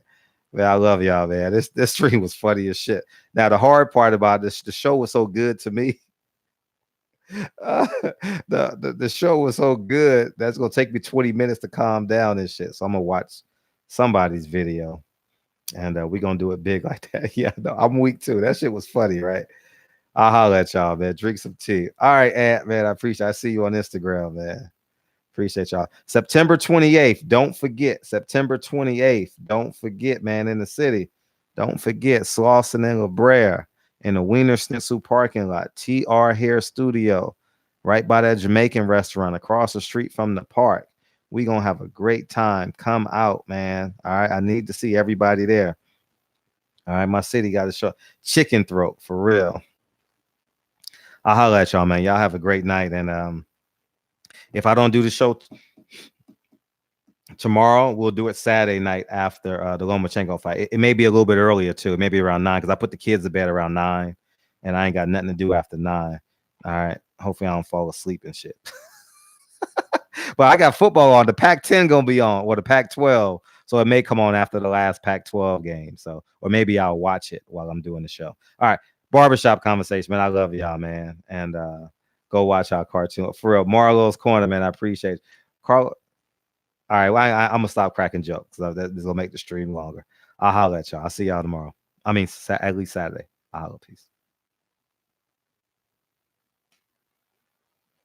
Man, I love y'all, man. This stream was funny as shit. Now the hard part about this, the show was so good to me. The show was so good that's gonna take me 20 minutes to calm down and shit. So I'm gonna watch somebody's video and we're gonna do it big like that. Yeah, no, I'm weak too. That shit was funny, right? I'll holler at y'all, man. Drink some tea. All right, Ant, man. I see you on Instagram, man. Appreciate y'all. September 28th. Don't forget. September 28th. Don't forget, man, in the city. Don't forget Slauson and La Brea in the Wiener Schnitzel parking lot. TR Hair Studio, right by that Jamaican restaurant across the street from the park. We gonna have a great time. Come out, man. All right. I need to see everybody there. All right, my city got a show. Chicken throat for real. I'll holler at y'all, man. Y'all have a great night. And if I don't do the show tomorrow, we'll do it Saturday night after the Lomachenko fight. It may be a little bit earlier too. Maybe around 9 because I put the kids to bed around 9, and I ain't got nothing to do after 9. All right. Hopefully I don't fall asleep and shit. But I got football on. The Pac-10 gonna be on, or the Pac-12. So it may come on after the last Pac-12 game. So, or maybe I'll watch it while I'm doing the show. All right. Barbershop conversation, man. I love y'all, man. And go watch our cartoon. For real. Marlo's Corner, man. I appreciate it. Carl. All right. Well, I'm gonna stop cracking jokes. So this will make the stream longer. I'll holler at y'all. I'll see y'all tomorrow. I mean, at least Saturday. I'll holler. Peace.